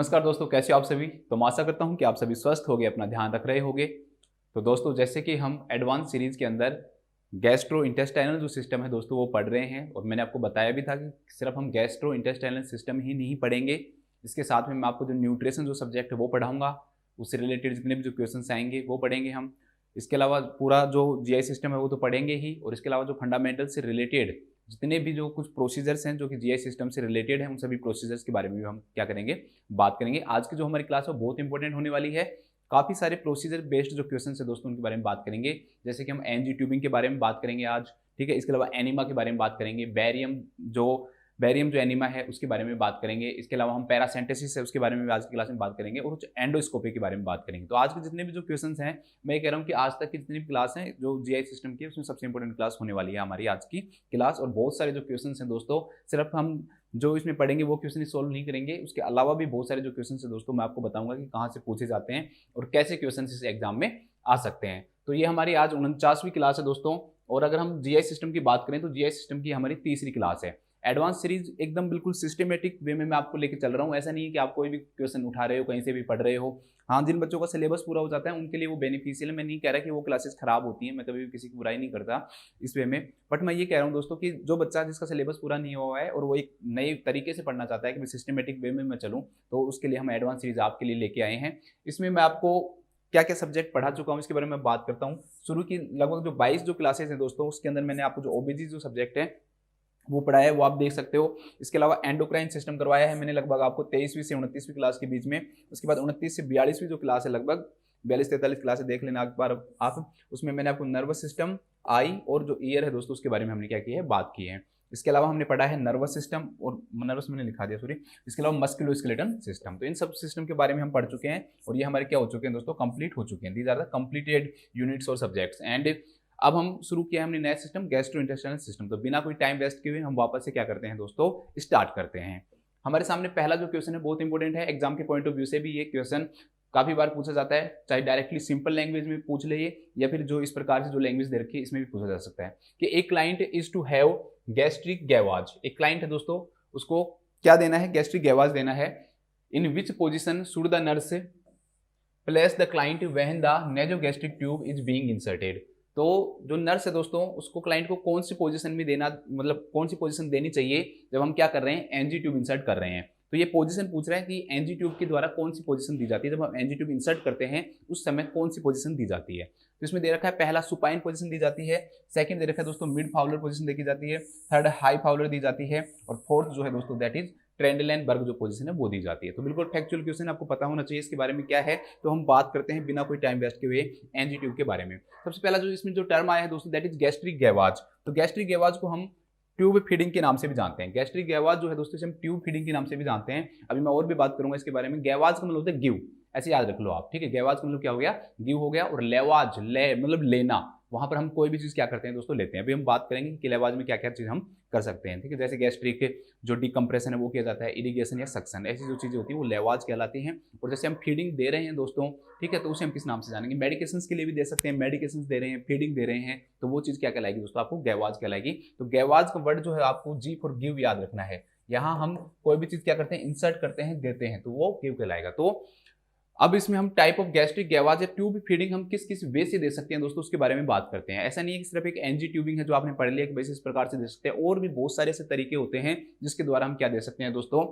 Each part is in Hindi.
नमस्कार दोस्तों, कैसे हो आप सभी। तो मैं आशा करता हूं कि आप सभी स्वस्थ होंगे, अपना ध्यान रख रहे होंगे। तो दोस्तों, जैसे कि हम एडवांस सीरीज के अंदर गैस्ट्रो इंटेस्टाइनल जो सिस्टम है दोस्तों वो पढ़ रहे हैं, और मैंने आपको बताया भी था कि सिर्फ हम गैस्ट्रो इंटेस्टाइनल सिस्टम ही नहीं पढ़ेंगे, इसके साथ में मैं आपको जो न्यूट्रिशन जो सब्जेक्ट है वो पढ़ाऊंगा, उससे रिलेटेड जितने भी जो क्वेश्चन आएंगे वो पढ़ेंगे हम। इसके अलावा पूरा जो जीआई सिस्टम है वो तो पढ़ेंगे ही, और इसके अलावा जो फंडामेंटल से रिलेटेड जितने भी जो कुछ प्रोसीजर्स हैं जो कि जीआई सिस्टम से रिलेटेड हैं, उन सभी प्रोसीजर्स के बारे में भी हम क्या करेंगे, बात करेंगे। आज की जो हमारी क्लास है बहुत इंपॉर्टेंट होने वाली है। काफ़ी सारे प्रोसीजर बेस्ड जो क्वेश्चन है दोस्तों उनके बारे में बात करेंगे। जैसे कि हम एनजी ट्यूबिंग के बारे में बात करेंगे आज, ठीक है। इसके अलावा एनिमा के बारे में बात करेंगे, बैरियम जो एनिमा है उसके बारे में बात करेंगे। इसके अलावा हम पैरासेंटेसिस है उसके बारे में भी आज की क्लास में बात करेंगे, और एंडोस्कोपी के बारे में बात करेंगे। तो आज के जितने भी जो क्वेश्चन हैं, मैं ये कह रहा हूँ कि आज तक की जितनी भी क्लास है जो जीआई सिस्टम की, उसमें सबसे इंपॉर्टेंट क्लास होने वाली है हमारी आज की क्लास। और बहुत सारे जो क्वेश्चन हैं दोस्तों, सिर्फ हम जो इसमें पढ़ेंगे वो क्वेश्चन सॉल्व नहीं करेंगे, उसके अलावा भी बहुत सारे जो क्वेश्चन है दोस्तों मैं आपको बताऊंगा कि कहाँ से पूछे जाते हैं और कैसे क्वेश्चन इस एग्जाम में आ सकते हैं। तो ये हमारी आज 49वीं क्लास है दोस्तों। और अगर हम जीआई सिस्टम की बात करें तो जीआई सिस्टम की हमारी तीसरी क्लास है। एडवांस सीरीज एकदम बिल्कुल सिस्टमेटिक वे में मैं आपको लेके चल रहा हूँ। ऐसा नहीं है कि आप कोई भी क्वेश्चन उठा रहे हो, कहीं से भी पढ़ रहे हो। हाँ, जिन बच्चों का सिलेबस पूरा हो जाता है उनके लिए वो बेनिफिशियल है। मैं नहीं कह रहा कि वो क्लासेस खराब होती हैं, मैं कभी भी किसी की बुराई नहीं करता इस वे में। बट मैं ये कह रहा हूँ दोस्तों कि जो बच्चा जिसका सिलेबस पूरा नहीं हुआ है और वो एक नए तरीके से पढ़ना चाहता है कि मैं सिस्टमेटिक वे में मैं चलूँ, तो उसके लिए हम एडवांस सीरीज आपके लिए लेके आए हैं। इसमें मैं आपको क्या क्या सब्जेक्ट पढ़ा चुका हूँ इसके बारे में बात करता हूँ। शुरू की लगभग जो 22 जो क्लासेस हैं दोस्तों, उसके अंदर मैंने आपको जो ओबीजी जो सब्जेक्ट है वो पढ़ाया है, वो आप देख सकते हो। इसके अलावा एंडोक्राइन सिस्टम करवाया है मैंने लगभग आपको 23वीं से 29वीं क्लास के बीच में। उसके बाद 29 से 42वीं जो क्लास है, लगभग 42-43 क्लास है, देख लेना एक बार आप। उसमें मैंने आपको नर्वस सिस्टम, आई और जो ईयर है दोस्तों उसके बारे में हमने क्या किया है, बात की है। इसके अलावा हमने पढ़ा है नर्वस सिस्टम, और नर्वस मैंने लिखा दिया सॉरी। इसके अलावा मस्कुलोस्केलेटल सिस्टम। तो इन सब सिस्टम के बारे में हम पढ़ चुके हैं, और ये हमारे क्या हो चुके हैं दोस्तों, कंप्लीट हो चुके हैं। These are the completed units और सब्जेक्ट्स। एंड अब हम शुरू किया हमने नया सिस्टम, गैस्ट्रो इंटेस्टाइनल सिस्टम। तो बिना कोई टाइम वेस्ट किए हुए हम वापस से क्या करते हैं दोस्तों, स्टार्ट करते हैं। हमारे सामने पहला जो क्वेश्चन है बहुत इंपॉर्टेंट है, एग्जाम के पॉइंट ऑफ व्यू से भी ये क्वेश्चन काफी बार पूछा जाता है, चाहे डायरेक्टली सिंपल लैंग्वेज में पूछ ले या फिर जो इस प्रकार से जो लैंग्वेज दे रखी है इसमें भी पूछा जा सकता है कि एक client is to have gastric gavage. एक क्लाइंट है दोस्तों, उसको क्या देना है, गैस्ट्रिक गैवाज देना है। In which position should the nurse place the client when the nasogastric tube is being inserted. तो जो नर्स है दोस्तों, उसको क्लाइंट को कौन सी पोजीशन में देना, मतलब कौन सी पोजीशन देनी चाहिए जब हम क्या कर रहे हैं, एनजी ट्यूब इंसर्ट कर रहे हैं। तो ये पोजीशन पूछ रहे हैं कि एनजी ट्यूब के द्वारा कौन सी पोजीशन दी जाती है, जब हम एनजी ट्यूब इंसर्ट करते हैं उस समय कौन सी पोजीशन दी जाती है। तो इसमें दे रखा है, पहला सुपाइन पोजीशन दी जाती है, सेकंड दे रखा है दोस्तों मिड फाउलर पोजीशन देखी जाती है, थर्ड हाई फाउलर दी जाती है, और फोर्थ जो है दोस्तों दैट इज ट्रेंडलैंड बर्ग जो पोजीशन है वो दी जाती है। तो बिल्कुल फैक्चुअल क्वेश्चन आपको पता होना चाहिए इसके बारे में क्या है। तो हम बात करते हैं बिना कोई टाइम वेस्ट के हुए एनजी ट्यूब के बारे में। सबसे पहला जो इसमें जो टर्म आया है दोस्तों दैट इज गैस्ट्रिक गैवाज। तो गैस्ट्रिक गैवाज को हम ट्यूब फीडिंग के नाम से भी जानते हैं। गैस्ट्रिक गैवाज जो है दोस्तों इसे हम ट्यूब फीडिंग के नाम से भी जानते हैं। अभी मैं और भी बात करूंगा इसके बारे में। गैवाज का मतलब होता है गिव, ऐसे याद रख लो आप, ठीक है। गैवाज का मतलब क्या हो गया, गिव हो गया, और लेवाज ले मतलब लेना, वहां पर हम कोई भी चीज क्या करते हैं दोस्तों, लेते हैं। अभी हम बात करेंगे कि लेवाज में क्या क्या चीज हम कर सकते हैं, ठीक है। जैसे गैस्ट्रिक जो डिकम्प्रेशन है वो किया जाता है, इरिगेशन या सक्शन, ऐसी जो चीजें होती है वो लेवाज कहलाती हैं। और जैसे हम फीडिंग दे रहे हैं दोस्तों, ठीक है, तो उसे हम किस नाम से जानेंगे, मेडिकेशंस के लिए भी दे सकते हैं, मेडिकेशंस दे रहे हैं, फीडिंग दे रहे हैं, तो वो चीज क्या कहलाएगी दोस्तों, आपको गैवाज कहलाएगी। तो गैवाज का वर्ड जो है आपको जी फॉर गिव याद रखना है। यहाँ हम कोई भी चीज क्या करते हैं, इंसर्ट करते हैं, देते हैं, तो वो गिव कहलाएगा। तो अब इसमें हम टाइप ऑफ गैस्ट्रिक गैवाज या ट्यूब फीडिंग हम किस किस वे से दे सकते हैं दोस्तों, उसके बारे में बात करते हैं। ऐसा नहीं है कि सिर्फ एक एनजी ट्यूबिंग है जो आपने पढ़ लिया कि वैसे इस प्रकार से दे सकते हैं, और भी बहुत सारे ऐसे तरीके होते हैं जिसके द्वारा हम क्या दे सकते हैं दोस्तों,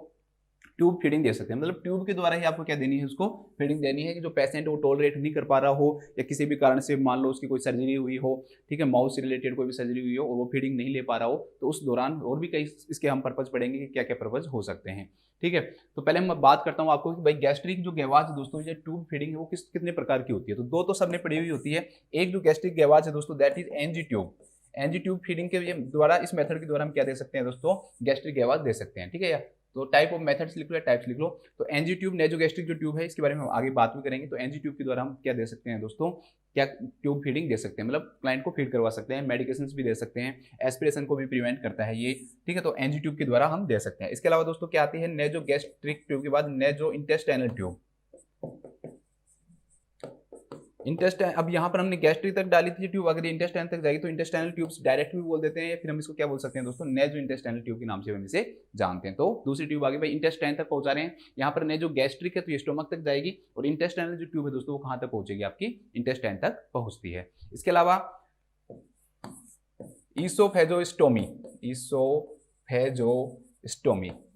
ट्यूब फीडिंग दे सकते हैं। मतलब ट्यूब के द्वारा ही आपको क्या देनी है, उसको फीडिंग देनी है कि जो पेशेंट वो टॉलरेट नहीं कर पा रहा हो, या किसी भी कारण से मान लो उसकी कोई सर्जरी हुई हो, ठीक है, माउथ से रिलेटेड कोई भी सर्जरी हुई हो और वो फीडिंग नहीं ले पा रहा हो, तो उस दौरान और भी कई इसके हम पर्पज पढ़ेंगे कि क्या क्या पर्पज हो सकते हैं, ठीक है। तो पहले मैं बात करता हूँ आपको कि भाई गैस्ट्रिक जो गैवाज दोस्तों, ये ट्यूब फीडिंग है वो कितने प्रकार की होती है। तो दो तो सबने पढ़ी हुई होती है। एक जो गैस्ट्रिक गैवाज है दोस्तों that is NG tube. NG tube feeding के द्वारा, इस मेथड के द्वारा हम क्या दे सकते हैं दोस्तों, गैस्ट्रिक गैवाज दे सकते हैं, ठीक है। तो टाइप ऑफ मेथड्स लिख लो या टाइप्स लिख लो। तो एनजी ट्यूब, नेजोगैस्ट्रिक जो ट्यूब है इसके बारे में हम आगे बात भी करेंगे। तो एनजी ट्यूब के द्वारा हम क्या दे सकते हैं दोस्तों, क्या ट्यूब फीडिंग दे सकते हैं, मतलब क्लाइंट को फीड करवा सकते हैं, मेडिकेशंस भी दे सकते हैं, एस्पिरेशन को भी प्रिवेंट करता है ये, ठीक है। तो एनजी ट्यूब के द्वारा हम दे सकते हैं। इसके अलावा दोस्तों क्या आती है, नेजोगैस्ट्रिक ट्यूब के बाद नेजो इंटेस्टाइनल ट्यूब। इंटेस्टाइन, अब यहाँ पर हमने गैस्ट्रिक तक डाली थी ट्यूब, अगर इंटेस्टाइन तक जाएगी तो इंटेस्टाइनल ट्यूब्स डायरेक्ट भी बोल देते हैं, या फिर हम इसको क्या बोल सकते हैं दोस्तों, नेजो इंटेस्टाइनल ट्यूब के नाम से हम इसे जानते हैं। तो दूसरी ट्यूब आगे भाई इंटेस्टाइन तक पहुंचा रहे हैं, यहाँ पर नेजो गैस्ट्रिक है तो ये स्टोमक तक जाएगी, और इंटेस्टाइनल जो ट्यूब है दोस्तों वो कहाँ तक पहुंचेगी, आपकी इंटेस्टाइन तक पहुंचती है। इसके अलावा ईसोफेजोस्टोमी, ईसोफेजोस्टोमी,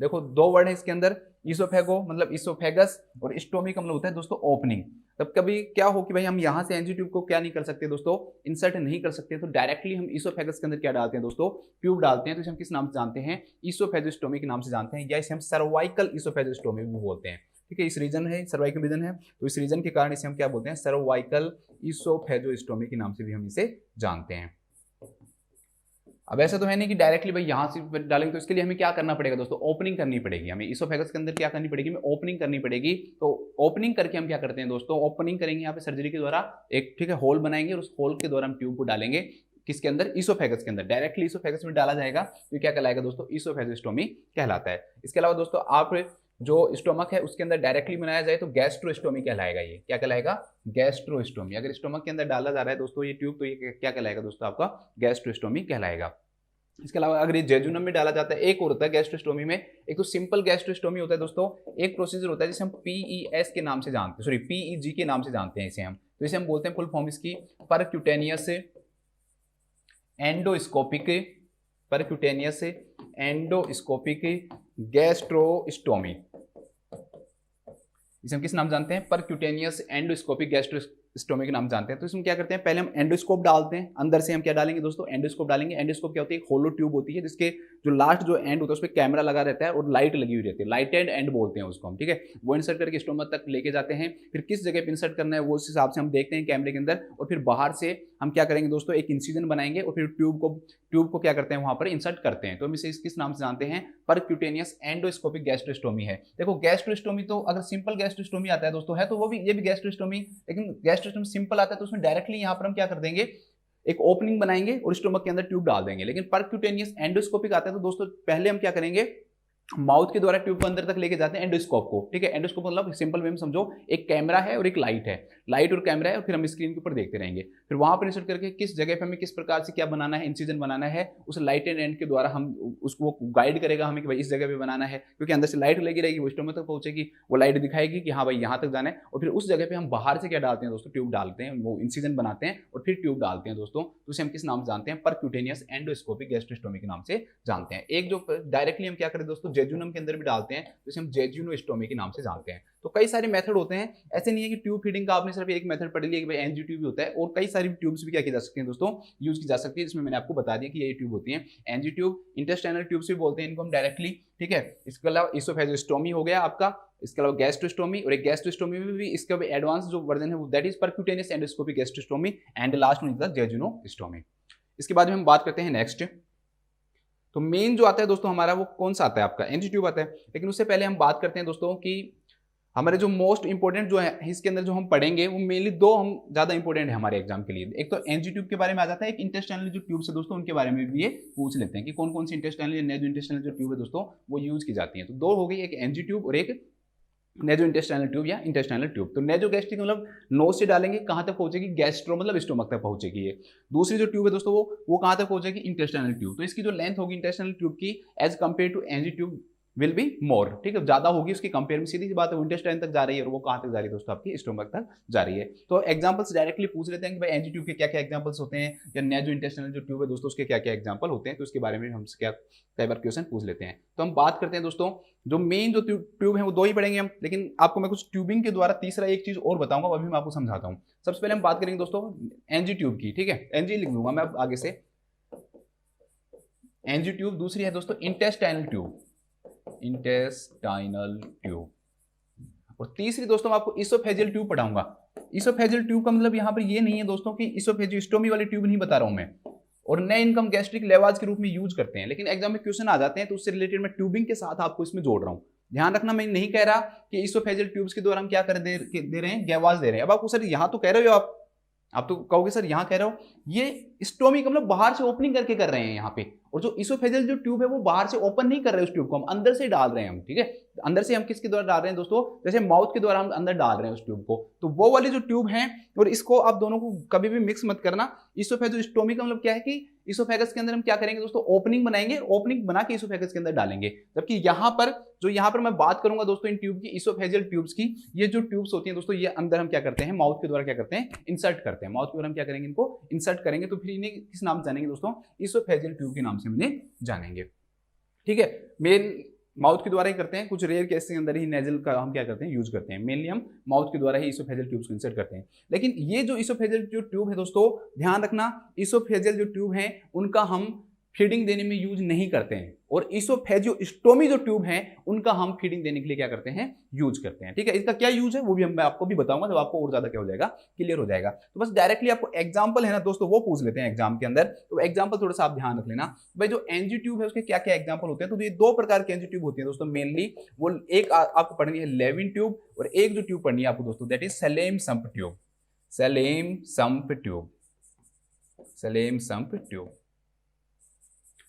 देखो दो वर्ड है इसके अंदर, ईसोफेगो मतलब ईसोफेगस, और स्टोमी का मतलब होता है दोस्तों ओपनिंग। तब कभी क्या हो कि भाई हम यहाँ से एंजी ट्यूब को क्या नहीं कर सकते दोस्तों, इंसर्ट नहीं कर सकते, तो डायरेक्टली हम ईसोफेगस के अंदर क्या डालते हैं दोस्तों, ट्यूब डालते हैं। तो इसे हम किस नाम से जानते हैं, ईसोफेजोस्टोमी के नाम से जानते हैं, या इसे हम सर्वाइकल ईसोफेजोस्टोमी भी बोलते हैं। ठीक है, इस रीजन है, सर्वाइकल रीजन है, तो इस रीजन के कारण इसे हम क्या बोलते हैं, सर्वाइकल ईसोफेजोस्टोमी के नाम से भी हम इसे जानते हैं। अब ऐसा तो है नहीं कि डायरेक्टली भाई यहाँ से डालेंगे, तो इसके लिए हमें क्या करना पड़ेगा दोस्तों, ओपनिंग करनी पड़ेगी, हमें ईसोफेगस के अंदर क्या करनी पड़ेगी, हमें ओपनिंग करनी पड़ेगी। तो ओपनिंग करके हम क्या करते हैं दोस्तों, ओपनिंग करेंगे यहाँ पे सर्जरी के द्वारा, एक ठीक है होल बनाएंगे, और उस होल के द्वारा हम ट्यूब को डालेंगे किसके अंदर, ईसोफेगस के अंदर, डायरेक्टली ईसोफेगस में डाला जाएगा, तो क्या कहलाएगा दोस्तों, ईसोफेजोस्टोमी कहलाता है। इसके अलावा दोस्तों आप जो स्टोमक है उसके अंदर डायरेक्टली बनाया जाए तो गैस्ट्रोस्टोमी कहलाएगा, ये क्या कहलाएगा, गैस्ट्रोस्टोमी। अगर स्टोमक के अंदर डाला जा रहा है दोस्तों ये ट्यूब, तो ये क्या कहलाएगा दोस्तों, आपका गैस्ट्रोस्टोमी कहलाएगा। इसके अलावा अगर ये जेजुनम में डाला जाता है, एक और होता है गैस्ट्रोस्टोमी में, एक तो सिंपल गैस्ट्रोस्टोमी होता है दोस्तों, एक प्रोसीजर होता है जिसे हम PES के नाम से जानते हैं, सॉरी PEG के नाम से जानते हैं इसे हम, तो इसे हम बोलते हैं फुल फॉर्म इसकी परक्यूटेनियस एंडोस्कोपिक गैस्ट्रोस्टोमी। इसे हम किस नाम जानते हैं, परक्यूटेनियस एंडोस्कोपिक गैस्ट्रोस्टोमी के नाम जानते हैं। तो इसमें क्या करते हैं, पहले हम एंडोस्कोप डालते हैं, अंदर से हम क्या डालेंगे दोस्तों, एंडोस्कोप डालेंगे। एंडोस्कोप क्या होती है, एक होलो ट्यूब होती है जिसके जो लास्ट जो एंड होता है उस पर कैमरा लगा रहता है और लाइट लगी हुई रहती है, लाइट एंड बोलते हैं उसको हम, ठीक है। वो इंसर्ट करके स्टोमक तक लेके जाते हैं, फिर किस जगह पे इंसर्ट करना है वो उस हिसाब से हम देखते हैं कैमरे के अंदर, और फिर बाहर से हम क्या करेंगे दोस्तों, एक इंसिजन बनाएंगे और फिर ट्यूब को क्या करते हैं वहां पर इंसर्ट करते हैं। तो हम इसे किस नाम से जानते हैं, परक्यूटेनियस एंडोस्कोपिक गैस्ट्रोस्टोमी है। देखो गैस्ट्रोस्टोमी तो अगर सिंपल गैस्ट्रोस्टोमी आता है दोस्तों है तो वो भी ये भी गैस्ट्रोस्टोमी, लेकिन गैस्ट्रोस्टोमी सिंपल आता है तो उसमें डायरेक्टली यहाँ पर हम क्या कर देंगे, एक ओपनिंग बनाएंगे और स्टोमक के अंदर ट्यूब डाल देंगे। लेकिन परक्यूटेनियस एंडोस्कोपिक आता है तो दोस्तों पहले हम क्या करेंगे, माउथ के द्वारा ट्यूब को अंदर तक लेके जाते हैं एंडोस्कोप को, ठीक है। एंडोस्कोप मतलब सिंपल वे में समझो, एक कैमरा है और एक लाइट है, लाइट और कैमरा है, और फिर हम स्क्रीन के ऊपर देखते रहेंगे, फिर वहां पर इंसर्ट करके किस जगह पे हमें किस प्रकार से क्या बनाना है, इंसिजन बनाना है, उस लाइट एंड एंड के द्वारा हम उसको गाइड करेगा हमें कि भाई इस जगह पे बनाना है, क्योंकि अंदर से लाइट लगी रहेगी, वो स्टोमक तक पहुंचेगी, वो लाइट दिखाएगी कि हाँ भाई यहाँ तक जाना है, और फिर उस जगह पे हम बाहर से क्या डालते हैं दोस्तों, ट्यूब डालते हैं, वो इंसिजन बनाते हैं और फिर ट्यूब डालते हैं दोस्तों। तो उसे हम किस नाम जानते हैं, परक्यूटेनियस एंडोस्कोपिक गैस्ट्रोस्टोमी के नाम से जानते हैं। एक जो डायरेक्टली हम क्या करें दोस्तों, जेजुनम के अंदर भी डालते हैं, जिसे हम जेजुनोस्टोमी के नाम से जानते हैं। तो कई सारे मेथड होते हैं, ऐसे नहीं है कि ट्यूब फीडिंग का आपने सिर्फ एक मेथड पढ़ लिया कि भाई एनजी ट्यूब होता है, और कई सारी ट्यूब्स भी क्या की जा सकती हैं दोस्तों, यूज की जा सकती है, जिसमें मैंने आपको बता दिया कि ये ट्यूब होती है एनजी ट्यूब, इंटेस्टाइनल ट्यूब्स भी बोलते हैं इनको हम डायरेक्टली, ठीक है। इसके अलावा ईसोफेजोस्टोमी हो गया आपका, इसके अलावा गैस्ट्रोस्टोमी, और एक गैस्ट्रोस्टोमी में भी इसका एडवांस जो वर्जन है वो that is percutaneous endoscopic gastrostomy, and last one is the jejunostomy. इसके बाद में हम बात करते हैं नेक्स्ट, तो मेन जो आता है दोस्तों हमारा वो कौन सा आता है, आपका एनजी ट्यूब आता है। लेकिन उससे पहले हम बात करते हैं दोस्तों कि हमारे जो मोस्ट इंपॉर्टेंट जो है इसके अंदर जो हम पढ़ेंगे वो मेनली दो हम ज्यादा इंपॉर्टेंट है हमारे एग्जाम के लिए। एक तो एनजी ट्यूब के बारे में आ जाता है, एक इंटेस्टाइनल जो ट्यूब है दोस्तों उनके बारे में भी ये पूछ लेते हैं कि कौन कौन सी इंटेस्टाइनल या नेजो इंटेस्टाइनल जो ट्यूब है दोस्तों वो यूज की जाती है। तो दो हो गई, एक एनजी ट्यूब और एक नेजो इंटेस्टाइनल ट्यूब या इंटेस्टाइनल ट्यूब। तो नेजो गैस्ट्रिक मतलब नोज से डालेंगे कहाँ तक पहुंचेगी, गैस्ट्रो मतलब स्टोमक तक पहुंचेगी ये। दूसरी जो ट्यूब है दोस्तों वो कहाँ तक पहुंचेगी, इंटेस्टाइनल ट्यूब। तो इसकी जो लेंथ होगी इंटेस्टाइनल ट्यूब की as compare to NG tube will be more, ठीक है, ज्यादा होगी उसकी कंपेयर में। सीधी सी बात है, इंटेस्टाइन तक जा रही है और वो कहाँ तक जा रही है दोस्तों, आपकी स्टोमक तक जा रही है। तो एग्जांपल्स डायरेक्टली पूछ लेते हैं कि भाई एनजी ट्यूब के क्या क्या एग्जांपल्स होते हैं, या नेजो इंटेस्टाइनल जो ट्यूब है दोस्तों उसके क्या क्या एग्जांपल होते हैं, तो उसके बारे में हमसे क्या कई बार क्वेश्चन पूछ लेते हैं। तो हम बात करते हैं दोस्तों, जो मेन जो ट्यूब है वो दो ही पढ़ेंगे हम, लेकिन आपको मैं कुछ ट्यूबिंग के द्वारा तीसरा एक चीज और बताऊंगा, वो अभी मैं आपको समझाता हूँ। सबसे पहले हम बात करेंगे दोस्तों एनजी ट्यूब की, ठीक है, एनजी लिख लूंगा मैं आगे से, एनजी ट्यूब। दूसरी है दोस्तों इंटेस्टाइनल ट्यूब, इंटेस्टाइनल ट्यूब, और तीसरी दोस्तों मैं आपको इसोफेजियल ट्यूब पढ़ाऊंगा। इसोफेजियल ट्यूब का मतलब यहां पर ये नहीं है दोस्तों कि इसोफेजियोस्टोमी वाली ट्यूब नहीं बता रहा हूं मैं, और नए इनकम गैस्ट्रिक लेवाज के रूप में यूज करते हैं, लेकिन एग्जाम में क्वेश्चन आ जाते हैं तो उससे रिलेटेड मैं ट्यूबिंग के साथ आपको इसमें जोड़ रहा हूं। ध्यान रखना, मैं नहीं कह रहा कि इसोफेजियल ट्यूब्स के द्वारा हम क्या कर दे रहे हैं, गैवाज दे रहे हैं। अब आपको सर यहां तो कह रहे हो, आप तो कहोगे सर यहाँ कह रहे हो ये स्टोमी का मतलब बाहर से ओपनिंग करके कर रहे हैं यहाँ पे, और जो इसोफेजियल जो ट्यूब है वो बाहर से ओपन नहीं कर रहे उस ट्यूब को, हम अंदर से डाल रहे हैं हम, ठीक है। अंदर से हम किसके द्वारा डाल रहे हैं दोस्तों, जैसे माउथ के द्वारा हम अंदर डाल रहे हैं उस ट्यूब को, तो वो वाली जो ट्यूब है, और इसको आप दोनों को कभी भी मिक्स मत करना। इसोफेजियोस्टोमी का मतलब क्या है कि इसोफेगस के अंदर हम क्या करेंगे दोस्तों, ओपनिंग बनाएंगे, ओपनिंग बना के इसोफेगस के अंदर डालेंगे। जबकि यहाँ पर मैं बात करूंगा दोस्तों इन ट्यूब की, इसोफेजियल ट्यूब्स की, ये जो ट्यूब्स होती हैं दोस्तों, ये अंदर हम क्या करते हैं, माउथ के द्वारा क्या करते हैं, इंसर्ट करते हैं। माउथ के द्वारा हम क्या करेंगे, इनको इंसर्ट करेंगे। तो फिर इन्हें किस नाम से जानेंगे दोस्तों, इसोफेजियल ट्यूब के नाम से इन्हें जानेंगे, ठीक है। मेन माउथ के द्वारा ही करते हैं, कुछ रेयर केस के अंदर ही नेजल का हम क्या करते हैं, यूज करते हैं। मेनली हम माउथ के द्वारा ही इसोफेजियल ट्यूब्स को इंसर्ट करते हैं। लेकिन ये जो इसोफेजियल जो ट्यूब है दोस्तों, ध्यान रखना, इसोफेजियल जो ट्यूब है उनका हम फीडिंग देने में यूज नहीं करते हैं, और इसोफेजियोस्टोमी जो ट्यूब है उनका हम फीडिंग देने के लिए क्या करते हैं, यूज करते हैं, ठीक है। इसका क्या यूज है वो भी मैं आपको भी बताऊंगा, जब आपको और ज्यादा क्या हो जाएगा, क्लियर हो जाएगा। तो बस डायरेक्टली आपको एग्जांपल है ना दोस्तों, वो पूछ लेते हैं एग्जाम के अंदर। तो एग्जांपल थोड़ा सा आप ध्यान रख लेना भाई, जो एनजी ट्यूब है उसके क्या क्या एग्जांपल होते हैं। तो ये दो प्रकार की एनजी ट्यूब होती है दोस्तों मेनली, वो एक आपको पढ़नी है लेविन ट्यूब, और एक जो ट्यूब पढ़नी है आपको दोस्तों, that is Salem sump tube. Salem sump tube, Salem sump tube.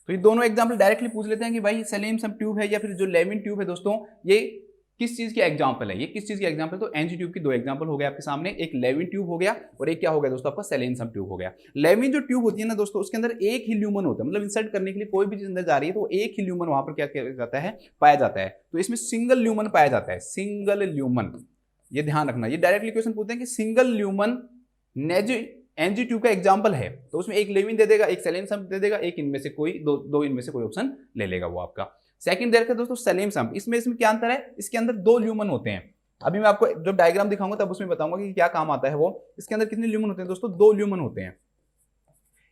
तो ये दोनों एग्जांपल डायरेक्टली पूछ लेते हैं कि भाई सलेम सम्प ट्यूब है या फिर जो लेविन ट्यूब है दोस्तों, ये किस चीज की एग्जांपल है, ये किस चीज की एग्जांपल। तो एनजी ट्यूब की दो एग्जांपल हो गए आपके सामने, एक लेविन ट्यूब हो गया और एक क्या हो गया दोस्तों, आपका सलेम सम्प ट्यूब हो गया। लेविन जो ट्यूब होती है ना दोस्तों, उसके अंदर एक ही ल्यूमन होता है, मतलब इंसर्ट करने के लिए कोई भी चीज अंदर जा रही है तो एक ही ल्यूमन वहां पर क्या किया जाता है, पाया जाता है। तो इसमें सिंगल ल्यूमन पाया जाता है, सिंगल ल्यूमन, ये ध्यान रखना। ये डायरेक्टली क्वेश्चन पूछते हैं कि सिंगल ल्यूमन एनजी ट्यूब का एग्जांपल है, तो उसमें एक लेविन दे देगा, एक सलेम सम्प दे देगा, एक इनमें से कोई दो इनमें से कोई ऑप्शन ले लेगा वो आपका। सेकंड दे रखा है दोस्तों सलेम सम्प, इसमें क्या अंतर है, इसके अंदर दो ल्यूमन होते हैं। अभी मैं आपको जब डायग्राम दिखाऊंगा तब उसमें बताऊंगा कि क्या काम आता है वो। इसके अंदर कितने ल्यूमन होते हैं दोस्तों, दो ल्यूमन होते हैं।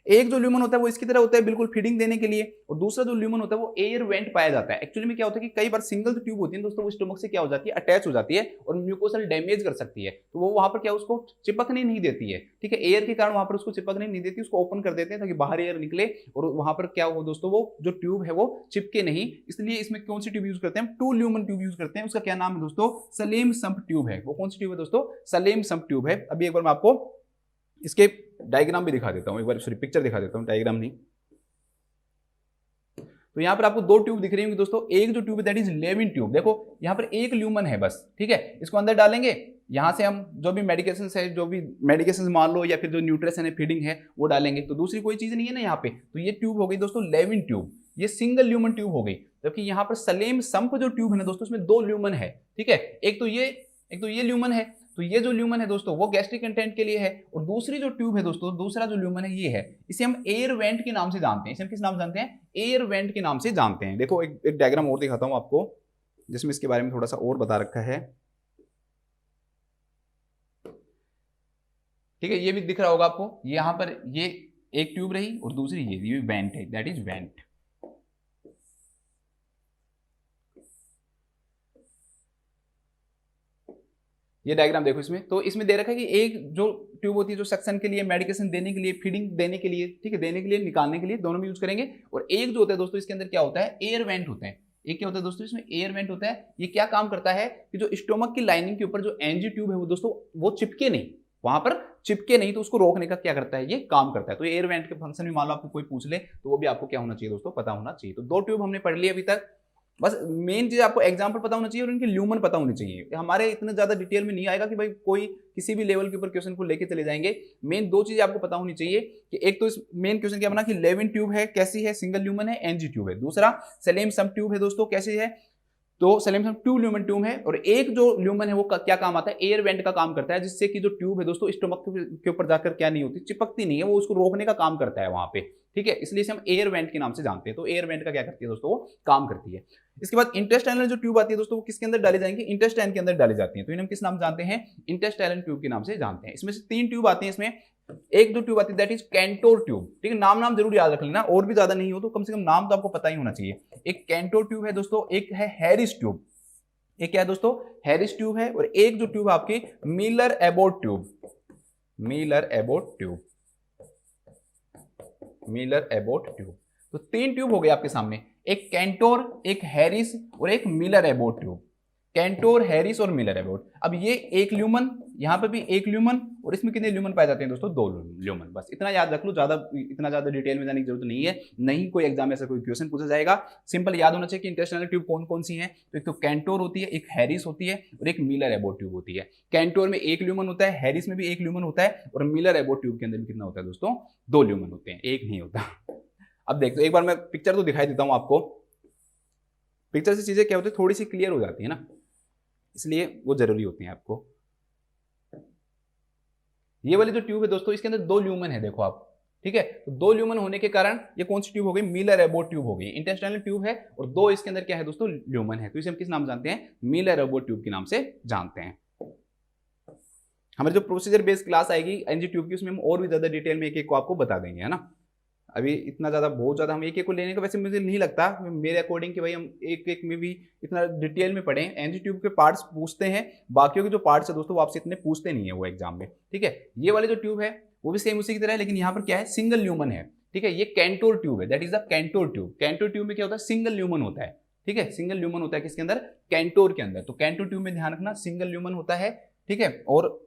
एक जो ल्यूमन होता है वो इसकी तरह होता है बिल्कुल फीडिंग देने के लिए, और दूसरा जो ल्यूमन होता है वो एयर वेंट पाया जाता है। एक्चुअली में क्या होता है कि कई बार सिंगल जो ट्यूब होती है दोस्तों, वो स्टमक से क्या हो जाती है, अटैच हो जाती है और म्यूकोसल डैमेज कर सकती है, तो वो वहां पर क्या उसको चिपकने नहीं देती है, ठीक है। एयर के कारण वहां पर उसको चिपकने नहीं देती, उसको ओपन कर देते हैं ताकि बाहर एयर निकले और वहां पर क्या हो दोस्तों, वो जो ट्यूब है वो चिपके नहीं। इसलिए इसमें कौन सी ट्यूब यूज करते हैं, टू ल्यूमन ट्यूब यूज करते हैं। उसका क्या नाम है दोस्तों, सलेम सम्प ट्यूब है। वो कौन सी ट्यूब है दोस्तों, सलेम सम्प ट्यूब है। अभी एक बार मैं आपको इसके डायग्राम भी दिखा देता हूं, एक बार सॉरी पिक्चर दिखा देता हूं, डायग्राम नहीं। तो यहां पर आपको दो ट्यूब दिख रही होंगी दोस्तों, एक जो ट्यूब है दैट इज लेविन ट्यूब। देखो यहां पर एक ल्यूमन है बस, ठीक है। इसको अंदर डालेंगे, यहां से हम जो भी मेडिकेशन है, जो भी मेडिकेशन मान लो या फिर जो न्यूट्रिशन है, फीडिंग है, वो डालेंगे। तो दूसरी कोई चीज नहीं है ना यहाँ पे। तो ये ट्यूब हो गई दोस्तों लेविन ट्यूब, ये सिंगल ल्यूमन ट्यूब हो गई। जबकि यहाँ पर सलेम सम्प जो ट्यूब है ना दोस्तों, उसमें दो ल्यूमन है, ठीक है। एक तो ये ल्यूमन है, तो ये जो ल्यूमन है दोस्तों वो गैस्ट्रिक कंटेंट के लिए है, और दूसरी जो ट्यूब है दोस्तों, दूसरा जो ल्यूमन है ये है, इसे हम एयर वेंट के नाम से जानते हैं। इसे हम किस नाम से जानते हैं, एयर वेंट के नाम से जानते हैं। देखो एक डायग्राम और दिखाता हूं आपको, जिसमें इसके बारे में थोड़ा सा और बता रखा है, ठीक है। ये भी दिख रहा होगा आपको, यहां पर ये एक ट्यूब रही और दूसरी ये वेंट है, दैट इज वेंट। ये डायग्राम देखो इसमें, तो इसमें दे रखा है कि एक जो ट्यूब होती है जो सक्शन के लिए, मेडिकेशन देने के लिए, फीडिंग देने के लिए, ठीक है, देने के लिए, निकालने के लिए, दोनों में यूज करेंगे। और एक जो होता है दोस्तों, इसके अंदर क्या होता है, एयर वेंट होते हैं। एक क्या होता है दोस्तों, इसमें एयर वेंट होता है। ये क्या काम करता है कि जो स्टोमक की लाइनिंग के ऊपर जो एनजी ट्यूब है वो दोस्तों वो चिपके नहीं, वहां पर चिपके नहीं, तो उसको रोकने का क्या करता है, ये काम करता है। तो एयर वेंट के फंक्शन भी मान लो आपको कोई पूछ ले तो वो भी आपको क्या होना चाहिए दोस्तों, पता होना चाहिए। तो दो ट्यूब हमने पढ़ ली अभी तक। बस मेन चीज आपको एग्जांपल पता होना चाहिए और इनके ल्यूमन पता होनी चाहिए। हमारे इतने ज्यादा डिटेल में नहीं आएगा कि भाई कोई किसी भी लेवल के ऊपर क्वेश्चन को लेके चले जाएंगे। मेन दो चीजें आपको पता होनी चाहिए कि एक तो इस मेन क्वेश्चन क्या बना कि लेविन ट्यूब है, कैसी है, सिंगल ल्यूमन है, एनजी ट्यूब है। दूसरा सलेम सम्प ट्यूब है दोस्तों, कैसी है, तो Salem sump two lumen tube है। और एक जो ल्यूमन है वो क्या काम आता है, एयर वेंट का काम करता है, जिससे कि जो ट्यूब है दोस्तों स्टोमक के ऊपर जाकर क्या नहीं होती, चिपकती नहीं है, वो उसको रोकने का काम करता है वहां पे, ठीक है। इसलिए इसे हम एयर वेंट के नाम से जानते हैं। तो एयर वेंट का क्या करती है दोस्तों, वो काम करती है। इसके बाद इंटेस्टाइनल जो ट्यूब आती है दोस्तों, वो किसके अंदर डाली जाएंगी, इंटेस्टाइन के अंदर डाली जाती है। तो इन्हें हम किस नाम जानते हैं, इंटेस्टाइनल ट्यूब के नाम से जानते हैं। इसमें से तीन ट्यूब आती है। इसमें एक जो ट्यूब आती है दैट इज कैंटोर ट्यूब, ठीक है। नाम जरूर याद रख लेना, और भी ज्यादा नहीं हो तो कम से कम नाम तो आपको पता ही होना चाहिए। एक कैंटोर ट्यूब है दोस्तों, एक है हैरिस ट्यूब, एक क्या है दोस्तों, हैरिस ट्यूब है। और एक जो ट्यूब आपकी Miller Abbott tube, Miller Abbott tube, Miller Abbott tube. तो तीन ट्यूब हो गए आपके सामने, एक कैंटोर, एक हैरिस और एक Miller Abbott tube. Centaur, Harris और मिलर एबोट। अब ये एक ल्यूमन, यहाँ पे भी एक ल्यूमन, और इसमें कितने ल्यूमन पाए जाते हैं दोस्तों? 2 ल्यूमन। बस इतना याद रख लो, इतना ज्यादा डिटेल में जाने की जरूरत नहीं है, नहीं कोई एग्जाम में ऐसा कोई क्वेश्चन पूछा जाएगा। सिंपल याद होना चाहिए कि इंटेस्टाइनल ट्यूब कौन कौन सी हैं। तो एक तो कैंटोर होती है, एक हैरिस होती है, और एक मिलर एबोट ट्यूब होती है। कैंटोर में एक ल्यूमन होता है, हैरिस में भी एक ल्यूमन होता है, और मिलर एबोट ट्यूब के अंदर भी कितना होता है दोस्तों? 2 ल्यूमन होते हैं, एक नहीं होता। अब देखो एक बार मैं पिक्चर तो दिखाई देता हूं आपको। पिक्चर से चीजें क्या होती है, थोड़ी सी क्लियर हो जाती है ना, इसलिए वो जरूरी होती है आपको। ये वाली जो ट्यूब है दोस्तों, इसके अंदर 2 ल्यूमन है, देखो आप, ठीक है। तो 2 ल्यूमन होने के कारण ये कौन सी ट्यूब हो गई? मिलर एबोट ट्यूब हो गई। इंटेस्टाइनल ट्यूब है और 2 इसके अंदर क्या है दोस्तों? ल्यूमन है। तो इसे हम किस नाम जानते हैं? मिलर एबोट ट्यूब के नाम से जानते हैं। हमारी जो प्रोसीजर बेस्ड क्लास आएगी एनजी ट्यूब की, उसमें हम और भी ज्यादा डिटेल में एक एक को आपको बता देंगे, है ना। अभी इतना ज्यादा, बहुत ज्यादा हम एक एक को लेने का वैसे मुझे नहीं लगता मेरे अकॉर्डिंग कि भाई हम एक एक में भी इतना डिटेल में पढ़ें। एनजी ट्यूब के पार्ट्स पूछते हैं, बाकियों के जो पार्ट्स है दोस्तों वो आपसे इतने पूछते नहीं है वो एग्जाम में, ठीक है। ये वाले जो ट्यूब है वो भी सेम उसी की तरह है, लेकिन यहाँ पर क्या है? सिंगल ल्यूमन है, ठीक है। ये कैंटोर ट्यूब है, that is the Centaur tube. Centaur tube में क्या होता है? सिंगल ल्यूमन होता है, ठीक है। सिंगल ल्यूमन होता है किसके अंदर? कैंटोर के अंदर। तो कैंटोर ट्यूब में ध्यान रखना, सिंगल ल्यूमन होता है, ठीक है। और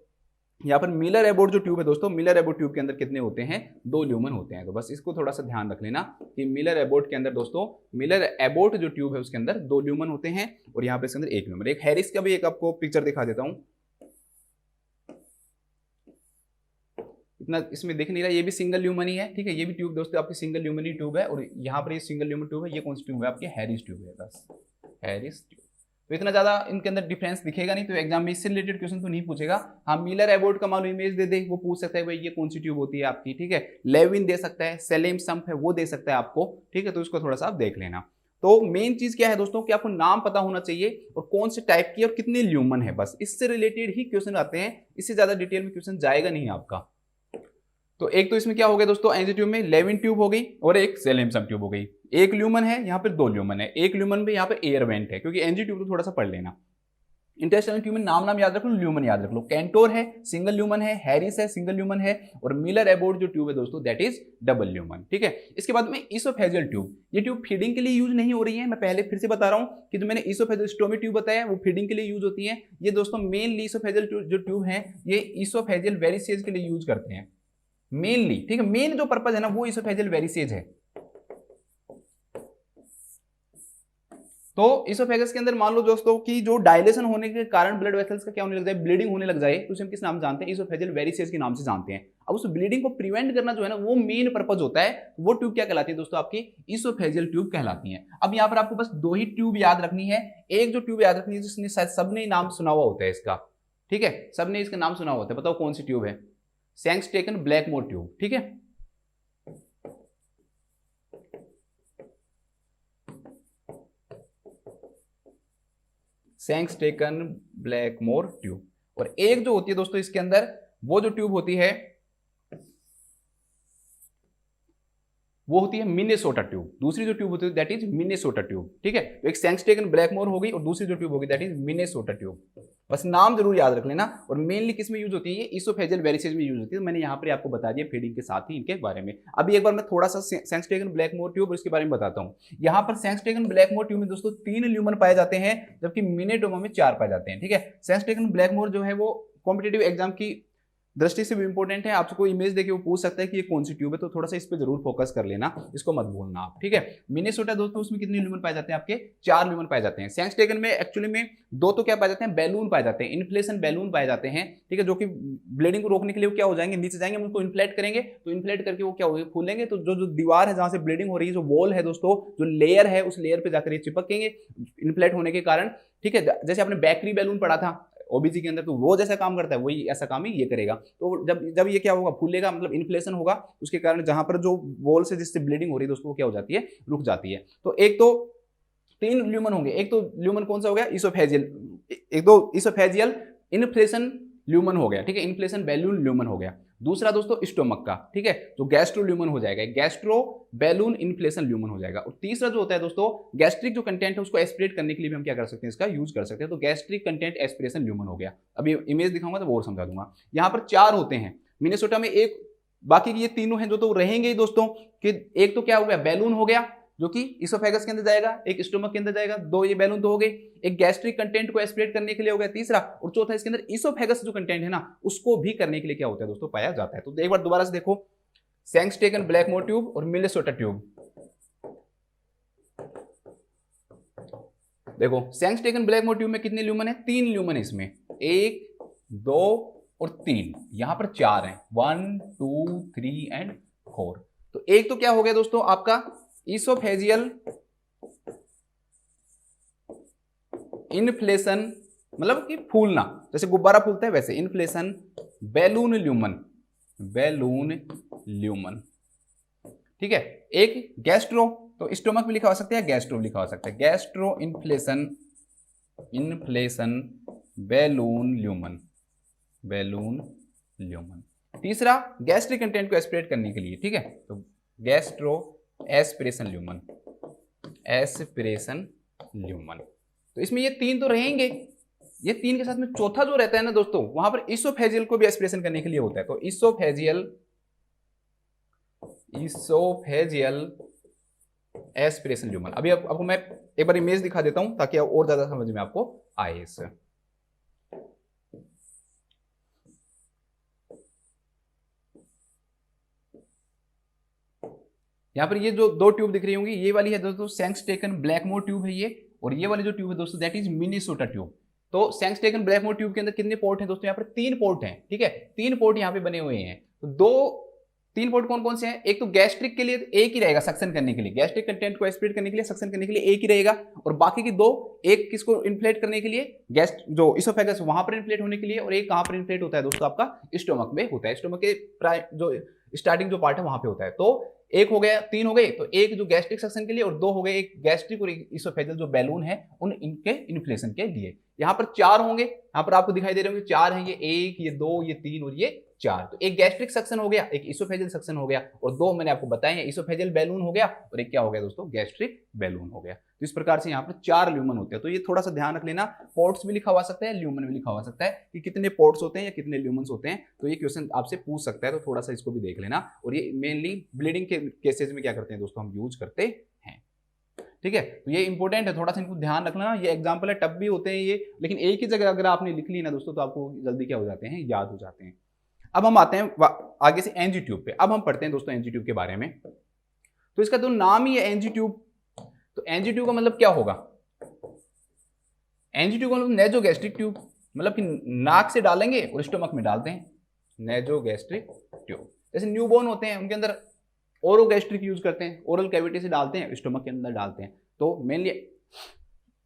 यहाँ पर मिलर एबोट जो ट्यूब है दोस्तों, मिलर एबोट ट्यूब के अंदर कितने होते हैं? 2 ल्यूमन होते हैं। तो बस इसको थोड़ा सा ध्यान रख लेना कि मिलर एबोट के अंदर दोस्तों, मिलर एबोट जो ट्यूब है उसके अंदर 2 ल्यूमन होते हैं, और यहाँ पे इसके अंदर 1 ल्यूमन। एक हैरिस का भी एक आपको पिक्चर दिखा देता हूँ, इतना इसमें दिख नहीं रहा, ये भी सिंगल ल्यूमन ही है, ठीक है। ये भी ट्यूब दोस्तों आपकी सिंगल ल्यूमन ही ट्यूब है, और यहाँ पर ये सिंगल ल्यूमन ट्यूब है। ये कौन सी ट्यूब है आपकी? हैरिस ट्यूब है, बस हैरिस ट्यूब। तो इतना ज्यादा इनके अंदर डिफरेंस दिखेगा नहीं, तो एग्जाम में इससे रिलेटेड क्वेश्चन तो नहीं पूछेगा। हाँ, मिलर एबोट का मान लो इमेज दे दे, वो पूछ सकता है भाई ये कौन सी ट्यूब होती है आपकी, ठीक है। लेविन दे सकता है, सेलेम संप है वो दे सकता है आपको, ठीक है। तो इसको थोड़ा सा आप देख लेना। तो मेन चीज क्या है दोस्तों कि आपको नाम पता होना चाहिए और कौन से टाइप की और कितने ल्यूमन है, बस इससे रिलेटेड ही क्वेश्चन आते हैं। इससे ज्यादा डिटेल में क्वेश्चन जाएगा नहीं आपका। तो एक तो इसमें क्या हो गया दोस्तों, एनजी ट्यूब में लेविन ट्यूब हो गई और एक सेलेमसम ट्यूब हो गई। एक ल्यूमन है, यहाँ पे 2 ल्यूमन है। एक ल्यूमन में यहाँ पे एयर वेंट है, क्योंकि एनजी ट्यूब तो थोड़ा सा पढ़ लेना। इंटेस्टाइनल ट्यूब में नाम याद रख लो, ल्यूमन याद रख लो। कैंटोर है, सिंगल ल्यूमन है, हैरिस है, सिंगल ल्यूमन है, और मिलर एबोट जो ट्यूब है दोस्तों दैट इज डबल ल्यूमन, ठीक है। इसके बाद में ईसोफेजियल ट्यूब। ये ट्यूब फीडिंग के लिए यूज नहीं हो रही है, मैं पहले फिर से बता रहा हूँ कि जो मैंने ईसोफेजियल स्टोमी ट्यूब बताया वो फीडिंग के लिए यूज होती है। ये दोस्तों मेनली ईसोफेजियल जो ट्यूब है ये ईसोफेजियल वेरिसेज के लिए यूज करते हैं मेनली, ठीक है। मेन जो पर्पज है ना वो ईसोफेजियल वेरिसेज है। तो इसोफेगस के अंदर मान लो दोस्तों कि जो डायलेशन होने के कारण ब्लड वेसल्स का क्या होने लग जाए? ब्लीडिंग होने लग जाए, तो उसे हम किस नाम जानते हैं? इसोफेजियल वेरिसेज के नाम से जानते हैं। अब उस ब्लीडिंग को प्रिवेंट करना जो है ना वो मेन पर्पज होता है। वो ट्यूब क्या कहलाती है दोस्तों? आपकी इसोफेजियल ट्यूब कहलाती है। अब यहाँ पर आपको बस 2 ही ट्यूब याद रखनी है। एक जो ट्यूब याद रखनी है जिसने शायद सबने नाम सुना हुआ होता है इसका, ठीक है, सबने इसका नाम सुना हुआ होता है। बताओ कौन सी ट्यूब है? सैंक्सटेकन ब्लैकमोर ट्यूब, ठीक है। सैंक्सटेकन ब्लैकमोर ट्यूब। और एक जो होती है दोस्तों इसके अंदर वो जो ट्यूब होती है वो होती है मिनेसोटा ट्यूब। दूसरी जो ट्यूब होती है दैट इज मिनेसोटा ट्यूब, ठीक है। तो एक सैंक्सटेकन ब्लैकमोर हो गई और दूसरी जो ट्यूब होगी दैट इज मिनेसोटा ट्यूब। बस नाम जरूर याद रख लेना। और मेनली किस में यूज होती है? ये इसोफेजियल वेरिसेज में यूज होती है। तो मैंने यहाँ पर आपको बता दिया फीडिंग के साथ ही इनके बारे में। अभी एक बार मैं थोड़ा सा सैंक्सटेकन ब्लैकमोर ट्यूब और इसके बारे में बताता हूँ। यहाँ पर सैंक्सटेकन ब्लैकमोर ट्यूब में दोस्तों 3 ल्यूमन पाए जाते हैं, जबकि मिनेटोमा में 4 पाए जाते हैं, ठीक है। सैंक्सटेकन ब्लैकमोर जो है वो कॉम्पिटेटिव एग्जाम की दृष्टि से भी इंपॉर्टेंट है। आपसे कोई इमेज देके वो पूछ सकता है कि ये कौन सी ट्यूब है, तो थोड़ा सा इस पे जरूर फोकस कर लेना, इसको मत भूलना आप, ठीक है। मिनेसोटा दोस्तों उसमें कितने ल्यूमन पाए जाते हैं? आपके 4 ल्यूमन पाए जाते हैं। सैंक्सटेकन में एक्चुअली में 2 तो क्या पाए जाते हैं? बैलून पाए जाते हैं, इन्फ्लेशन बैलून पाए जाते हैं, ठीक है, जो कि ब्लीडिंग को रोकने के लिए क्या हो जाएंगे? नीचे जाएंगे, हम उनको इन्फ्लेट करेंगे, तो इन्फ्लेट करके वो क्या होगा? फूलेंगे। तो जो दीवार है जहां से ब्लीडिंग हो रही है, जो वॉल है दोस्तों, जो लेयर है, उस लेयर पे जाकर ये चिपकेंगे इन्फ्लेट होने के कारण, ठीक है। जैसे आपने बैकरी बैलून पढ़ा था ओबीजी के अंदर, तो वो जैसा काम करता है वही ऐसा काम ही ये करेगा। तो जब ये क्या होगा? फूलेगा, मतलब इन्फ्लेशन होगा, उसके कारण जहां पर जो वॉल से जिससे ब्लीडिंग हो रही है दोस्तों वो क्या हो जाती है? रुक जाती है। तो एक तो 3 ल्यूमन होंगे। एक तो ल्यूमन कौन सा हो गया? इसोफेजियल। एक तो इसोफेजियल इन्फ्लेशन ल्यूमन हो गया, ठीक है, इन्फ्लेशन बैलून ल्यूमन हो गया। दूसरा दोस्तों स्टोमक का, ठीक है, जो गैस्ट्रो ल्यूमन हो जाएगा, गैस्ट्रो बैलून इन्फ्लेशन ल्यूमन हो जाएगा। और तीसरा जो होता है दोस्तों गैस्ट्रिक जो कंटेंट है उसको एस्पिरेट करने के लिए भी हम क्या कर सकते हैं? इसका यूज कर सकते हैं। तो गैस्ट्रिक कंटेंट एस्पिरेशन ल्यूमन हो गया। अभी इमेज दिखाऊंगा तो वो और समझा दूंगा। यहाँ पर 4 होते हैं मिनेसोटा में, एक बाकी ये तीनों हैं जो तो रहेंगे ही दोस्तों। कि एक तो क्या हो गया? बैलून हो गया, जो कि इसोफेगस के अंदर जाएगा, एक स्टोमक के अंदर जाएगा, दो ये बैलून तो हो गए, एक गैस्ट्रिक कंटेंट को एस्पिरेट करने के लिए हो गया तीसरा, और चौथा इसके अंदर इसोफेगस जो कंटेंट है ना उसको भी करने के लिए क्या होता है दोस्तों, पाया जाता है। तो एक बार दोबारा से देखो, सैंक्सटेकन ब्लैकमोर ट्यूब और मिनेसोटा ट्यूब। देखो सैंक्सटेकन ब्लैकमोर ट्यूब में कितने ल्यूमन है, 3 ल्यूमन है इसमें, 1 2 और 3, यहां पर 4 है, 1 2 3 एंड 4। तो एक तो क्या हो गया दोस्तों आपका इसोफेजियल इन्फ्लेशन, मतलब कि फूलना, जैसे गुब्बारा फूलता है वैसे inflation, balloon lumen, balloon lumen, ठीक है। एक गैस्ट्रो, तो स्टोमक भी लिखा हो सकता है, गैस्ट्रो लिखा हो सकता है, gastro inflation, inflation balloon lumen, balloon lumen. तीसरा गैस्ट्रिक कंटेंट को एस्पिरेट करने के लिए, ठीक है, तो gastro aspiration lumen, aspiration lumen. तो इसमें ये 3 तो रहेंगे, ये 3 के साथ में चौथा जो रहता है ना दोस्तों, वहां पर इसोफेजियल को भी एस्पिरेशन करने के लिए होता है, तो इसोफेजियल, इसोफेजियल एस्पिरेशन ल्यूमन। अभी आपको मैं एक बार इमेज दिखा देता हूं ताकि और ज्यादा समझ में आपको आए इससे। यहां पर ये जो 2 ट्यूब दिख रही होंगी, ये वाली है दोस्तों सैंक्सटेकन ब्लैकमोर ट्यूब है ये, और ये वाली जो ट्यूब है दोस्तों दैट इज मिनेसोटा ट्यूब। तो सैंक्सटेकन ब्लैकमोर ट्यूब के अंदर कितने पोर्ट हैं दोस्तों, यहाँ पर 3 पोर्ट हैं, ठीक है, 3 पोर्ट यहाँ पे बने हुए हैं। तो 3 पोर्ट कौन कौन से हैं, एक तो गैस्ट्रिक के लिए एक ही रहेगा सक्शन करने के लिए, गैस्ट्रिक कंटेंट को एस्पिरेट करने के लिए, सक्शन करने के लिए एक ही रहेगा, और बाकी की 2, एक किसको इन्फ्लेट करने के लिए, गैस्ट जो इसोफेगस वहां पर इन्फ्लेट होने के लिए, और एक कहां पर इन्फ्लेट होता है दोस्तों आपका स्टोमक में होता है, स्टोमक के जो स्टार्टिंग जो पार्ट है वहां पे होता है। तो एक हो गया, 3 हो गए, तो एक जो गैस्ट्रिक सक्शन के लिए, और 2 हो गए एक गैस्ट्रिक और इसोफेजियल जो बैलून है उन इनके इन्फ्लेशन के लिए। यहाँ पर 4 होंगे, यहाँ पर आपको दिखाई दे रहे होंगे 4 हैं, ये 1 ये 2 ये 3 और ये 4। तो एक गैस्ट्रिक सक्शन हो गया, एक इसोफेजियल सक्शन हो गया, और 2 मैंने आपको बताए हैं इसोफेजियल बैलून हो गया, और एक क्या हो गया दोस्तों, गैस्ट्रिक बैलून हो गया। तो इस प्रकार से यहाँ पर 4 ल्यूमन होते हैं। तो ये थोड़ा सा ध्यान रख लेना, पोर्ट्स भी लिखा हुआ सकता है, ल्यूमन भी लिखा हुआ सकता है कि कितने पोर्ट्स होते हैं या कितने ल्यूमन्स होते हैं, तो ये क्वेश्चन आपसे पूछ सकता है, तो थोड़ा सा इसको भी देख लेना। और ये मेनली ब्लीडिंग के केसेज में क्या करते हैं दोस्तों, हम यूज करते हैं, ठीक है। तो ये इंपॉर्टेंट है, थोड़ा सा इनको ध्यान रखना। ये एग्जाम्पल है, टफ भी होते हैं ये, लेकिन एक ही जगह अगर आपने लिख ली ना दोस्तों तो आपको जल्दी क्या हो जाते हैं, याद हो जाते हैं। अब हम आते हैं आगे से एनजी ट्यूब पे। अब हम पढ़ते हैं दोस्तों एनजी ट्यूब के बारे में। तो इसका तो नाम ही है एनजी ट्यूब। तो एनजी ट्यूब का मतलब क्या होगा, एनजी ट्यूब का मतलब नेजोगैस्ट्रिक ट्यूब, मतलब कि नाक से डालेंगे और स्टोमक में डालते हैं, नेजोगैस्ट्रिक ट्यूब। जैसे न्यूबॉर्न होते हैं उनके अंदर ओरोगैस्ट्रिक यूज करते हैं, ओरल कैविटी से डालते हैं, स्टोमक के अंदर डालते हैं। तो मेनली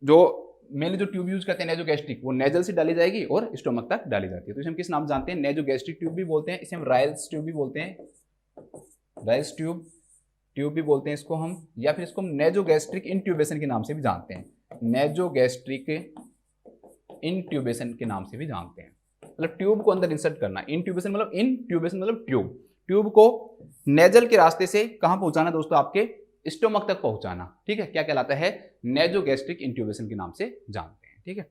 जो ट्यूब यूज करते हैं नेजोगैस्ट्रिक, वो नेजल से डाली जाएगी और स्टोमक तक डाली जाती है। तो इसे हम किस नाम जानते हैं, नेजोगैस्ट्रिक ट्यूब भी बोलते हैं, इसे हम रायल्स ट्यूब भी बोलते हैं, रायल्स ट्यूब भी बोलते हैं इसको हम, या फिर इसको हम नेजोगैस्ट्रिक इंट्यूबेशन के नाम से भी जानते हैं, नेजोगैस्ट्रिक इंट्यूबेशन के नाम से भी जानते हैं। मतलब ट्यूब को अंदर इंसर्ट करना, इंट्यूबेशन मतलब इंट्यूबेशन मतलब ट्यूब को नेजल के रास्ते से कहां पहुंचाना दोस्तों, आपके स्टोमक तक पहुंचाना, ठीक है, क्या कहलाता है, नेजोगैस्ट्रिक इंट्यूबेशन के नाम से जानते हैं, ठीक है।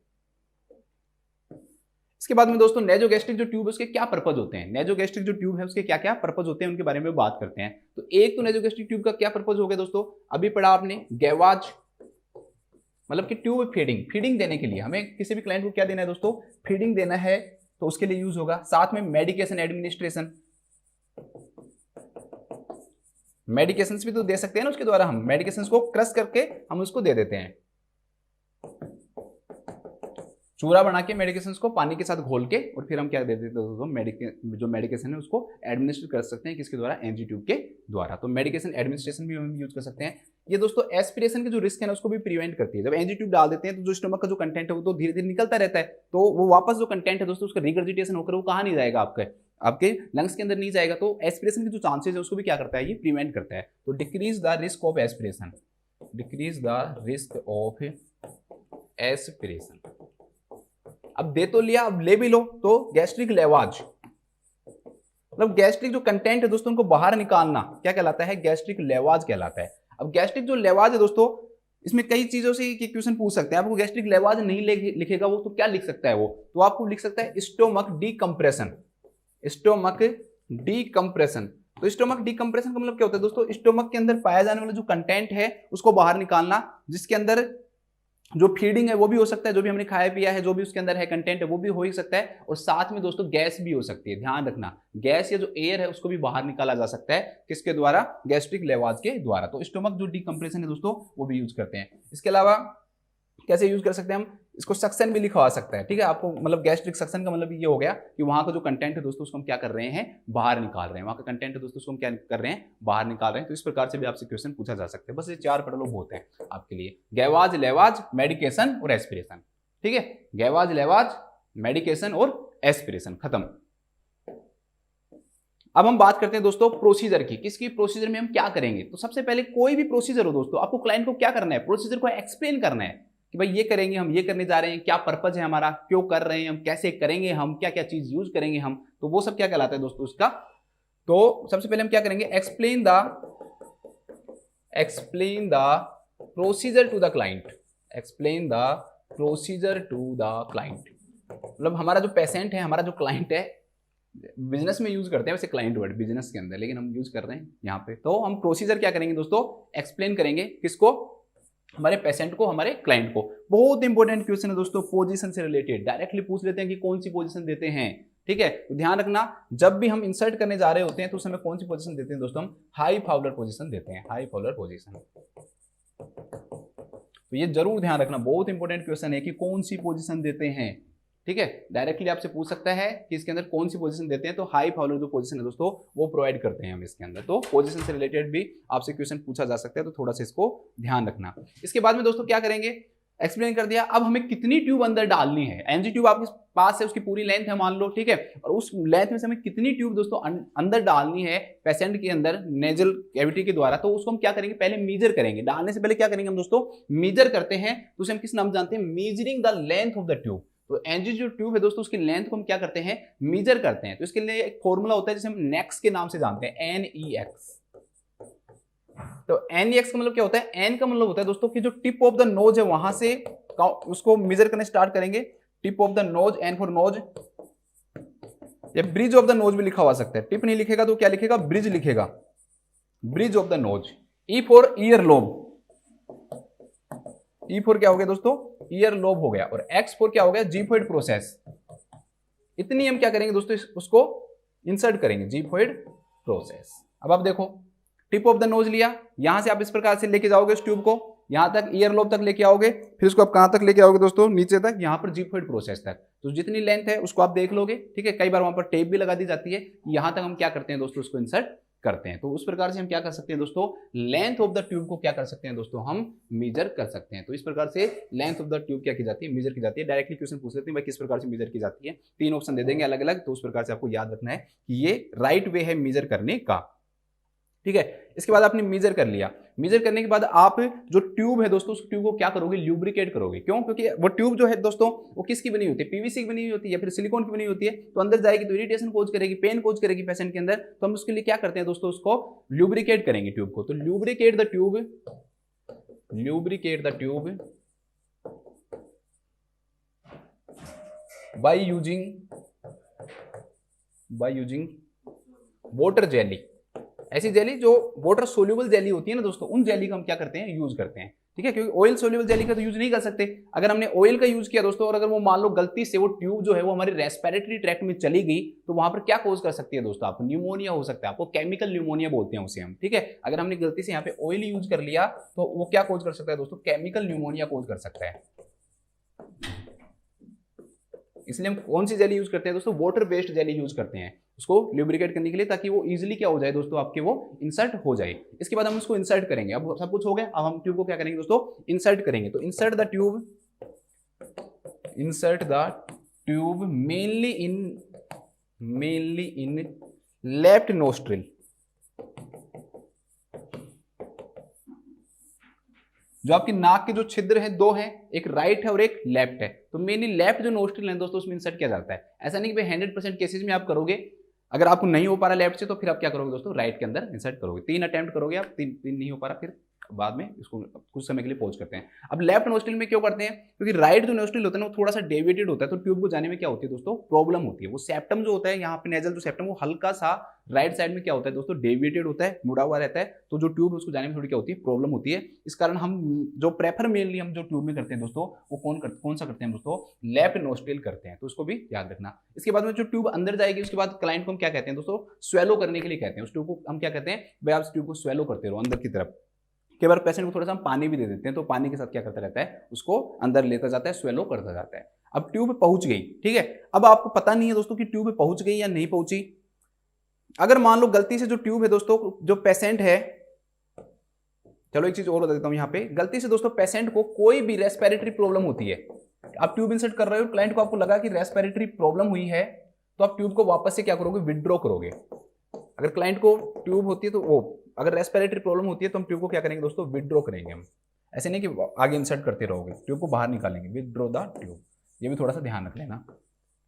इसके बाद में दोस्तों नेजोगैस्ट्रिक जो ट्यूब है उसके क्या पर्पज होते हैं, नेजोगैस्ट्रिक जो ट्यूब है उसके क्या क्या पर्पज होते हैं उनके बारे में बात करते हैं। तो एक तो नेजोगैस्ट्रिक ट्यूब का क्या पर्पज हो गया दोस्तों, अभी पढ़ा आपने गैवाज, मतलब कि ट्यूब फीडिंग देने के लिए, हमें किसी भी क्लाइंट को क्या देना है दोस्तों, फीडिंग देना है, तो उसके लिए यूज होगा। साथ में मेडिकेशन एडमिनिस्ट्रेशन, मेडिकेशंस भी तो दे सकते हैं ना, उसके द्वारा हम मेडिकेशंस को क्रश करके हम उसको दे देते हैं, चूरा बना के मेडिकेशंस को पानी के साथ घोल के, और फिर हम क्या दे देते हैं दोस्तों, जो मेडिकेशन है उसको एडमिनिस्ट्रेट कर सकते हैं, किसके द्वारा, एनजी ट्यूब के द्वारा। तो मेडिकेशन एडमिनिस्ट्रेशन भी हम यूज कर सकते हैं। ये दोस्तों एस्पिरेशन के जो रिस्क है ना उसको भी प्रिवेंट करती है। जब एनजी ट्यूब डाल देते हैं तो जो स्टोमक का जो कंटेंट है वो तो धीरे धीरे निकलता रहता है, तो वो वापस जो कंटेंट है दोस्तों उसका रिगर्जिटेशन होकर वो कहाँ नहीं जाएगा, आपके लंग्स के अंदर नहीं जाएगा। तो एस्पिरेशन के जो चांसेस है उसको भी क्या करता है, ये प्रिवेंट करता है। तो decrease the risk of aspiration, decrease the risk of aspiration. अब दे तो लिया, अब ले भी लो, तो गैस्ट्रिक लेवाज, मतलब गैस्ट्रिक जो कंटेंट है दोस्तों उनको बाहर निकालना क्या कहलाता है, गैस्ट्रिक लेवाज कहलाता है। अब गैस्ट्रिक जो लेवाज है दोस्तों, इसमें कई चीजों से क्वेश्चन पूछ सकते हैं। आपको गैस्ट्रिक लेवाज नहीं लिखेगा वो, तो क्या लिख सकता है वो, तो आपको लिख सकता है स्टोमक डीकंप्रेशन, स्टोमक डीकंप्रेशन। तो स्टोमक डिकम्प्रेशन का मतलब क्या होता है दोस्तों, स्टोमक के अंदर पाया जाने वाला जो कंटेंट है उसको बाहर निकालना, जिसके अंदर जो फीडिंग है वो भी हो सकता है, जो भी हमने खाया पिया है, जो भी उसके अंदर है कंटेंट है वो भी हो ही सकता है, और साथ में दोस्तों गैस भी हो सकती है। ध्यान रखना, गैस या जो एयर है उसको भी बाहर निकाला जा सकता है, किसके द्वारा, गैस्ट्रिक लेवाज के द्वारा। तो स्टोमक जो डिकम्प्रेशन है दोस्तों वो भी यूज करते हैं। इसके अलावा कैसे यूज कर सकते हैं हम, इसको सक्शन भी लिखवा सकता है, ठीक है आपको, मतलब गैस्ट्रिक सक्शन का मतलब ये हो गया कि वहां का जो कंटेंट है दोस्तों उसको हम क्या कर रहे हैं, बाहर निकाल रहे हैं, वहां का कंटेंट है दोस्तों उसको हम क्या कर रहे हैं, बाहर निकाल रहे हैं। तो इस प्रकार से भी आपसे क्वेश्चन पूछा जा सकता है। बस ये 4 पढ़ लो बहुत है आपके लिए, गैवाज, लेवाज, मेडिकेशन और एस्पिरेशन, ठीक है, गैवाज, लेवाज, मेडिकेशन और एस्पिरेशन, खत्म। अब हम बात करते हैं दोस्तों प्रोसीजर की, किसकी, प्रोसीजर में हम क्या करेंगे। तो सबसे पहले कोई भी प्रोसीजर हो दोस्तों, आपको क्लाइंट को क्या करना है, प्रोसीजर को एक्सप्लेन करना है कि भाई ये करेंगे हम, ये करने जा रहे हैं, क्या पर्पज है हमारा, क्यों कर रहे हैं हम, कैसे करेंगे हम, क्या क्या चीज यूज करेंगे हम, तो वो सब क्या कहलाता है दोस्तों उसका। तो सबसे पहले हम क्या करेंगे, explain the procedure to the client, explain the procedure to the client. मतलब हमारा जो पेशेंट है, हमारा जो क्लाइंट है, बिजनेस में यूज करते हैं वैसे क्लाइंट वर्ड बिजनेस के अंदर, लेकिन हम यूज कर रहे हैं यहाँ पे। तो हम प्रोसीजर क्या करेंगे दोस्तों, एक्सप्लेन करेंगे, किसको, हमारे पेशेंट को, हमारे क्लाइंट को। बहुत इंपॉर्टेंट क्वेश्चन है दोस्तों, पोजीशन से रिलेटेड, डायरेक्टली पूछ लेते हैं कि कौन सी पोजीशन देते हैं, ठीक है। तो ध्यान रखना, जब भी हम इंसर्ट करने जा रहे होते हैं तो उस समय कौन सी पोजीशन देते हैं दोस्तों, हम हाई फाउलर पोजीशन देते हैं, हाई फाउलर पोजीशन। तो ये जरूर ध्यान रखना, बहुत इंपॉर्टेंट क्वेश्चन है कि कौन सी पोजीशन देते हैं, ठीक है। डायरेक्टली आपसे पूछ सकता है कि इसके अंदर कौन सी पोजीशन देते हैं, तो हाई फाउलर जो पोजीशन है दोस्तों वो प्रोवाइड करते हैं हम इसके अंदर। तो पोजीशन से रिलेटेड भी आपसे क्वेश्चन पूछा जा सकता है, तो थोड़ा सा इसको ध्यान रखना। इसके बाद में दोस्तों क्या करेंगे, एक्सप्लेन कर दिया, अब हमें कितनी ट्यूब अंदर डालनी है। एनजी ट्यूब आपके पास है, उसकी पूरी लेंथ है मान लो, ठीक है, और उस लेंथ में से हमें कितनी ट्यूब दोस्तों अंदर डालनी है पेशेंट के अंदर नेजल कैविटी के द्वारा, तो उसको हम क्या करेंगे, पहले मीजर करेंगे। डालने से पहले क्या करेंगे हम दोस्तों, मीजर करते हैं, तो उसे हम किस नाम जानते हैं, measuring the length of the tube. तो एनजी जो ट्यूब है दोस्तों उसकी लेंथ को हम क्या करते हैं, मीजर करते हैं। तो इसके लिए एक फॉर्मूला होता है जिसे हम नेक्स के नाम से जानते हैं, NEX। तो NEX का मतलब क्या होता है, N का मतलब होता है दोस्तों कि जो टिप ऑफ द नोज है वहां से उसको मेजर करने स्टार्ट करेंगे, tip of the nose, N for knows, या ब्रिज ऑफ द नोज भी लिखा हुआ सकता है। टिप नहीं लिखेगा तो क्या लिखेगा, ब्रिज लिखेगा, bridge of the nose. E for ear lobe, E for क्या हो गया दोस्तों, ईयर लोब हो गया, और X फॉर क्या हो गया, जीफोइड प्रोसेस। इतनी हम क्या करेंगे दोस्तों, उसको इंसर्ट करेंगे, जीफोइड प्रोसेस। अब आप देखो, टिप ऑफ द नोज लिया, यहां से आप इस प्रकार से लेके जाओगे इस ट्यूब को, यहां तक ईयर लोब तक लेके आओगे, फिर इसको आप कहां तक लेके आओगे दोस्तों, नीचे तक, यहां पर जीफोइड प्रोसेस तक। तो जितनी लेंथ है उसको आप देख लोगे, ठीक है। कई बार वहां पर टेप भी लगा दी जाती है, यहां तक हम क्या करते हैं दोस्तों, उसको इंसर्ट करते हैं। तो उस प्रकार से हम क्या कर सकते हैं दोस्तों, लेंथ ऑफ द ट्यूब को क्या कर सकते हैं दोस्तों, हम मेजर कर सकते हैं। तो इस प्रकार से लेंथ ऑफ द ट्यूब क्या की जाती है, मेजर की जाती है। डायरेक्टली क्वेश्चन पूछ लेते हैं भाई किस प्रकार से मेजर की जाती है, 3 ऑप्शन दे देंगे अलग अलग, तो उस प्रकार से आपको याद रखना है कि ये राइट वे है मेजर करने का, ठीक है। इसके बाद आपने मेजर कर लिया, मेजर करने के बाद आप जो ट्यूब है दोस्तों उस ट्यूब को क्या करोगे, ल्यूब्रिकेट करोगे। क्यों, क्योंकि वो ट्यूब जो है दोस्तों वो किसकी बनी होती है, पीवीसी की बनी होती है या फिर सिलिकॉन की बनी होती है। तो अंदर जाएगी तो इरिटेशन कोज करेगी, पेन कोज करेगी पेशेंट के अंदर। तो हम उसके लिए क्या करते हैं दोस्तों, उसको ल्यूब्रिकेट करेंगे ट्यूब को। तो lubricate the tube, lubricate the tube by using water jelly. ऐसी जेली जो वाटर सोल्यूबल जेली होती है ना दोस्तों, उन जेली का हम क्या करते हैं, यूज करते हैं, ठीक है। क्योंकि ऑयल सोल्यूबल जेली का तो यूज नहीं कर सकते। अगर हमने ऑयल का यूज किया दोस्तों, और अगर वो मान लो गलती से वो ट्यूब जो है वो हमारी रेस्पिरेटरी ट्रैक्ट में चली गई, तो वहां पर क्या कोज कर सकती है दोस्तों, आपको न्यूमोनिया हो सकता है, आपको केमिकल न्यूमोनिया बोलते हैं उसे हम, ठीक है। अगर हमने गलती से यहाँ पे ऑयल यूज कर लिया तो वो क्या कोज कर सकता है दोस्तों, केमिकल न्यूमोनिया कोज कर सकता है। इसलिए हम कौन सी जेली यूज करते हैं दोस्तों, वाटर बेस्ड जेली यूज करते हैं उसको ल्यूब्रिकेट करने के लिए, ताकि वो इजीली क्या हो जाए दोस्तों, आपके वो इंसर्ट हो जाए। इसके बाद हम उसको इंसर्ट करेंगे। अब सब कुछ हो गया, अब हम ट्यूब को क्या करेंगे दोस्तों, इंसर्ट करेंगे। तो insert the tube mainly in left nostril. जो आपकी नाक के जो छिद्र हैं 2 हैं, एक राइट है और एक लेफ्ट है। तो मेनली लेफ्ट जो नोस्ट्रिल है दोस्तों उसमें इंसर्ट किया जाता है। ऐसा नहीं कि 100% केसेस में आप करोगे, अगर आपको नहीं हो पा रहा लेफ्ट से तो फिर आप क्या करोगे दोस्तों, राइट के अंदर इंसर्ट करोगे। 3 अटेम्प्ट करोगे आप, 3 नहीं हो पा रहा फिर बाद में इसको कुछ समय के लिए पॉज करते हैं। अब लेफ्ट नोस्ट्रिल में क्यों करते हैं, क्योंकि राइट जो नोस्ट्रिल होता है ना वो थोड़ा सा डेविएटेड होता है, तो ट्यूब को जाने में क्या होती है दोस्तों, प्रॉब्लम होती है। वो सेप्टम जो होता है यहाँ पे नेजल जो सेप्टम, वो हल्का सा राइट साइड में क्या होता है दोस्तों, डेविएटेड होता है, मुड़ा हुआ रहता है, तो जो ट्यूब उसको जाने में थोड़ी क्या होती है, प्रॉब्लम होती है। इस कारण हम जो प्रेफर मेनली हम जो ट्यूब में करते हैं दोस्तों, वो कौन सा करते हैं दोस्तों, लेफ्ट नोस्ट्रिल करते हैं, तो उसको भी याद रखना। इसके बाद में जो ट्यूब अंदर जाएगी उसके बाद क्लाइंट को हम क्या कहते हैं दोस्तों, स्वेलो करने के लिए कहते हैं। उस ट्यूब को हम क्या कहते हैं, भाई आप ट्यूब को स्वेलो करते रहो अंदर की तरफ। कई बार पेशेंट को थोड़ा सा हम पानी भी दे देते हैं, तो पानी के साथ क्या करता रहता है, उसको अंदर लेता जाता है, स्वेलो करता जाता है। अब ट्यूब पहुंच गई, ठीक है। अब आपको पता नहीं है दोस्तों कि ट्यूब पहुंच गई या नहीं पहुंची। अगर मान लो गलती से जो ट्यूब है दोस्तों, जो पेशेंट है, चलो एक चीज और बता देता हूं यहाँ पे, गलती से दोस्तों पेशेंट को कोई भी रेस्पिरेटरी प्रॉब्लम होती है, आप ट्यूब इंसर्ट कर रहे हो, क्लाइंट को आपको लगा कि रेस्पिरेटरी प्रॉब्लम हुई है, तो आप ट्यूब को वापस से क्या करोगे, विड्रॉ करोगे। अगर क्लाइंट को ट्यूब होती है तो वो, अगर रेस्पिरेटरी प्रॉब्लम होती है तो हम ट्यूब को क्या करेंगे दोस्तों, विड्रॉ करेंगे हम। ऐसे नहीं कि आगे इंसर्ट करते रहोगे, ट्यूब को बाहर निकालेंगे, विड्रॉ द ट्यूब। ये भी थोड़ा सा ध्यान रख लेना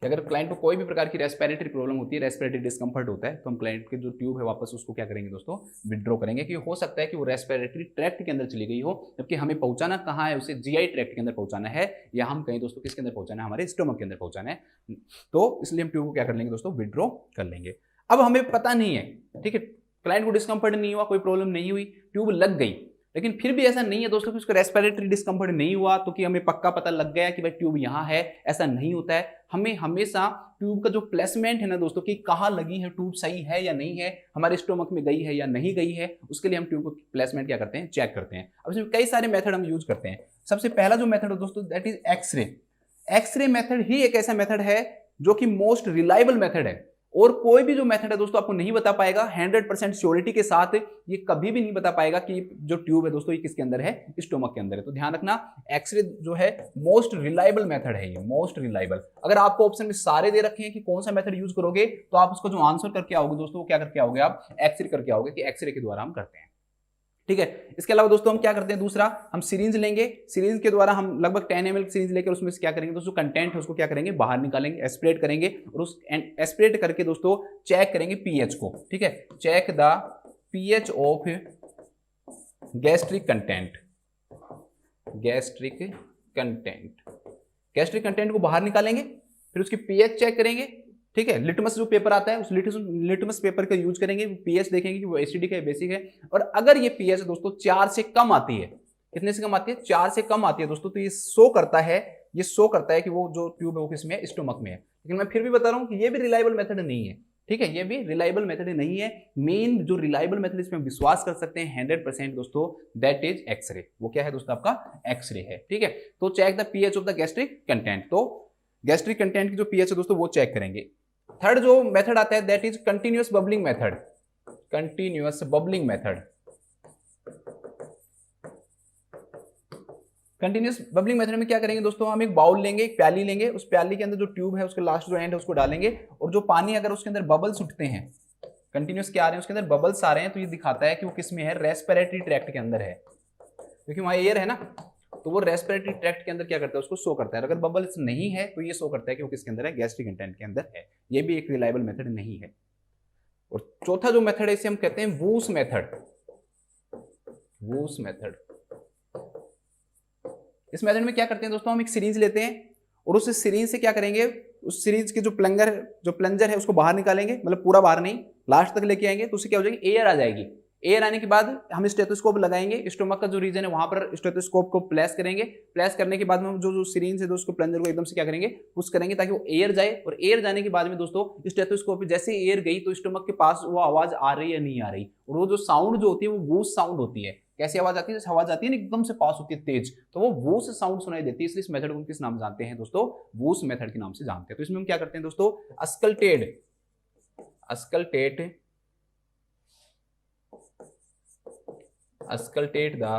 कि अगर क्लाइंट को कोई भी प्रकार की रेस्पिरेटरी प्रॉब्लम होती है, रेस्पिरेटरी डिस्कंफर्ट होता है, तो हम क्लाइंट के जो ट्यूब है वापस उसको क्या करेंगे दोस्तों, विड्रॉ करेंगे। कि हो सकता है कि वो रेस्पिरेटरी ट्रैक्ट के अंदर चली गई हो, जबकि हमें पहुंचाना कहाँ है, उसे जीआई ट्रैक्ट के अंदर पहुंचाना है, या हम कहीं दोस्तों किसके अंदर पहुंचाना है, हमारे स्टोमक के अंदर पहुंचाना है। तो इसलिए हम ट्यूब को क्या कर लेंगे दोस्तों, विड्रॉ कर लेंगे। अब हमें पता नहीं है, ठीक है, क्लाइंट को डिस्कंफर्ट नहीं हुआ, कोई प्रॉब्लम नहीं हुई, ट्यूब लग गई, लेकिन फिर भी ऐसा नहीं है दोस्तों कि उसको रेस्पिरेटरी डिस्कंफर्ट नहीं हुआ तो कि हमें पक्का पता लग गया कि भाई ट्यूब यहाँ है, ऐसा नहीं होता है। हमें हमेशा ट्यूब का जो प्लेसमेंट है ना दोस्तों, कि कहाँ लगी है, ट्यूब सही है या नहीं है, हमारे स्टोमक में गई है या नहीं गई है, उसके लिए हम ट्यूब को प्लेसमेंट क्या करते हैं, चेक करते हैं। अब इसमें कई सारे मेथड हम यूज करते हैं। सबसे पहला जो मेथड है दोस्तों, that is x-ray. X-ray method ही एक ऐसा मेथड है जो कि मोस्ट रिलायबल मेथड है, और कोई भी जो मेथड है दोस्तों आपको नहीं बता पाएगा 100% श्योरिटी के साथ, ये कभी भी नहीं बता पाएगा कि जो ट्यूब है दोस्तों ये किसके अंदर है, स्टोमक के अंदर है। तो ध्यान रखना, एक्सरे जो है मोस्ट रिलायबल मेथड है, ये मोस्ट रिलायबल। अगर आपको ऑप्शन में सारे दे रखे हैं कि कौन सा मेथड यूज करोगे, तो आप उसको जो आंसर करके आओगे दोस्तों, वो क्या करके आओगे, आप एक्सरे करके आओगे, कि एक्सरे के द्वारा हम करते हैं, ठीक है। इसके अलावा दोस्तों हम क्या करते हैं, दूसरा हम सीरीज लेंगे, सीरीज के द्वारा हम लगभग 10 ml सीरीज लेकर उसमें से क्या करेंगे दोस्तों, कंटेंट है उसको क्या करेंगे, बाहर निकालेंगे, एस्पिरेट करेंगे, और उस एस्पिरेट करके दोस्तों चेक करेंगे पीएच को, ठीक है। Check the pH of gastric content, gastric content, gastric content को बाहर निकालेंगे, फिर उसकी पीएच चेक करेंगे, ठीक है। लिटमस जो पेपर आता है, उस लिटमस पेपर का यूज करेंगे, पीएच देखेंगे कि वो एसिडिक है, बेसिक है, और अगर ये पीएच दोस्तों 4 से कम आती है, कितने से कम आती है, 4 से कम आती है दोस्तों, तो ये शो करता है कि वो जो ट्यूब है वो किसमें है, स्टोमक में है। लेकिन मैं फिर भी बता रहा हूं कि ये भी रिलायबल मेथड नहीं है, ठीक है, ये भी रिलायबल मेथड नहीं है। मेन जो रिलायबल मेथड इसमें विश्वास कर सकते हैं 100% दोस्तों, दैट इज एक्सरे। वो क्या है दोस्तों, आपका एक्सरे है, ठीक है। तो check the pH of the gastric content, तो गैस्ट्रिक कंटेंट की जो पीएच है दोस्तों वो चेक करेंगे। थर्ड जो मेथड आता है that is continuous bubbling method, continuous bubbling method. Continuous bubbling method में क्या करेंगे दोस्तों, हम एक बाउल लेंगे, एक प्याली लेंगे, उस प्याली के अंदर जो ट्यूब है उसके लास्ट जो एंड है उसको डालेंगे, और जो पानी अगर उसके अंदर बबल्स उठते हैं, कंटिन्यूअस क्या आ रहे हैं उसके अंदर बबल्स आ रहे हैं, तो ये दिखाता है कि वो किसमें है, रेस्पिरेटरी ट्रैक्ट के अंदर है, क्योंकि वहां एयर है ना, तो वो रेस्पिरेटरी ट्रैक्ट के अंदर क्या करता है, उसको शो करता है। अगर बबल्स नहीं है तो ये शो करता है कि वो किसके अंदर है, गैस्ट्रिक कंटेंट के अंदर है। ये भी एक रिलायबल मेथड नहीं है। और चौथा जो मेथड है इसे हम कहते हैं वूस मेथड, वूस मेथड। इस मेथड में क्या करते हैं दोस्तों, हम एक सीरीज लेते हैं, और उस सीरीज से क्या करेंगे, उस सीरीज के जो प्लंजर है उसको बाहर निकालेंगे, मतलब पूरा बाहर नहीं, लास्ट तक लेके आएंगे, तो उससे क्या हो जाएगी, एयर आ जाएगी। एयर आने के बाद हम स्टेथोस्कोप लगाएंगे, स्टोमक का जो रीजन है वहां पर स्टेथोस्कोप को प्लेस करेंगे, प्लेस करने के बाद में हम जो सिरिंज है तो उसको प्लंजर को एकदम से क्या करेंगे, पुश करेंगे, ताकि वो एयर जाए। और एयर जाने के बाद में दोस्तों स्टेथोस्कोप पे जैसे एयर गई तो स्टोमक के पास वो आवाज आ रही है नहीं आ रही, और वो जो साउंड जो होती है वो वूस साउंड होती है। कैसी आवाज आती है, जैसे आवाज आती है ना एकदम से पास होती है तेज, तो वो वूस साउंड सुनाई देती है। इसलिए इस मेथड को किस नाम से जानते हैं दोस्तों, वूस मेथड के नाम से जानते हैं। तो इसमें हम क्या करते हैं दोस्तों, अस्कल्टेट the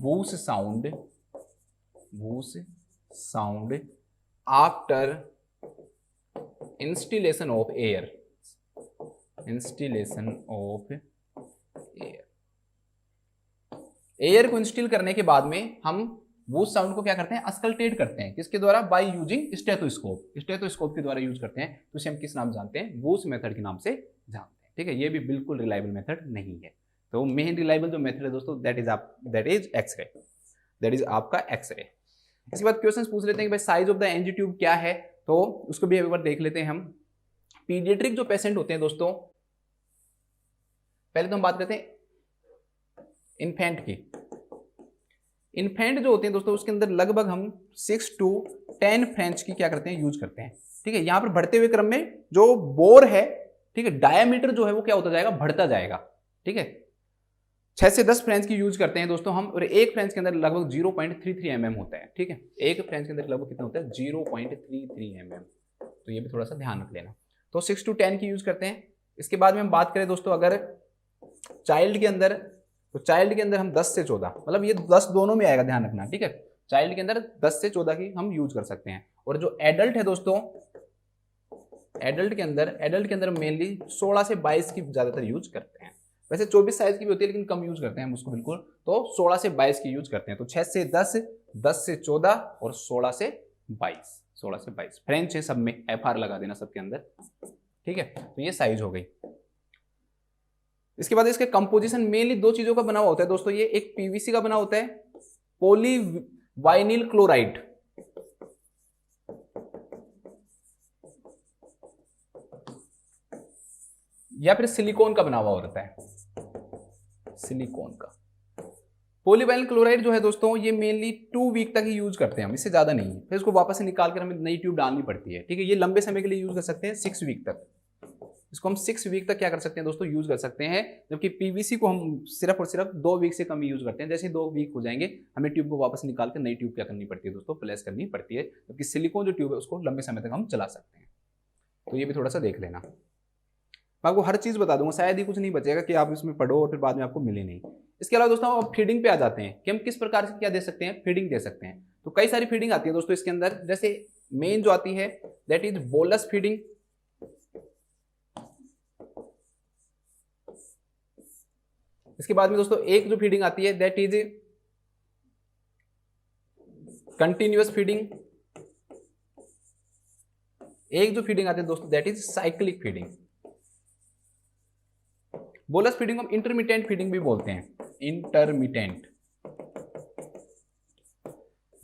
whoosh sound after installation of air, air को इंस्टॉल करने के बाद में हम वूश साउंड को क्या करते हैं, अस्कल्टेट करते हैं, किसके द्वारा, बाय यूजिंग स्टेथोस्कोप के द्वारा यूज करते हैं। तो इसे हम किस नाम जानते हैं, वूश मेथड के नाम से जानते हैं, ठीक है। ये भी बिल्कुल रिलायबल मेथड नहीं है। तो मेन रिलायबल जो मेथड है दोस्तों that is x-ray, that is आपका एक्सरे। इसके बाद क्वेश्चंस पूछ लेते हैं कि भाई size of the NG tube क्या है, तो उसको भी एक बार देख लेते हैं हम। पीडियाट्रिक जो पेशेंट होते हैं दोस्तों, पहले तो हम बात करते हैं इन्फेंट की। इन्फेंट जो होते हैं दोस्तों उसके अंदर लगभग हम 6 to 10 फ्रेंच की क्या करते हैं, यूज करते हैं। ठीक है, यहां पर बढ़ते हुए क्रम में जो बोर है, ठीक है, डायमीटर जो है वो क्या होता जाएगा, बढ़ता जाएगा। ठीक है, 6 से 10 फ्रेंच की यूज करते हैं दोस्तों हम, और एक फ्रेंच के अंदर लगभग 0.33 mm होता है। ठीक है, एक फ्रेंच के अंदर लगभग कितना होता है, 0.33 mm। तो ये भी थोड़ा सा ध्यान रख लेना। तो 6 to 10 की यूज करते हैं। इसके बाद में हम बात करें दोस्तों अगर चाइल्ड के अंदर, तो चाइल्ड के अंदर हम 10 से 14, मतलब ये 10 दोनों में आएगा, ध्यान रखना। ठीक है, चाइल्ड के अंदर 10 से 14 की हम यूज कर सकते हैं। और जो एडल्ट है दोस्तों, एडल्ट के अंदर मेनली 16 से 22 की ज्यादातर यूज करते हैं। वैसे 24 साइज की भी होती है लेकिन कम यूज करते हैं हम उसको बिल्कुल, तो 16 से 22 की यूज करते हैं। तो 6 से 10, 10 से 14 और 16 से 22, 16 से 22 फ्रेंच है सब में, FR लगा देना सबके अंदर। ठीक है, तो ये साइज हो गई। इसके बाद इसके कंपोजिशन मेनली दो चीजों का बना हुआ होता है दोस्तों। ये एक पीवीसी का बना होता है, पॉलीवाइनिल क्लोराइड, या फिर सिलिकॉन का बना हुआ होता है, सिलिकॉन का। पॉलीवाइनिल क्लोराइड जो है दोस्तों ये मेनली 2 वीक तक ही यूज करते हैं हम, इससे ज्यादा नहीं। फिर इसको वापस से निकाल कर हमें नई ट्यूब डालनी पड़ती है। ठीक है, ये लंबे समय के लिए यूज कर सकते हैं, 6 वीक तक। इसको हम 6 वीक तक क्या कर सकते हैं दोस्तों, यूज कर सकते हैं। जबकि पीवीसी को हम सिर्फ और सिर्फ 2 वीक से कम यूज करते हैं। जैसे 2 वीक हो जाएंगे हमें ट्यूब को वापस निकाल कर नई ट्यूब क्या करनी पड़ती है दोस्तों, प्लेस करनी पड़ती है। जबकि सिलिकॉन जो ट्यूब है उसको लंबे समय तक हम चला सकते हैं। तो ये भी थोड़ा सा देख लेना। मैं आपको हर चीज बता दूंगा, शायद ही कुछ नहीं बचेगा कि आप इसमें पढ़ो और फिर बाद में आपको मिले नहीं। इसके अलावा दोस्तों अब फीडिंग पे आ जाते हैं कि हम किस प्रकार से क्या दे सकते हैं, फीडिंग दे सकते हैं। तो कई सारी फीडिंग आती है दोस्तों इसके अंदर। जैसे मेन जो आती है दैट इज बोलस फीडिंग। इसके बाद में दोस्तों एक जो फीडिंग आती है दैट इज कंटिन्यूअस फीडिंग। एक जो फीडिंग आती है दोस्तों that is cyclic feeding. Bolus feeding को हम इंटरमिटेंट फीडिंग भी बोलते हैं, इंटरमिटेंट।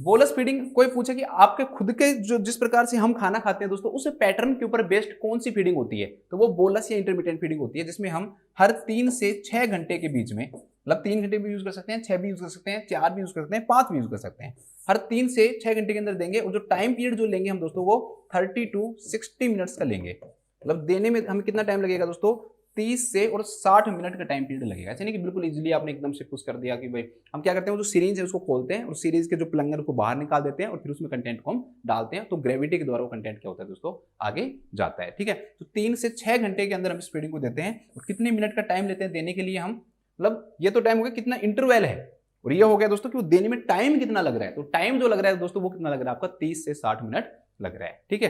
बोलस फीडिंग, कोई पूछे कि आपके खुद के जो जिस प्रकार से हम खाना खाते हैं दोस्तों उस पैटर्न के ऊपर बेस्ड कौन सी फीडिंग होती है, तो वो बोलस या इंटरमिटेंट फीडिंग होती है, जिसमें हम हर 3 से 6 घंटे के बीच में, मतलब 3 घंटे भी यूज कर सकते हैं, 6 भी यूज कर सकते हैं, 4 भी यूज कर सकते हैं, 5 भी यूज कर सकते हैं। हर 3 से 6 घंटे के अंदर देंगे। और जो टाइम पीरियड जो लेंगे हम दोस्तों वो 30 to 60 मिनट्स का लेंगे। मतलब देने में हमें कितना टाइम लगेगा दोस्तों, 30 से और 60 मिनट का टाइम पीरियड लगेगा। ऐसे नहीं कि बिल्कुल इजीली आपने एकदम से पुश कर दिया कि भाई, हम क्या करते हैं, वो जो सीरीज है उसको खोलते हैं और सीरीज के जो प्लंगर को बाहर निकाल देते हैं और फिर उसमें कंटेंट को हम डालते हैं। तो ग्रेविटी के द्वारा वो कंटेंट क्या होता है दोस्तों, आगे जाता है। ठीक है, तो 3 से 6 घंटे के अंदर हम इस फीडिंग को देते हैं। और कितने मिनट का टाइम लेते हैं देने के लिए हम, मतलब ये तो टाइम हो गया कितना इंटरवल है, और ये हो गया दोस्तों कि वो देने में टाइम कितना लग रहा है। तो टाइम जो लग रहा है दोस्तों वो कितना लग रहा है आपका, 30 से 60 मिनट लग रहा है। ठीक है,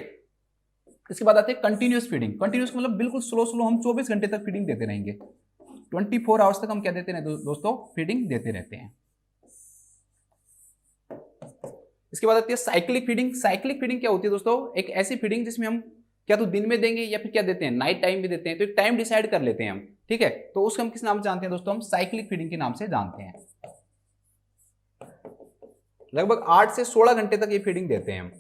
इसके बाद आते हैं कंटिन्यूअस फीडिंग। कंटिन्यूअस मतलब बिल्कुल स्लो हम 24 घंटे तक फीडिंग देते रहेंगे। 24 आवर्स तक हम क्या देते रहते हैं दोस्तों, फीडिंग देते रहते हैं। इसके बाद आती है साइक्लिक फीडिंग। साइक्लिक फीडिंग क्या होती है दोस्तों, एक ऐसी फीडिंग जिसमें हम क्या तो दिन में देंगे या फिर क्या देते हैं, नाइट टाइम भी देते हैं। तो एक टाइम डिसाइड कर लेते हैं हम। ठीक है, तो उसको हम किस नाम से जानते हैं दोस्तों, हम साइक्लिक फीडिंग के नाम से जानते हैं। लगभग 8 से 16 घंटे तक ये फीडिंग देते हैं हम।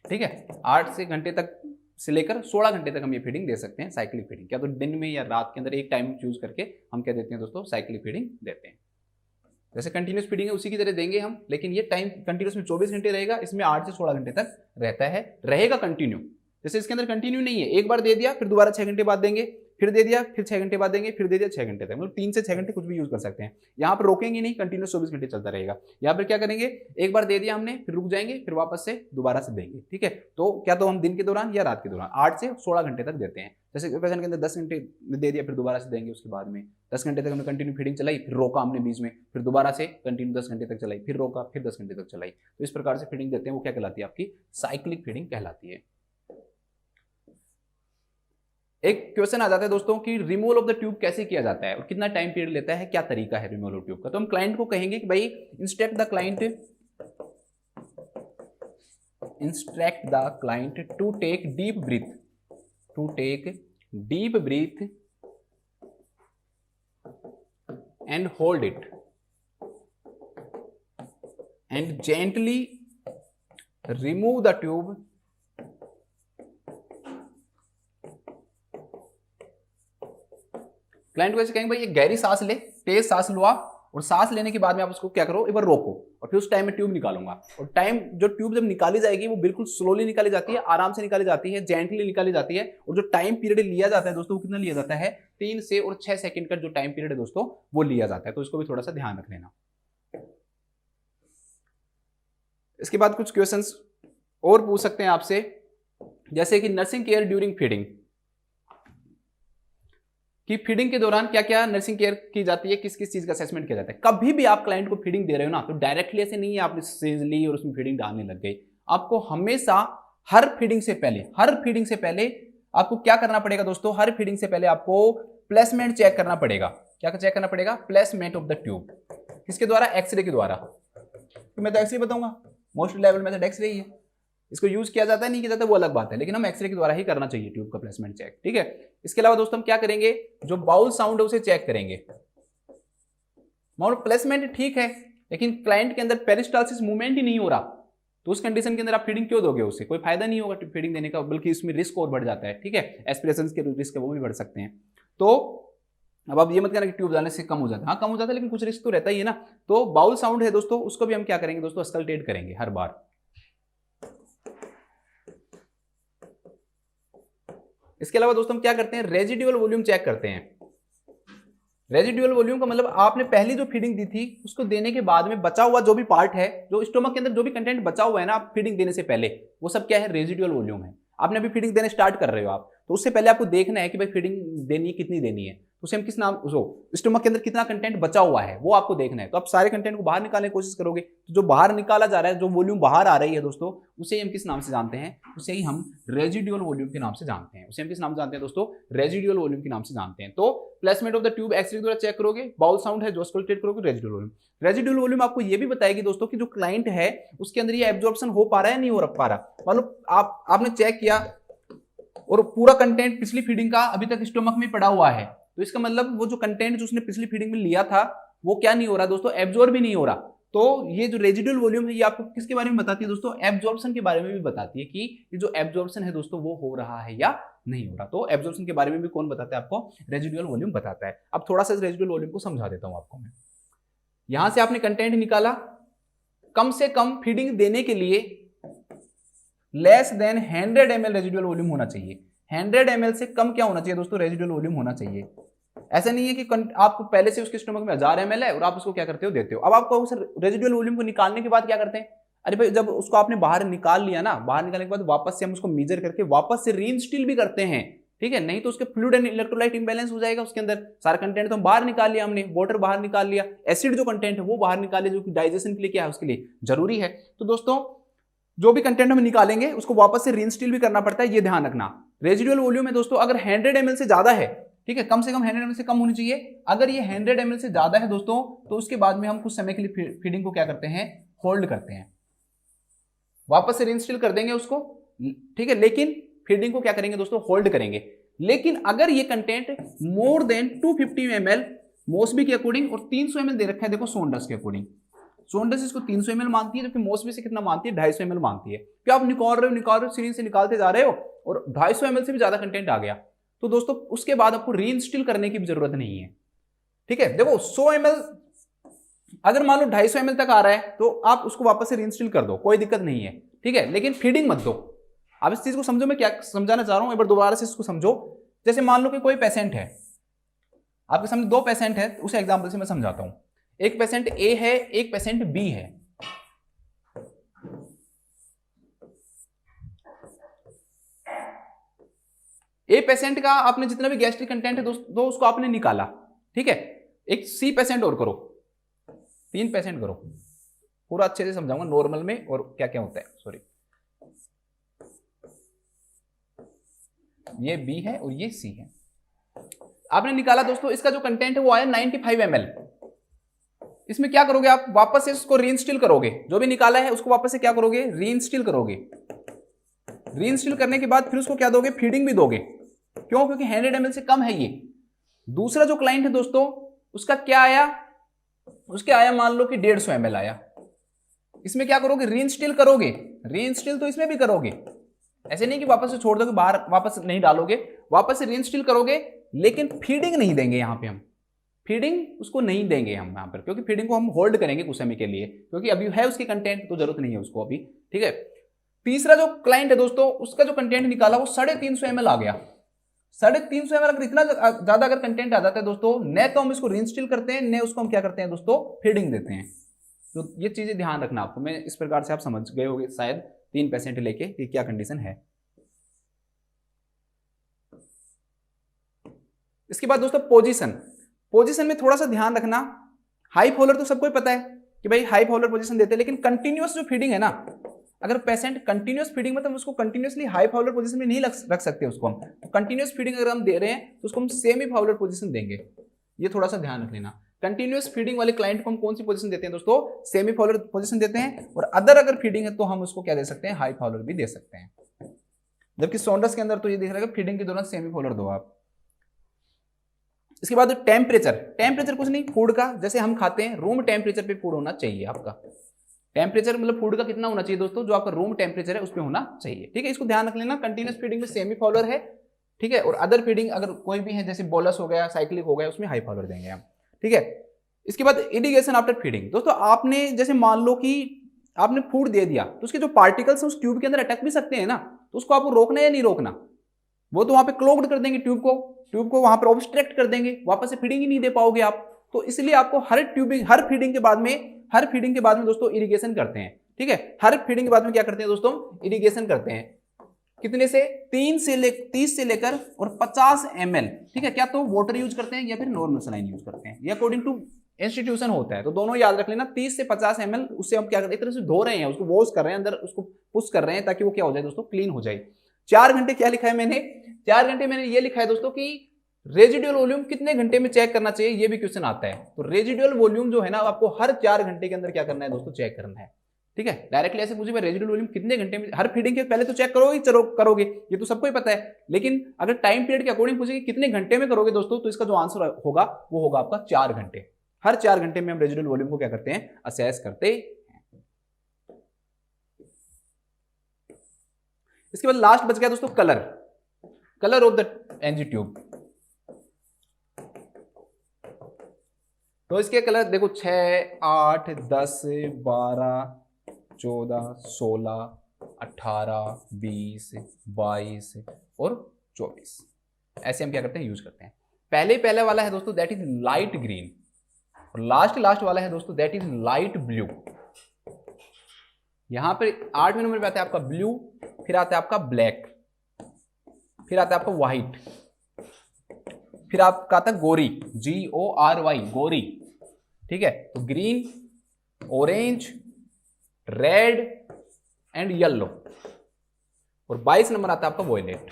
ठीक है, 8 से घंटे तक से लेकर 16 घंटे तक हम ये फीडिंग दे सकते हैं, साइक्लिक फीडिंग। क्या तो दिन में या रात के अंदर एक टाइम चूज करके हम क्या देते हैं दोस्तों, साइक्लिक फीडिंग देते हैं। जैसे कंटिन्यूस फीडिंग है उसी की तरह देंगे हम, लेकिन ये टाइम कंटिन्यूस में 24 घंटे रहेगा, इसमें 8 से 16 घंटे तक रहता है, रहेगा कंटिन्यू। जैसे इसके अंदर कंटिन्यू नहीं है, एक बार दे दिया फिर दोबारा 6 घंटे बाद देंगे, फिर दे दिया फिर 6 घंटे बाद देंगे, फिर दे दिया 6 घंटे तक, मतलब 3 से 6 घंटे कुछ भी यूज कर सकते हैं। यहाँ पर रोकेंगे नहीं, कंटिन्यूस 24 घंटे चलता रहेगा। यहाँ पर क्या करेंगे, एक बार दे दिया हमने फिर रुक जाएंगे, फिर वापस से दोबारा से देंगे। ठीक है, तो क्या तो हम दिन के दौरान या रात के दौरान 8 से 16 घंटे तक देते हैं। जैसे पेशेंट के अंदर 10 घंटे दे दिया फिर दोबारा से देंगे, उसके बाद में 10 घंटे तक हमने कंटिन्यू फीडिंग चलाई, फिर रोका हमने बीच में, फिर दोबारा से कंटिन्यू 10 घंटे तक चलाई, फिर रोका, फिर 10 घंटे तक चलाई। तो इस प्रकार से फीडिंग देते हैं, वो क्या कहलाती है आपकी, साइक्लिक फीडिंग कहलाती है। एक क्वेश्चन आ जाता है दोस्तों कि रिमूवल ऑफ द ट्यूब कैसे किया जाता है और कितना टाइम पीरियड लेता है, क्या तरीका है रिमूवल ऑफ ट्यूब का। तो हम क्लाइंट को कहेंगे कि भाई instruct the client to take deep breath and hold it and gently remove the tube क्लाइंट को ऐसे कहेंगे भाई ये गहरी सांस ले, तेज सांस लो आप, और सांस लेने के बाद में आप उसको क्या करो, एक बार रोको और फिर उस टाइम में ट्यूब निकालूंगा। और टाइम जो ट्यूब जब निकाली जाएगी वो बिल्कुल स्लोली निकाली जाती है, आराम से निकाली जाती है, जेंटली निकाली जाती है। और जो टाइम पीरियड लिया जाता है दोस्तों वो कितना लिया जाता है, 3 से और 6 सेकंड का जो टाइम पीरियड है दोस्तों वो लिया जाता है। तो इसको भी थोड़ा सा ध्यान रख लेना। इसके बाद कुछ क्वेश्चंस और पूछ सकते हैं आपसे, जैसे कि नर्सिंग केयर ड्यूरिंग फीडिंग, कि फीडिंग के दौरान क्या क्या नर्सिंग केयर की जाती है, किस किस चीज का असेसमेंट किया जाता है। कभी भी आप क्लाइंट को फीडिंग दे रहे हो ना, तो डायरेक्टली ऐसे नहीं है आपने सीज ली और उसमें फीडिंग डालने लग गए। आपको हमेशा हर फीडिंग से पहले आपको क्या करना पड़ेगा दोस्तों, हर फीडिंग से पहले आपको प्लेसमेंट चेक करना पड़ेगा। क्या चेक करना पड़ेगा, प्लेसमेंट ऑफ द ट्यूब। किसके द्वारा, एक्सरे के द्वारा। तो मैं तो एक्सरे बताऊंगा, मोस्ट लेवल मेथड एक्सरे ही है। इसको यूज किया जाता है नहीं किया जाता वो अलग बात है, लेकिन हम एक्सरे के द्वारा ही करना चाहिए ट्यूब का प्लेसमेंट चेक। ठीक है, इसके अलावा दोस्तों हम क्या करेंगे, जो बाउल साउंड है उसे चेक करेंगे। प्लेसमेंट ठीक है, लेकिन क्लाइंट के अंदर पेरिस्टालसिस मूवमेंट ही नहीं हो रहा, तो उस कंडीशन के अंदर आप फीडिंग क्यों दोगे, उससे कोई फायदा नहीं होगा फीडिंग देने का, बल्कि इसमें रिस्क और बढ़ जाता है। ठीक है, एस्पिरेशन के रिस्क वो भी बढ़ सकते हैं। तो अब आप ये मत कहना कि ट्यूब डालने से कम हो जाता है, हाँ कम हो जाता है, लेकिन कुछ रिस्क तो रहता ही है ना। तो बाउल साउंड है दोस्तों, उसको भी हम क्या करेंगे दोस्तों, अस्कल्टेट करेंगे हर बार। इसके अलावा दोस्तों हम क्या करते हैं, रेजिडुअल वॉल्यूम चेक करते हैं। रेजिडुअल वॉल्यूम का मतलब आपने पहली जो फीडिंग दी थी उसको देने के बाद में बचा हुआ जो भी पार्ट है, जो स्टोमक के अंदर जो भी कंटेंट बचा हुआ है ना आप फीडिंग देने से पहले, वो सब क्या है, रेजिडुअल वॉल्यूम है। आपने अभी फीडिंग देने स्टार्ट कर रहे हो आप, तो उससे पहले आपको देखना है कि भाई फीडिंग देनी है कितनी देनी है, तो उसे हम किस नाम, स्टोमक के अंदर कितना कंटेंट बचा हुआ है वो आपको देखना है। तो आप सारे कंटेंट को बाहर निकालने की कोशिश करोगे, तो जो बाहर निकाला जा रहा है, जो वॉल्यूम बाहर आ रही है दोस्तों, उसे ही हम किस नाम से जानते हैं, उसे ही हम रेजिडुअल वॉल्यूम के नाम से जानते हैं। उसे हम किस नाम से जानते हैं दोस्तों, रेजिडुअल वॉल्यूम के नाम से जानते हैं। तो placement of the tube x-ray द्वारा चेक करोगे, बाउल साउंड है जो अस्कल्टेट करोगे, रेजिडुअल वॉल्यूम। रेजिडुअल वॉल्यूम आपको ये भी बताएगी दोस्तों कि जो क्लाइंट है उसके अंदर ये एब्जॉर्प्शन हो पा रहा है नहीं हो पा रहा। मतलब आपने चेक किया और पूरा कंटेंट पिछली फीडिंग का अभी तक स्टोमक में पड़ा हुआ है, तो इसका मतलब वो जो कंटेंट जो उसने पिछली फीडिंग में लिया था वो क्या नहीं हो रहा दोस्तों, एब्जॉर्ब भी नहीं हो रहा। तो ये जो रेजिडुअल वॉल्यूम है ये आपको किसके बारे में बताती है दोस्तों, एब्जॉर्प्शन के बारे में भी बताती है कि ये जो एब्जॉर्प्शन है दोस्तों वो हो रहा है या नहीं हो रहा। तो एब्जॉर्प्शन के बारे में भी कौन बताता है आपको, रेजिडुअल वॉल्यूम बताता है। अब थोड़ा सा रेजिडुअल वॉल्यूम को समझा देता हूं आपको मैं। यहां से आपने कंटेंट निकाला, कम से कम फीडिंग देने के लिए less than 100 ml residual volume होना चाहिए। 100 ml से कम क्या होना चाहिए दोस्तों, रेजिडुअल वॉल्यूम होना चाहिए। ऐसा नहीं है कि आपको पहले से उसके स्टोमक में 1000 ml है और आप उसको क्या करते हो, देते हो। अब आपको उस रेजिडुअल वॉल्यूम को निकालने के बाद क्या करते हैं, अरे भाई जब उसको आपने बाहर निकाल लिया ना, बाहर निकालने के बाद वापस से हम उसको मेजर करके वापस से रीइंस्टिल भी करते हैं। ठीक है, नहीं तो उसके फ्लूइड एंड इलेक्ट्रोलाइट इंबैलेंस हो जाएगा। उसके अंदर सारा कंटेंट तो हम बाहर निकाल लिया हमने, वाटर बाहर निकाल लिया, एसिड जो कंटेंट है वो बाहर निकाल लिया, जो कि डाइजेशन के लिए क्या है उसके लिए जरूरी है। तो दोस्तों जो भी कंटेंट हम निकालेंगे उसको वापस से रीइंस्टिल भी करना पड़ता है, ये ध्यान रखना। रेजिडुअल वॉल्यूम है दोस्तों अगर 100 ml से ज्यादा है, ठीक है, कम से कम 100 ml से कम होनी चाहिए। अगर ये 100 ml से ज्यादा है दोस्तों, तो उसके बाद में हम कुछ समय के लिए फीडिंग को क्या करते हैं, होल्ड करते हैं, वापस से रीइंस्टिल कर देंगे उसको। ठीक है, लेकिन फीडिंग को क्या करेंगे दोस्तों, होल्ड करेंगे। लेकिन अगर ये कंटेंट मोर देन 250 ml मोसबी के अकॉर्डिंग और 300 ml दे रखा है, देखो सोंडस के अकॉर्डिंग, सोंडस इसको 300 ml मांगती है, जबकि मोसबी से कितना मांगती है, 250 ml मांगती है। क्या आप निकाल रहे हो सीरीज से निकालते जा रहे हो और 250 ml से भी ज्यादा कंटेंट आ गया, तो दोस्तों उसके बाद आपको रीइंस्टिल करने की भी जरूरत नहीं है। ठीक है, देखो 100 ml अगर मान लो 250 ml तक आ रहा है तो आप उसको वापस से रीइंस्टिल कर दो, कोई दिक्कत नहीं है। ठीक है, लेकिन फीडिंग मत दो। आप इस चीज को समझो, मैं क्या समझाना चाह रहा हूं, एक बार दोबारा से इसको समझो। जैसे मान लो कि कोई पेशेंट है, आपके सामने 2 पेशेंट है, उस एग्जाम्पल से मैं समझाता हूं। एक पेशेंट ए है, एक पेशेंट बी है। ए पेशेंट का आपने जितना भी गैस्ट्रिक कंटेंट है दोस्तों उसको आपने निकाला। ठीक है, एक सी पेशेंट और करो, 3 पेशेंट करो, पूरा अच्छे से समझाऊंगा नॉर्मल में और क्या क्या होता है। सॉरी, ये बी है और ये सी है। आपने निकाला दोस्तों, इसका जो कंटेंट है वो आया 95 ml। इसमें क्या करोगे आप, वापस से इसको रीइंस्टिल करोगे, जो भी निकाला है उसको वापस से क्या करोगे, रीइंस्टिल करोगे। रीइंस्टिल करने के बाद फिर उसको क्या दोगे, फीडिंग भी दोगे। क्यों, क्योंकि 100 ml से कम है ये। दूसरा जो क्लाइंट है दोस्तों उसका क्या आया, उसके आया मान लो कि 150 ml आया। इसमें क्या करोगे, रीइंस्टॉल करोगे, रीइंस्टॉल तो इसमें भी करोगे, ऐसे नहीं कि वापस से छोड़ दोगे बाहर, वापस नहीं डालोगे, वापस से रीइंस्टॉल करोगे, लेकिन फीडिंग नहीं देंगे यहां पे हम, फीडिंग उसको नहीं देंगे हम यहां पर, क्योंकि फीडिंग को हम होल्ड करेंगे कुछ समय के लिए, क्योंकि अभी है उसकी कंटेंट तो जरूरत नहीं है उसको अभी। ठीक है, तीसरा जो क्लाइंट है दोस्तों, उसका जो कंटेंट निकाला वो 350 ml आ गया। 350 ml अगर इतना ज्यादा अगर कंटेंट आ जाता है दोस्तों, न तो हम इसको रीइंस्टॉल करते हैं, न उसको हम क्या करते हैं दोस्तों, फीडिंग देते हैं। तो ये चीजें ध्यान रखना आपको, मैं इस प्रकार से आप समझ गए होंगे शायद 3% लेके कि क्या कंडीशन है। इसके बाद दोस्तों पोजीशन, पोजीशन में थोड़ा सा ध्यान रखना। हाई फॉलोअर तो सबको पता है कि भाई हाई फॉलोअर पोजीशन देते हैं, लेकिन कंटिन्यूअस जो फीडिंग है ना, अगर पेशेंट कंटिन्यूअस फीडिंग मतलब उसको कंटिन्यूअसली हाई फाउलर पोजीशन में नहीं रख सकते उसको हम, तो कंटिन्यूअस फीडिंग अगर हम दे रहे हैं तो उसको हम सेमी फाउलर पोजीशन देंगे, ये थोड़ा सा ध्यान रख लेना। कंटिन्यूअस फीडिंग वाले क्लाइंट को हम कौन सी पोजीशन देते हैं दोस्तों, सेमी फाउलर पोजीशन देते हैं, और अदर अगर फीडिंग है तो हम उसको क्या दे सकते हैं, हाई फाउलर भी दे सकते हैं। जबकि सॉन्डर्स के अंदर तो ये दिख रहा है कि फीडिंग के दौरान सेमी फाउलर दो आप। इसके बाद टेम्परेचर, टेम्परेचर कुछ नहीं, फूड का जैसे हम खाते हैं रूम टेम्परेचर पे फूड होना चाहिए आपका। टेम्परेचर मतलब फूड का कितना होना चाहिए दोस्तों, जो आपका रूम टेम्परेचर है उस पे होना चाहिए। ठीक है, इसको ध्यान रख लेना। कंटिन्यूअस फीडिंग में सेमी फाउलर है, ठीक है, और अदर फीडिंग अगर कोई भी है जैसे बोलस हो गया, साइक्लिक हो गया, उसमें हाई फाउलर देंगे हम। ठीक है, इसके बाद इरिगेशन आफ्टर फीडिंग। दोस्तों आपने जैसे मान लो कि आपने फूड दे दिया तो उसके जो पार्टिकल्स हैं उस ट्यूब के अंदर अटक भी सकते हैं ना, तो उसको आपको रोकना या नहीं रोकना, वो तो वहां पे क्लोग्ड कर देंगे ट्यूब को वहां पर ऑब्स्ट्रक्ट कर देंगे, वापस से फीडिंग ही नहीं दे पाओगे आप। तो इसलिए आपको हर फीडिंग के बाद में दोस्तों इरिगेशन करते हैं। ठीक है, हर फीडिंग के बाद में क्या करते हैं दोस्तों, इरिगेशन करते हैं। कितने से, 30 से लेकर और 50 ml। ठीक है, क्या तो वाटर यूज करते हैं या फिर नॉर्मल सलाइन यूज करते हैं, ये अकॉर्डिंग टू इंस्टीट्यूशन होता है, तो दोनों याद रख लेना। 30 से 50 ml, उससे हम क्या करते हैं, एक तरह से धो रहे हैं उसको, वॉश कर रहे हैं, अंदर उसको पुश कर रहे हैं ताकि वो क्या हो जाए दोस्तों, क्लीन हो जाए। 4 घंटे क्या लिखा है मैंने, 4 घंटे मैंने ये लिखा है दोस्तों कि रेजिडुअल वॉल्यूम कितने घंटे में चेक करना चाहिए, ये भी क्वेश्चन आता है। तो रेजिडुअल वॉल्यूम जो है ना, आपको हर 4 घंटे के अंदर क्या करना है दोस्तों, चेक करना है। ठीक है, डायरेक्टली ऐसे पूछे रेजिडुअल वॉल्यूम कितने घंटे में, हर फीडिंग के पहले तो चेक करोगे, ये तो सबको ही पता है, लेकिन अगर टाइम पीरियड के अकॉर्डिंग पूछे कितने घंटे में करोगे दोस्तों, तो इसका जो आंसर होगा वो होगा आपका 4 घंटे। हर 4 घंटे में हम रेजिडुअल वॉल्यूम को क्या करते हैं, असेस करते हैं। इसके बाद लास्ट बच गया दोस्तों colour of the NG tube. तो इसके कलर देखो 6, 8, 10, 12, 14, 16, 18, 20, 22 और 24, ऐसे हम क्या करते हैं, यूज करते हैं। पहले वाला है दोस्तों दैट इज लाइट ग्रीन, और लास्ट वाला है दोस्तों दैट इज लाइट ब्लू। यहां पर 8वें नंबर पे आता है आपका ब्लू, फिर आता है आपका ब्लैक, फिर आता है आपका व्हाइट, फिर आपका आता है गोरी, GORY, गोरी। ठीक है, तो green, orange, red and yellow, और 22 नंबर आता है आपका वॉयलेट।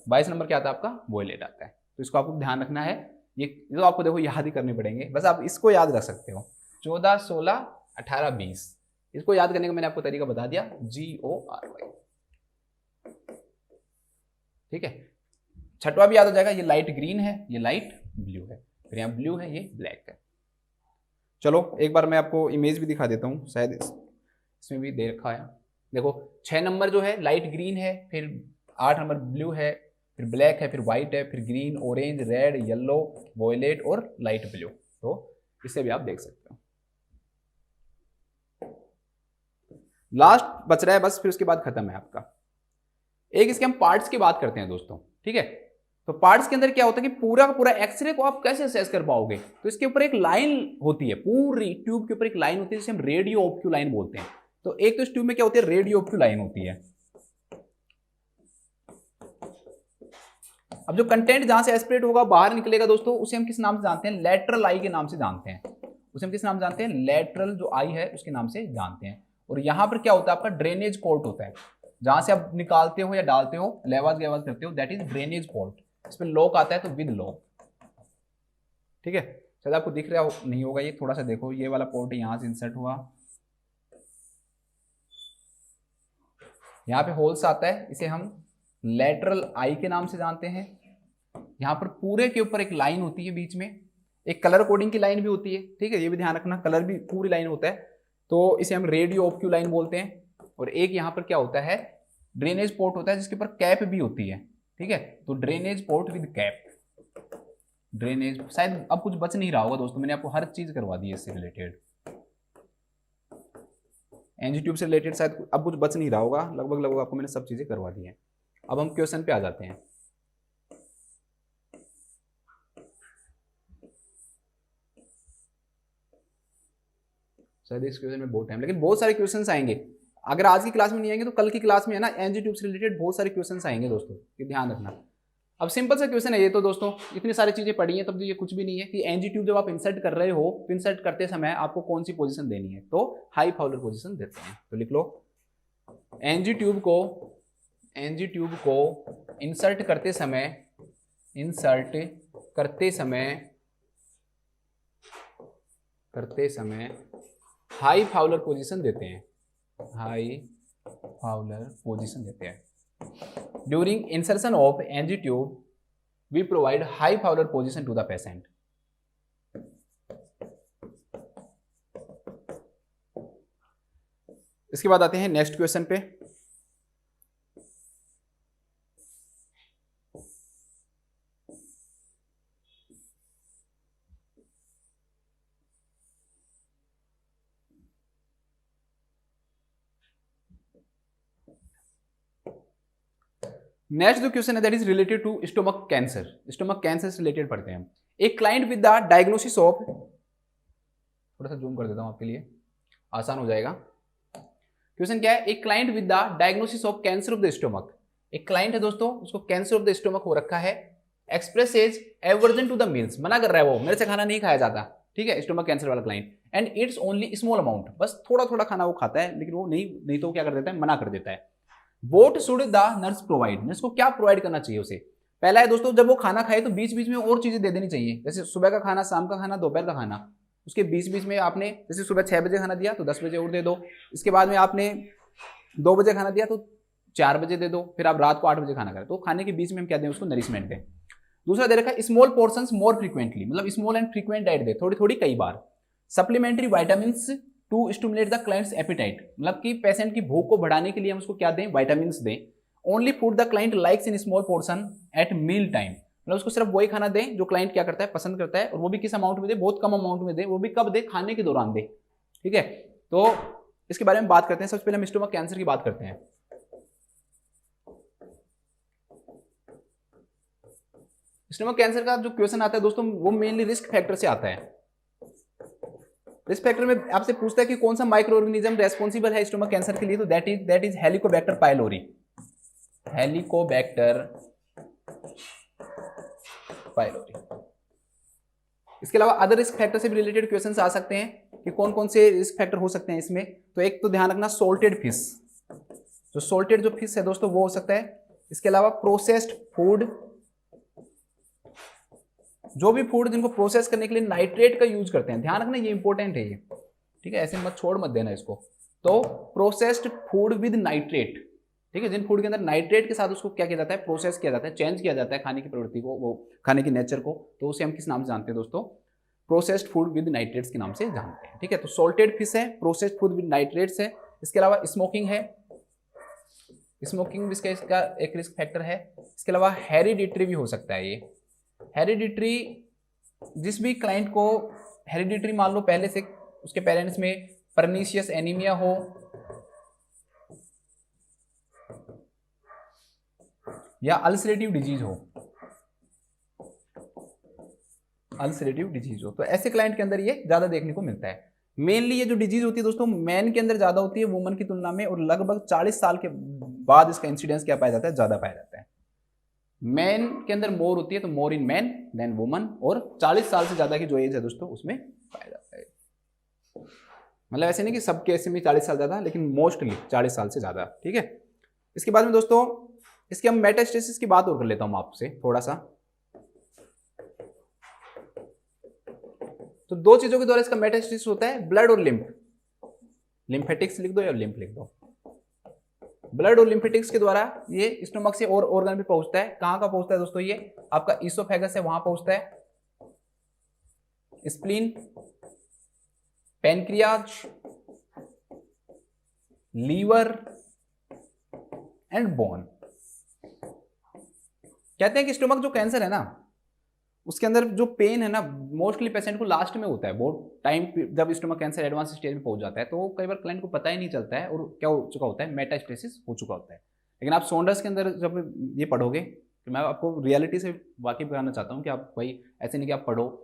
22 नंबर क्या आता है आपका, वॉयलेट आता है। तो इसको आपको ध्यान रखना है, ये तो आपको देखो याद ही करने पड़ेंगे, बस आप इसको याद रख सकते हो। 14, 16, 18, 20, इसको याद करने का मैंने आपको तरीका बता दिया, GORY। ठीक है, छठवा भी याद हो जाएगा, ये लाइट ग्रीन है, ये लाइट ब्लू है, फिर यहाँ ब्लू है, ये ब्लैक है। चलो एक बार मैं आपको इमेज भी दिखा देता हूँ, शायद इसमें भी दे रखा है। देखो 6 नंबर जो है लाइट ग्रीन है, फिर 8 नंबर ब्लू है, फिर ब्लैक है, फिर व्हाइट है, फिर green, orange, red, yellow, violet और लाइट ब्लू। तो इसे भी आप देख सकते हो। लास्ट बच रहा है बस, फिर उसके बाद खत्म है आपका। एक इसके हम पार्ट्स की बात करते हैं दोस्तों। ठीक है, तो पार्ट्स के अंदर क्या होता है कि पूरा का पूरा एक्सरे को आप कैसे असेस कर पाओगे, तो इसके ऊपर एक लाइन होती है, पूरी ट्यूब के ऊपर एक लाइन होती है जिसे हम रेडियो ऑप्टिक लाइन बोलते हैं। तो एक तो इस ट्यूब में क्या होती है, रेडियो ऑप्टिक लाइन होती है। अब जो कंटेंट जहां से एस्पिरेट होगा बाहर निकलेगा दोस्तों, उसे हम किस नाम से जानते हैं, लेटरल आई के नाम से जानते हैं। उसे हम किस नाम से जानते हैं, लेटरल जो आई है उसके नाम से जानते हैं। और यहां पर क्या होता है, आपका ड्रेनेज पोर्ट होता है, जहां से आप निकालते हो या डालते हो, लेवाज गेवाज करते हो, दैट इज ड्रेनेज पोर्ट। इसमें लॉक आता है तो विद लॉक। ठीक है, शायद आपको दिख रहा नहीं होगा, ये थोड़ा सा देखो, ये वाला पोर्ट यहां से इंसर्ट हुआ, यहां पे होल्स आता है, इसे हम लेटरल आई के नाम से जानते हैं। यहां पर पूरे के ऊपर एक लाइन होती है बीच में, एक कलर कोडिंग की लाइन भी होती है, ठीक है, ये भी ध्यान रखना, कलर भी पूरी लाइन होता है, तो इसे हम रेडियो ऑफ क्यू लाइन बोलते हैं। और एक यहाँ पर क्या होता है, ड्रेनेज पोर्ट होता है जिसके ऊपर कैप भी होती है, ठीक है, तो drainage port with cap, drainage, शायद अब कुछ बच नहीं रहा होगा दोस्तों, मैंने आपको हर चीज करवा दी है इससे रिलेटेड, एनजी ट्यूब से रिलेटेड शायद अब कुछ बच नहीं रहा होगा, लगभग लगभग आपको मैंने सब चीजें करवा दी हैं। अब हम क्वेश्चन पे आ जाते हैं। शायद इस क्वेश्चन में बहुत टाइम, लेकिन बहुत सारे क्वेश्चंस आएंगे, अगर आज की क्लास में नहीं आएंगे तो कल की क्लास में है ना, एनजी ट्यूब से रिलेटेड बहुत सारे क्वेश्चंस आएंगे दोस्तों, ये ध्यान रखना। अब सिंपल सा क्वेश्चन है ये तो दोस्तों, इतनी सारी चीजें पढ़ी हैं तब तो ये कुछ भी नहीं है कि एनजी ट्यूब जब आप इंसर्ट कर रहे हो तो इंसर्ट करते समय आपको कौन सी पोजीशन देनी है, तो हाई फाउलर पोजीशन देते हैं। तो लिख लो, एनजी ट्यूब को इंसर्ट करते समय हाई फाउलर पोजीशन देते हैं, हाई फाउलर पोजीशन देते हैं। During insertion of NG tube we provide high Fowler position to the patient. इसके बाद आते हैं नेक्स्ट क्वेश्चन पे। नेक्स्ट जो क्वेश्चन है that is related to stomach cancer, stomach cancer से रिलेटेड पढ़ते हैं हम। एक client with the diagnosis of, थोड़ा सा जूम कर देता हूं आपके लिए आसान हो जाएगा। क्वेश्चन क्या है, एक client with the diagnosis of cancer of the stomach, एक क्लाइंट है दोस्तों, उसको कैंसर ऑफ द स्टोमक हो रखा है, express as aversion to the meals, मना कर रहा है वो, मेरे से खाना नहीं खाया जाता, ठीक है, स्टोमक कैंसर वाला client, and it's only small amount, बस थोड़ा थोड़ा खाना वो खाता है, लेकिन वो नहीं तो क्या कर देता है, मना कर देता है। What should the nurse provide? Nurse को क्या प्रोवाइड करना चाहिए उसे? पहला है दोस्तों, जब वो खाना खाए तो बीच बीच में और चीजें दे देनी चाहिए, जैसे सुबह का खाना, शाम का खाना, दोपहर का खाना, उसके बीच बीच में आपने जैसे सुबह 6 बजे खाना दिया तो 10 बजे और दे दो, इसके बाद में आपने 2 बजे खाना दिया तो 4 बजे दे दो, फिर आप रात को 8 बजे खाना करें, तो खाने के बीच में हम क्या दें उसको, नरिशमेंट दें। दूसरा दे रखा है स्मॉल पोर्शंस मोर फ्रीक्वेंटली, मतलब स्मॉल एंड फ्रीक्वेंट डाइट दे, थोड़ी थोड़ी कई बार। Supplementary vitamins to stimulate the client's appetite, मतलब कि पेशेंट की भूख को बढ़ाने के लिए हम उसको क्या दें, वाइटामिन्स दें। Only food the client likes in small portion at meal time, मतलब उसको सिर्फ वही खाना दें जो क्लाइंट क्या करता है, पसंद करता है, और वो भी किस अमाउंट में दे, बहुत कम अमाउंट में दे, वो भी कब दे, खाने के दौरान दे, ठीक है। तो इसके बारे में बात करते हैं। सबसे पहले हम स्टोमक कैंसर की बात करते हैं। स्टोमक कैंसर का जो क्वेश्चन आता है दोस्तों, वो मेनली रिस्क फैक्टर से आता है। रिस्क फैक्टर में आपसे पूछता है कि कौन सा माइक्रो ऑर्गेनिज्म रेस्पॉन्सिबल है स्टोमक कैंसर के लिए, तो that is Helicobacter pylori, Helicobacter pylori. इसके अलावा अदर रिस्क फैक्टर से भी रिलेटेड क्वेश्चंस आ सकते हैं कि कौन कौन से रिस्क फैक्टर हो सकते हैं इसमें, तो एक तो ध्यान रखना सोल्टेड फिश, जो सोल्टेड जो फिश है दोस्तों वो हो सकता है। इसके अलावा प्रोसेस्ड फूड, जो भी फूड जिनको प्रोसेस करने के लिए नाइट्रेट का यूज करते हैं, ध्यान रखना ये इंपॉर्टेंट है ये, ठीक है, ऐसे मत छोड़ मत देना इसको। तो प्रोसेस्ड फूड विद नाइट्रेट, ठीक है, जिन फूड के अंदर नाइट्रेट के साथ उसको क्या किया जाता है, प्रोसेस किया जाता है, चेंज किया जाता है खाने की प्रवृत्ति को, वो खाने की नेचर को, तो उसे हम किस नाम से जानते हैं दोस्तों, प्रोसेस्ड फूड विद नाइट्रेट्स के नाम से जानते हैं, ठीक है। तो सॉल्टेड फिश है, प्रोसेस्ड फूड विद नाइट्रेट्स है। इसके अलावा स्मोकिंग है, स्मोकिंग भी इसका एक रिस्क फैक्टर है। इसके अलावा हेरिडिटरी भी हो सकता है ये, हेरिडिटरी, जिस भी क्लाइंट को हेरिडिटरी मान लो पहले से उसके पेरेंट्स में परनीशियस एनीमिया हो, या अल्सरेटिव डिजीज हो, अल्सरेटिव डिजीज हो, तो ऐसे क्लाइंट के अंदर ये ज्यादा देखने को मिलता है। मेनली ये जो डिजीज होती है दोस्तों मैन के अंदर ज्यादा होती है वुमन की तुलना में, और लगभग 40 साल के बाद इसका इंसिडेंस क्या पाया जाता है, ज्यादा पाया जाता है। मैन के अंदर मोर होती है, तो मोर इन मैन देन वुमन, और 40 साल से ज्यादा की जो एज है दोस्तों उसमें पाया जाता है। मतलब ऐसे नहीं कि सब केस में 40 साल ज्यादा, लेकिन मोस्टली 40 साल से ज्यादा, ठीक है। इसके बाद में दोस्तों इसके हम मेटास्टेसिस की बात और कर लेता हूं आपसे थोड़ा सा। तो दो चीजों के द्वारा इसका मेटास्टेसिस होता है, ब्लड और लिम्फ, लिम्फेटिक्स लिख दो या लिम्फ लिख दो। ब्लड और लिम्फेटिक्स के द्वारा ये स्टोमक से और ऑर्गन पे पहुंचता है। कहां का पहुंचता है दोस्तों, ये आपका ईसोफेगस है वहां पहुंचता है, spleen, pancreas, liver and bone. कहते हैं कि स्टोमक जो कैंसर है ना, उसके अंदर जो पेन है ना, मोस्टली पेशेंट को लास्ट में होता है। बहुत टाइम जब स्टोमक कैंसर एडवांस स्टेज में पहुंच जाता है तो कई बार क्लाइंट को पता ही नहीं चलता है और क्या हो चुका होता है, मेटास्टेसिस हो चुका होता है। लेकिन आप सोंडर्स के अंदर जब ये पढ़ोगे तो मैं आपको रियलिटी से वाकिफ कराना चाहता हूँ कि आप भाई ऐसे नहीं कि आप पढ़ो।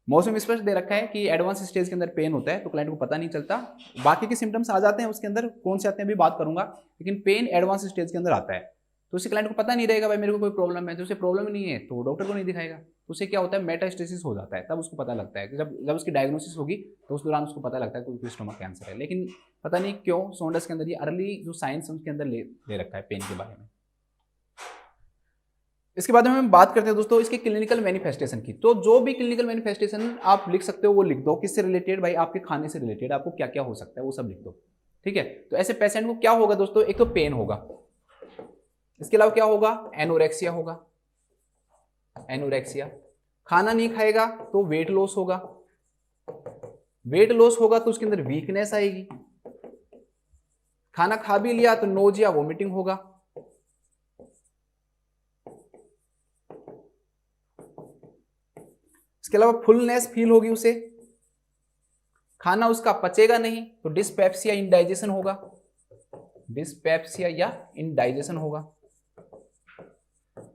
मौसम में स्पष्ट दे रखा है कि एडवांस स्टेज के अंदर पेन होता है तो क्लाइंट को पता नहीं चलता, बाकी के सिम्टम्स आ जाते हैं उसके अंदर, कौन से आते हैं अभी बात करूंगा, लेकिन पेन एडवांस स्टेज के अंदर आता है तो उसे क्लाइंट को पता नहीं रहेगा भाई मेरे को कोई प्रॉब्लम है, तो उसे प्रॉब्लम नहीं है तो डॉक्टर को नहीं दिखाएगा, तो उसे क्या होता है, मेटास्टेसिस हो जाता है, तब उसको पता लगता है कि जब उसकी डायग्नोसिस होगी तो उस दौरान उसको पता लगता है कि स्टोमक कैंसर है। लेकिन पता नहीं क्यों सोंडर्स के अंदर ये अर्ली जो साइंस है उसके अंदर ले रखा है पेन के बारे में। इसके बाद में हम बात करते हैं दोस्तों इसके क्लिनिकल मैनिफेस्टेशन की। तो जो भी क्लिनिकल मैनिफेस्टेशन आप लिख सकते हो वो लिख दो, किससे रिलेटेड, भाई आपके खाने से रिलेटेड आपको क्या क्या हो सकता है वो सब लिख दो, ठीक है। तो ऐसे पेशेंट को क्या होगा दोस्तों, एक तो पेन होगा, इसके अलावा क्या होगा, एनोरेक्सिया होगा, एनोरेक्सिया। खाना नहीं खाएगा तो वेट लॉस होगा, वेट लॉस होगा तो उसके अंदर वीकनेस आएगी। खाना खा भी लिया तो नोजिया वोमिटिंग होगा। इसके अलावा फुलनेस फील होगी उसे। खाना उसका पचेगा नहीं तो डिस्पेप्सिया इंडाइजेशन होगा, डिस्पेप्सिया या इंडाइजेशन होगा।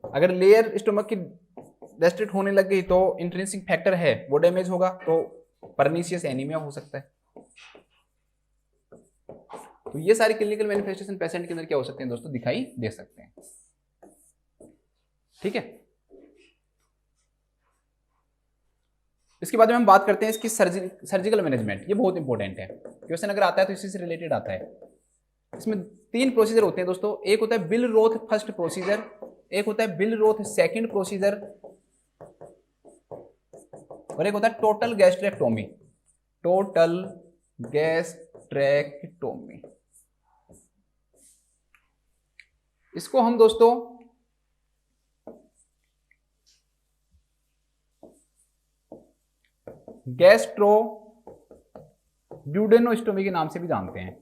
अगर लेयर स्टोमक की रेस्ट्रिक्ट होने लग गई तो इंट्रिंसिक फैक्टर है वो डैमेज होगा तो परनीशियस एनीमिया हो सकता है। तो ये सारी क्लिनिकल मैनिफेस्टेशन पेशेंट के अंदर क्या हो सकते हैं दोस्तों, दिखाई दे सकते हैं, ठीक है। इसके बाद में हम बात करते हैं इसकी सर्जिकल मैनेजमेंट। ये बहुत इंपॉर्टेंट है, क्वेश्चन अगर आता है तो इसी से रिलेटेड आता है। इसमें 3 प्रोसीजर होते हैं दोस्तों, एक होता है बिल रोथ फर्स्ट प्रोसीजर, एक होता है बिल रोथ सेकंड प्रोसीजर और एक होता है टोटल गैस्ट्रेक्टोमी, टोटल गैस्ट्रेक्टोमी। इसको हम दोस्तों गैस्ट्रो ड्यूडेनोस्टोमी के नाम से भी जानते हैं।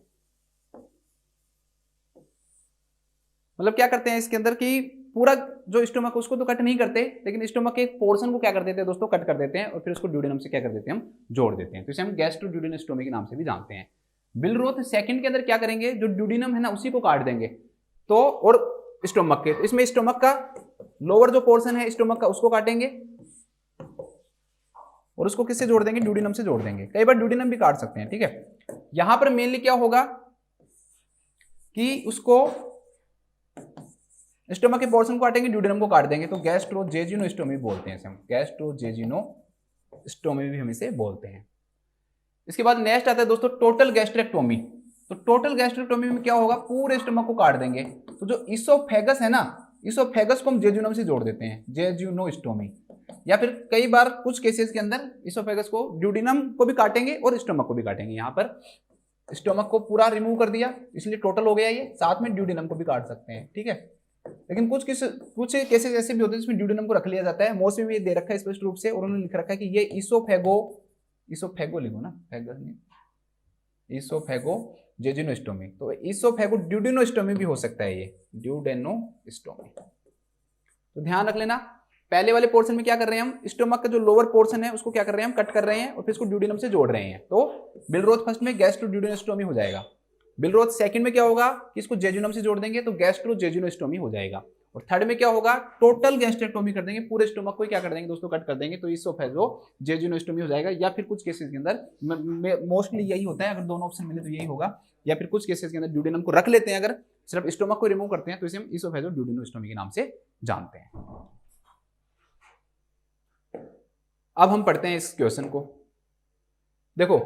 मतलब क्या करते हैं इसके अंदर कि पूरा जो स्टोमक उसको तो कट नहीं करते, लेकिन स्टोमक के एक पोर्शन को क्या कर देते हैं दोस्तों, कट कर देते हैं और फिर उसको ड्यूडेनम से क्या कर देते हैं, हम जोड़ देते हैं। तो इसे हम गैस्ट्रो ड्यूडेनोस्टोमी के नाम से भी जानते हैं। बिलरोथ सेकंड के अंदर क्या करेंगे, जो ड्यूडेनम है ना उसी को काट देंगे तो, और स्टोमक के, तो इसमें स्टोमक का लोअर जो पोर्शन है स्टोमक का उसको काटेंगे और उसको किससे जोड़ देंगे, ड्यूडेनम से जोड़ देंगे। कई बार ड्यूडेनम भी काट सकते हैं, ठीक है। यहां पर मेनली क्या होगा कि उसको स्टोमक के पोर्शन को काटेंगे, ड्यूडेनम को काट देंगे, तो गैस्ट्रोजेजिनोस्टोमी बोलते हैं इसे हम, गैस्ट्रोजेजिनोस्टोमी भी हम इसे बोलते हैं। इसके बाद नेक्स्ट आता है दोस्तों टोटल गैस्ट्रेक्टोमी। तो टोटल गैस्ट्रेक्टोमी में क्या होगा, पूरे स्टोमक को काट देंगे। तो जो इसोफेगस है ना, इसोफेगस को हम जेजुनम से जोड़ देते हैं, जेजुनोस्टोमी। या फिर कई बार कुछ केसेस के अंदर इसोफेगस को ड्यूडेनम को भी काटेंगे और स्टोमक को भी काटेंगे। यहाँ पर स्टोमक को पूरा रिमूव कर दिया इसलिए टोटल हो गया ये, साथ में ड्यूडेनम को भी काट सकते हैं, ठीक है। लेकिन कुछ केसेस ऐसे भी होते हैं जिसमें ड्यूडेनम को रख लिया जाता है। मोस्ट में ये दे रखा है स्पष्ट रूप से, और उन्होंने लिख रखा है कि ये इसोफेगो लिखो ना, इसोफेगो जेजुनोस्टोमी। तो इसोफेगो ड्यूडेनोस्टोमी भी हो सकता है ये, ड्यूडेनोस्टोमी। तो ध्यान रख लेना, पहले वाले पोर्शन में क्या कर रहे हैं हम, स्टोमक का जो लोअर पोर्शन है उसको क्या कर रहे हैं, हम कट कर रहे हैं और फिर इसको ड्यूडेनम से जोड़ रहे हैं। तो बिलरोथ फर्स्ट में गैस्ट्रोड्यूडेनोस्टोमी हो जाएगा। बिलरोथ सेकंड में क्या होगा कि इसको जेजुनम से जोड़ देंगे तो गैस्ट्रोजेजुनोस्टोमी हो जाएगा। और थर्ड में क्या होगा, टोटल गैस्ट्रेक्टोमी कर देंगे, पूरे स्टोमक को क्या कर देंगे दोस्तों, कट कर देंगे, तो इसोफेगो जेजुनोस्टोमी हो जाएगा। या फिर कुछ केसेस के अंदर मोस्टली यही होता है, अगर दोनों ऑप्शन मिले तो यही होगा, या फिर कुछ केसेस के अंदर ड्यूडेनम को रख लेते हैं, अगर सिर्फ स्टोमक को रिमूव करते हैं तो इसे हम इसोफेगो ड्यूडेनोस्टोमी के नाम से जानते हैं। अब हम पढ़ते हैं इस क्वेश्चन को। देखो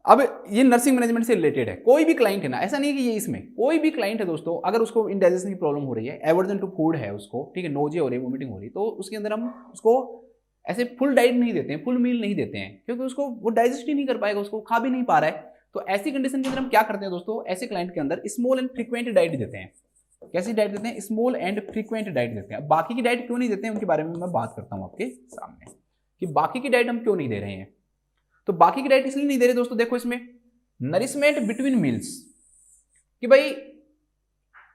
अब ये नर्सिंग मैनेजमेंट से रिलेटेड है। कोई भी क्लाइंट है ना, ऐसा नहीं है कि ये इसमें कोई भी क्लाइंट है दोस्तों, अगर उसको इंडाइजेशन की प्रॉब्लम हो रही है, एवर्जन टू फूड है उसको, ठीक है, नोजिया हो रही है, वोमिटिंग हो रही है, तो उसके अंदर हम उसको ऐसे फुल डाइट नहीं देते हैं, फुल मील नहीं देते हैं, क्योंकि उसको वो डाइजेस्ट ही नहीं कर पाएगा, उसको खा भी नहीं पा रहा है। तो ऐसी कंडीशन के अंदर हम क्या करते हैं दोस्तों, ऐसे क्लाइंट के अंदर स्मॉल एंड फ्रीक्वेंट डाइट देते हैं। कैसी डाइट देते हैं, स्मॉल एंड फ्रीक्वेंट डाइट देते हैं। बाकी की डाइट क्यों नहीं देते हैं उनके बारे में मैं बात करता हूं आपके सामने। कि बाकी की डाइट हम क्यों नहीं दे रहे हैं। तो बाकी की डाइट इसलिए नहीं दे रहे दोस्तों, देखो इसमें नरिशमेंट बिटवीन मील्स, कि भाई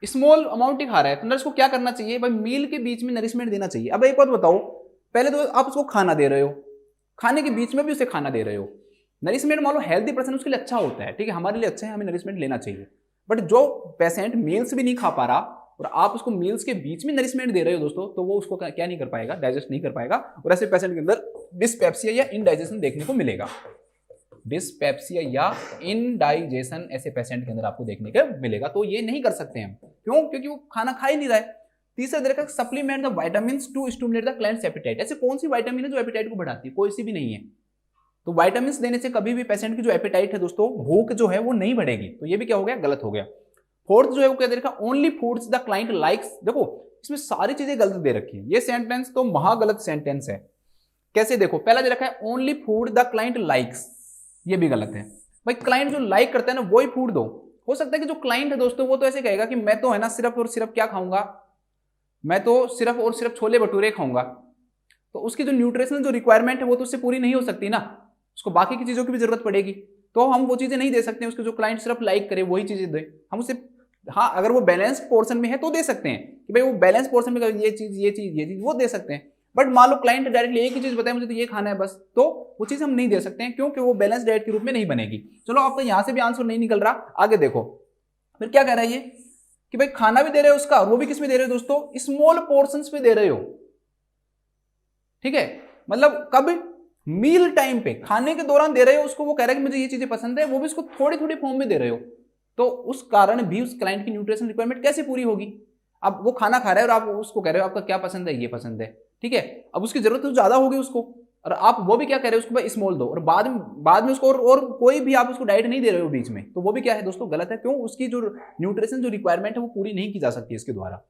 स्मॉल अमाउंट ही खा रहा है तो नर्स को क्या करना चाहिए भाई, मील के बीच में नरिशमेंट देना चाहिए। अब एक बात बताओ, पहले तो आप उसको खाना दे रहे हो, खाने के बीच में भी उसे खाना दे रहे हो। नरिशमेंट मान लो हेल्दी पर्सन उसके लिए अच्छा होता है, ठीक है, हमारे लिए अच्छा है, हमें नरिशमेंट लेना चाहिए। बट जो पेशेंट मील्स भी नहीं खा पा रहा और आप उसको मील्स के बीच में नरिशमेंट दे रहे हो दोस्तों, तो वो उसको क्या नहीं कर पाएगा, डाइजेस्ट नहीं कर पाएगा, और ऐसे पेशेंट के अंदर डिस्पेप्सिया या इनडाइजेशन देखने को मिलेगा। डिस्पेप्सिया या इनडाइजेशन ऐसे पेशेंट के अंदर आपको देखने को मिलेगा। तो ये नहीं कर सकते हम, क्यों? क्योंकि वो खाना खा ही नहीं रहा है। तीसरा देखा, supplement the vitamins to stimulate the client's appetite. ऐसे कौन सी विटामिन है जो एपेटाइट को बढ़ाती है? कोई सी भी नहीं है। तो विटामिन्स देने से कभी भी पेशेंट की जो एपेटाइट है दोस्तों, भूख जो है वो नहीं बढ़ेगी। तो ये भी क्या हो गया, गलत हो गया। फोर्थ जो है वो क्या दे रखा, only foods the client likes. देखो इसमें सारी चीजें गलत दे रखी है, ये सेंटेंस तो महागलत सेंटेंस है। कैसे? देखो पहला दे रखा है only food the client likes, ये भी गलत है। भाई क्लाइंट जो लाइक करता है ना वही फूड दो। हो सकता है कि जो क्लाइंट है दोस्तों वो तो ऐसे कहेगा कि मैं तो है ना सिर्फ और सिर्फ क्या खाऊंगा, मैं तो सिर्फ और सिर्फ छोले भटूरे खाऊंगा, तो उसकी जो न्यूट्रिशनल जो रिक्वायरमेंट है वो तो उससे पूरी नहीं हो सकती ना, उसको बाकी की चीजों की भी जरूरत पड़ेगी। तो हम वो चीजें नहीं दे सकते, उसको जो क्लाइंट सिर्फ लाइक करे वही चीजें दे हम उसे। हाँ अगर वो बैलेंस पोर्शन में है तो दे सकते हैं कि भाई वो बैलेंस पोर्शन में ये चीज ये चीज ये चीज वो दे सकते हैं। बट मान लो क्लाइंट डायरेक्टली एक ही चीज बताए मुझे तो ये खाना है बस, तो वो चीज हम नहीं दे सकते हैं, क्योंकि वो बैलेंस डाइट के रूप में नहीं बनेगी। चलो आपका यहां से भी आंसर नहीं निकल रहा, आगे देखो फिर क्या कह रहा है ये कि भाई खाना भी दे रहे हो उसका, और वो भी किस में दे रहे हो दोस्तों, स्मॉल पोर्शंस पे दे रहे हो। ठीक है, मतलब कब, मील टाइम पे, खाने के दौरान दे रहे हो उसको। वो कह रहा है कि मुझे ये चीजें पसंद है, वो भी उसको थोड़ी थोड़ी फॉर्म में दे रहे हो। तो उस कारण भी उस क्लाइंट की न्यूट्रिशन रिक्वायरमेंट कैसे पूरी होगी? अब वो खाना खा रहा है और आप उसको कह रहे हो आपका क्या पसंद है, ये पसंद है, ठीक है, अब उसकी जरूरत तो ज्यादा होगी उसको, और आप वो भी क्या कह रहे हो उसको भाई स्मॉल दो, और बाद में उसको और कोई भी आप उसको डाइट नहीं दे रहे हो बीच में, तो वो भी क्या है दोस्तों, गलत है। क्यों? उसकी जो न्यूट्रिशन जो रिक्वायरमेंट है वो पूरी नहीं की जा सकती इसके द्वारा।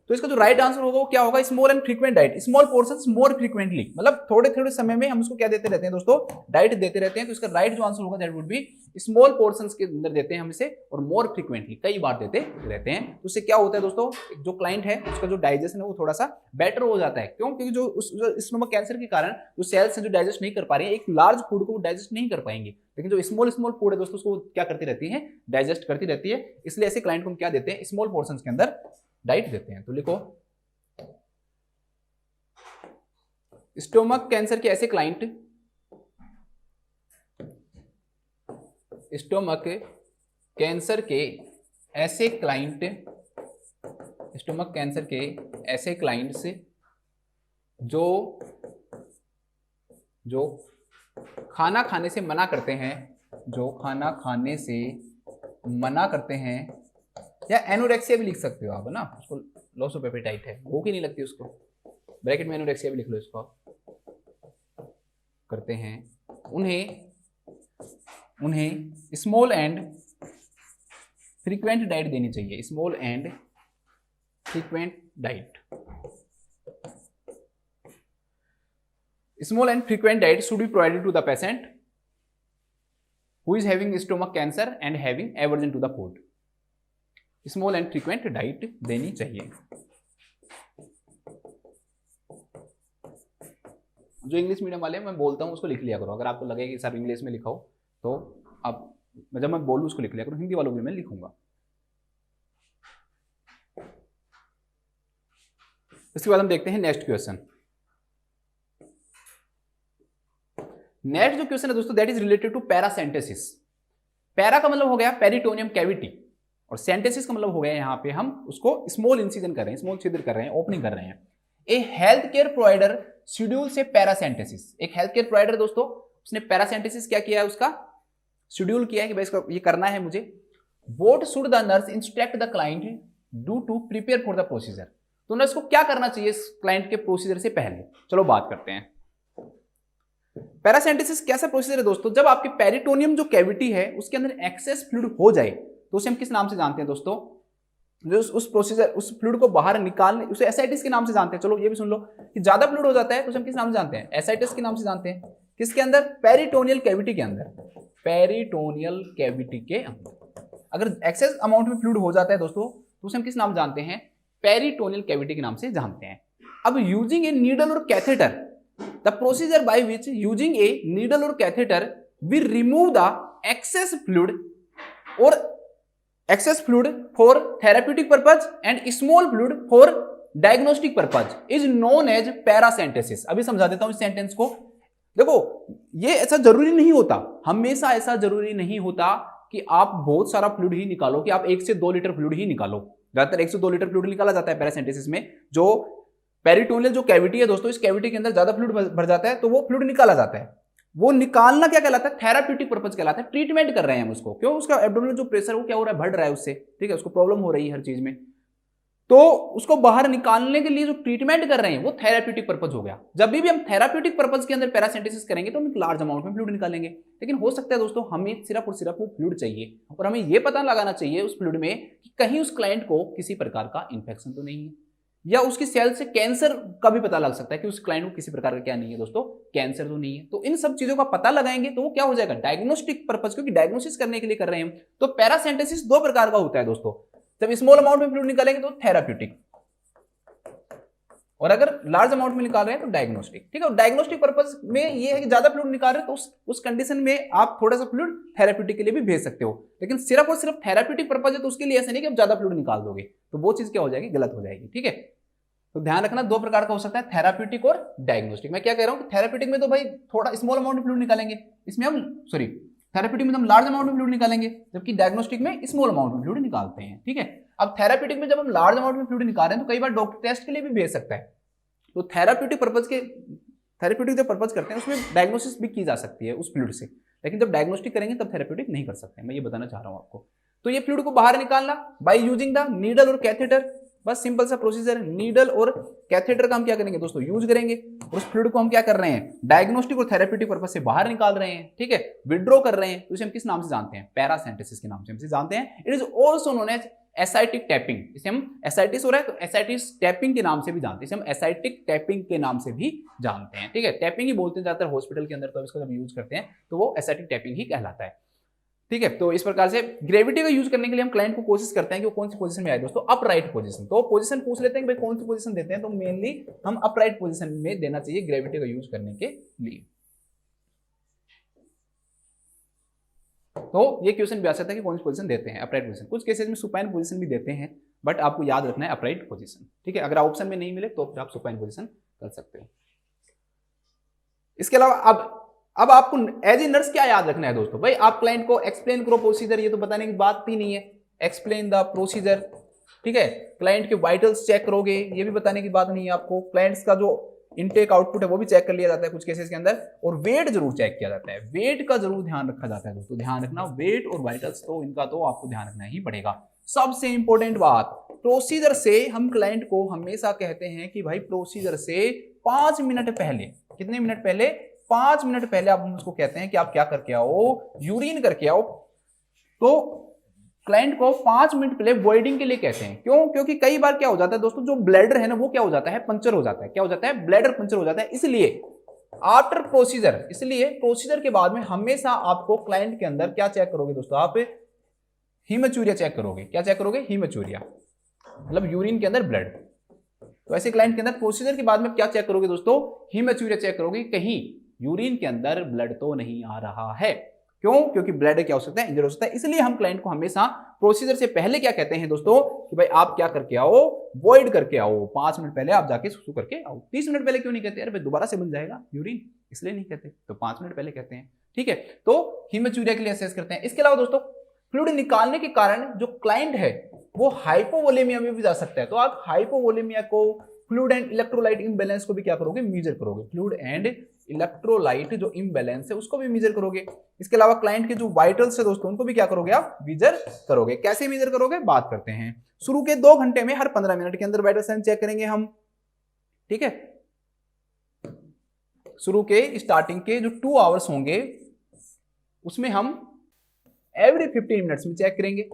तो इसका जो राइट आंसर होगा वो क्या होगा, small and frequent diet, small portions more frequently, मतलब थोड़े थोड़े समय में हम उसको क्या देते रहते हैं दोस्तों, डाइट देते रहते हैं। तो इसका राइट जो आंसर होगा that would B small portions के अंदर देते हैं हम इसे, और मोर फ्रीक्वेंटली, कई बार देते रहते हैं। तो उससे क्या होता है दोस्तों, जो क्लाइंट है उसका जो डाइजेशन है वो थोड़ा सा बेटर हो जाता है। क्यों? क्योंकि जो स्टोमक कैंसर के कारण जो सेल्स हैं जो डाइजेस्ट नहीं कर पा रहे हैं, एक लार्ज फूड को वो डाइजेस्ट नहीं कर पाएंगे, लेकिन जो स्मॉल फूड है दोस्तों उसको क्या करती रहती है, डाइजेस्ट करती रहती है। इसलिए ऐसे क्लाइंट को हम क्या देते हैं, स्मॉल पोर्शंस के अंदर डाइट देते हैं। तो लिखो स्टोमक कैंसर के ऐसे क्लाइंट, स्टोमक कैंसर के ऐसे क्लाइंट, स्टोमक कैंसर के ऐसे क्लाइंट्स जो खाना खाने से मना करते हैं, जो खाना खाने से मना करते हैं, या एनोरेक्सिया भी लिख सकते हो आप, है ना, उसको लॉस ऑफ एपेटाइट है, भूख ही नहीं लगती उसको, ब्रैकेट में एनोरेक्सिया भी लिख लो इसको, करते हैं, उन्हें स्मॉल एंड फ्रीक्वेंट डाइट देनी चाहिए, small and frequent diet. Small and frequent diet should be provided to the patient who is having stomach cancer and having aversion to the food. Small and frequent diet देनी चाहिए। जो इंग्लिश मीडियम वाले मैं बोलता हूं उसको लिख लिया करो, अगर आपको लगे कि सर इंग्लिश में लिखा हो तो आप जब मैं बोलूं उसको लिख लिया करो, हिंदी वालों के मैं लिखूंगा। इसके बाद हम देखते हैं नेक्स्ट क्वेश्चन। नेक्स्ट जो क्वेश्चन है दोस्तों that is related to paracentesis. Para का मतलब हो गया पेरिटोनियम कैविटी, और सेंटेसिस का मतलब हो गया यहाँ पे हम उसको स्मॉल इंसिजन कर रहे हैं, स्मॉल छिद्र कर रहे हैं, ओपनिंग कर रहे हैं। ए हेल्थ केयर प्रोवाइडर शेड्यूल से पैरासेंटेसिस, एक हेल्थ केयर प्रोवाइडर दोस्तों उसने पैरासेंटेसिस क्या किया है, उसका शेड्यूल किया है कि भाई इसका ये करना है मुझे। What should the nurse instruct the client do to prepare for the procedure. तो नर्स को क्या करना चाहिए इस क्लाइंट के प्रोसीजर से पहले, चलो बात करते हैं। पैरासेंटेसिस कैसा प्रोसीजर है दोस्तों, जब आपके पेरिटोनियम जो कैविटी है उसके अंदर एक्सेस फ्लूइड हो जाए तो उसे हम किस नाम से जानते हैं दोस्तों, जो उस प्रोसीजर उस फ्लूइड को बाहर निकालने, उसे एसाइटिस के नाम से जानते हैं। चलो ये भी सुन लो कि ज्यादा फ्लूइड हो जाता है तो उसे हम किस नाम से जानते हैं, एसाइटिस के नाम से जानते हैं। किसके अंदर, पेरिटोनियल कैविटी के अंदर, पेरिटोनियल कैविटी के अंदर अगर एक्सेस अमाउंट में फ्लूइड हो जाता है दोस्तों तो उसे हम किस नाम जानते हैं, पेरिटोनियल कैविटी के नाम से जानते हैं। अब यूजिंग ए नीडल और catheter, the procedure by which using a needle और catheter we remove the excess fluid और excess fluid for therapeutic purpose and small fluid for diagnostic purpose is known as paracentesis। अभी समझा देता हूं इस सेंटेंस को। देखो ये ऐसा जरूरी नहीं होता, हमेशा ऐसा जरूरी नहीं होता कि आप बहुत सारा फ्लूइड ही निकालो, कि आप 1 से 2 लीटर फ्लूइड ही निकालो। ज्यादातर 1 से 2 लीटर फ्लूइड निकाला जाता है पैरासेंटेसिस में। जो पेरिटोनियल जो कैविटी है दोस्तों, इस कैविटी के अंदर ज्यादा फ्लूइड भर जाता है तो वो फ्लूइड निकाला जाता है। वो निकालना क्या कहलाता है? थेराप्यूटिक पर्पस कहलाता है। ट्रीटमेंट कर रहे हैं हम उसको, क्यों? उसका एब्डोमिनल जो प्रेशर वो क्या हो रहा है, बढ़ रहा है उससे, ठीक है, उसको प्रॉब्लम हो रही है हर चीज में, तो उसको बाहर निकालने के लिए जो ट्रीटमेंट कर रहे हैं वो थेराप्यूटिक पर्पस हो गया। जब भी हम थेराप्यूटिक पर्पस के अंदर पैरासेंटेसिस करेंगे तो हम एक लार्ज अमाउंट में फ्लूइड निकालेंगे। लेकिन हो सकता है दोस्तों हमें सिर्फ और सिर्फ वो फ्लूइड चाहिए, और हमें ये पता लगाना चाहिए उस फ्लूइड में कि कहीं उस क्लाइंट को किसी प्रकार का इंफेक्शन तो नहीं है, या उसकी सेल से कैंसर का भी पता लग सकता है कि उस क्लाइंट को किसी प्रकार का क्या नहीं है दोस्तों, कैंसर तो नहीं है। तो इन सब चीजों का पता लगाएंगे तो वो क्या हो जाएगा, डायग्नोस्टिक पर्पस, क्योंकि डायग्नोसिस करने के लिए कर रहे हैं हम। तो पैरासेंटेसिस 2 प्रकार का होता है दोस्तों। जब स्मॉल अमाउंट में फ्लूइड निकालेंगे तो थेराप्यूटिक, और अगर लार्ज अमाउंट में निकाल रहे हैं तो डायग्नोस्टिक, ठीक है। डायग्नोस्टिक पर्पस में ये है कि ज्यादा फ्लूइड निकाल रहे हैं तो उस कंडीशन में आप थोड़ा सा फ्लूइड थेराप्यूटिक के लिए भी भेज सकते हो। लेकिन सिर्फ और सिर्फ थेराप्यूटिक पर्पस है तो उसके लिए ऐसा नहीं कि आप ज्यादा फ्लूइड निकाल दोगे, तो वो चीज क्या हो जाएगी, गलत हो जाएगी, ठीक है। तो ध्यान रखना 2 प्रकार का हो सकता है, थेराप्यूटिक और डायग्नोस्टिक। मैं क्या कह रहा हूं, थेराप्यूटिक में तो भाई थोड़ा स्मॉल अमाउंट में फ्लूइड निकालेंगे, इसमें हम थेराप्यूटिक में हम लार्ज अमाउंट में फ्लूइड निकालेंगे, जबकि डायग्नोस्टिक में स्मॉल अमाउंट में फ्लूइड निकालते हैं, ठीक है। अब थेराप्यूटिक में जब हम लार्ज अमाउंट में फ्लूइड निकाल रहे हैं तो कई बार डॉक्टर टेस्ट के लिए भी भेज सकता है। तो थेराप्यूटिक जो पर्पस करते हैं उसमें डायग्नोसिस भी की जा सकती है उस फ्लूइड से, लेकिन जब डायग्नोस्टिक करेंगे तब थेराप्यूटिक नहीं कर सकते, मैं ये बताना चाह रहा हूं आपको। तो ये फ्लूइड को बाहर निकालना बाय यूजिंग द नीडल और कैथेटर, बस सिंपल सा प्रोसीजर है। नीडल और कैथेटर का हम क्या करेंगे दोस्तों, यूज करेंगे, और उस फ्लूइड को हम क्या कर रहे हैं, डायग्नोस्टिक और थेराप्यूटिक पर्पस से बाहर निकाल रहे हैं, ठीक है, विड्रॉ कर रहे हैं। तो इसे हम किस नाम से जानते हैं, पैरासेंटेसिस के नाम से हम इसे जानते हैं। It is also known as ascitic tapping, इसे हम एसाइटिस हो रहा है तो एसाइटिस टैपिंग के नाम से भी जानते हैं, इसे हम एसाइटिक टैपिंग के नाम से भी जानते हैं, ठीक है। टैपिंग ही बोलते हैं ज्यादातर हॉस्पिटल के अंदर, तो इसको जब यूज करते हैं तो वो एसाइटिक टैपिंग ही कहलाता है, ठीक है। तो इस प्रकार से ग्रेविटी का यूज करने के लिए हम क्लाइंट को कोशिश करते हैं कि वो कौन सी पोजीशन में आए दोस्तों, अपराइट पोजीशन। तो पोजीशन पूछ लेते हैं कि भाई कौन सी पोजीशन देते हैं, तो मेनली हम अपराइट पोजीशन में देना चाहिए ग्रेविटी का यूज करने के लिए। तो ये क्वेश्चन भी आ सकता है कि कौन सी पोजीशन देते हैं, अपराइट पोजीशन। कुछ केसेस में सुपाइन पोजीशन भी देते हैं, बट आपको याद रखना है अपराइट पोजीशन, ठीक है। अगर ऑप्शन में नहीं मिले तो आप सुपाइन पोजीशन कर सकते हो। इसके अलावा अब आपको एज ए नर्स क्या याद रखना है दोस्तों, भाई आप क्लाइंट को एक्सप्लेन करो प्रोसीजर, ये तो बताने की बात ही नहीं है, एक्सप्लेन द प्रोसीजर, ठीक है। क्लाइंट के वाइटल्स चेक करोगे, ये भी बताने की बात नहीं है आपको। क्लाइंट्स का जो इनटेक आउटपुट है वो भी चेक कर लिया जाता है कुछ केसेस के अंदर, और वेट जरूर चेक किया जाता है, वेट का जरूर ध्यान रखा जाता है दोस्तों। ध्यान रखना वेट और वाइटल्स, तो इनका तो आपको ध्यान रखना ही पड़ेगा। सबसे इंपॉर्टेंट बात, प्रोसीजर से हम क्लाइंट को हमेशा कहते हैं कि भाई प्रोसीजर से 5 मिनट पहले, कितने मिनट पहले, 5 मिनट पहले आप उसको कहते हैं कि आप क्या करके आओ, यूरिन करके आओ। तो क्लाइंट को 5 मिनट पहले वॉइडिंग के लिए कहते हैं, क्यों? क्योंकि कई बार क्या हो जाता है दोस्तों, जो ब्लैडर है ना वो क्या हो जाता है, पंचर हो जाता है। क्या हो जाता है, ब्लैडर पंचर हो जाता है। इसलिए आफ्टर प्रोसीजर, इसलिए प्रोसीजर के बाद में हमेशा आपको क्लाइंट के अंदर क्या चेक करोगे दोस्तों, आप हीमोचूरिया चेक करोगे। क्या चेक करोगे, हीमोचूरिया, मतलब यूरिन के अंदर ब्लड। तो ऐसे क्लाइंट के अंदर प्रोसीजर के बाद में क्या चेक करोगे दोस्तों, हीमोचूरिया चेक करोगे, कहीं यूरिन के अंदर ब्लड तो नहीं आ रहा है। क्यों? क्योंकि ब्लड क्या हो सकता है, इंजर हो सकता है। इसलिए हम क्लाइंट को हमेशा प्रोसीजर से पहले क्या कहते हैं दोस्तों कि भाई आप क्या करके आओ, वॉइड करके आओ, 5 मिनट पहले आप जाके सुसु करके आओ। 30 मिनट पहले क्यों नहीं कहते, अरे भाई दोबारा से बन जाएगा यूरिन, इसलिए नहीं कहते, तो 5 मिनट पहले कहते हैं, ठीक है। तो हीमोचूरिया के लिए असेस करते हैं। इसके अलावा दोस्तों फ्लूइड निकालने के कारण जो क्लाइंट है वो हाइपोवोलेमिया में भी जा सकता है। तो आप हाइपोवोलेमिया को, फ्लूइड एंड इलेक्ट्रोलाइट इम्बैलेंस को भी क्या करोगे, मेजर करोगे। फ्लूइड एंड इलेक्ट्रोलाइट जो इम्बैलेंस है उसको भी मेजर करोगे। इसके अलावा क्लाइंट के जो वाइटल्स है दोस्तों उनको भी क्या करोगे, आप मेजर करोगे। कैसे मेजर करोगे, बात करते हैं। शुरू के 2 घंटे में हर 15 मिनट के अंदर वाइटल साइन चेक करेंगे हम, ठीक है। शुरू के स्टार्टिंग के जो 2 आवर्स होंगे उसमें हम एवरी 15 मिनट्स में चेक करेंगे,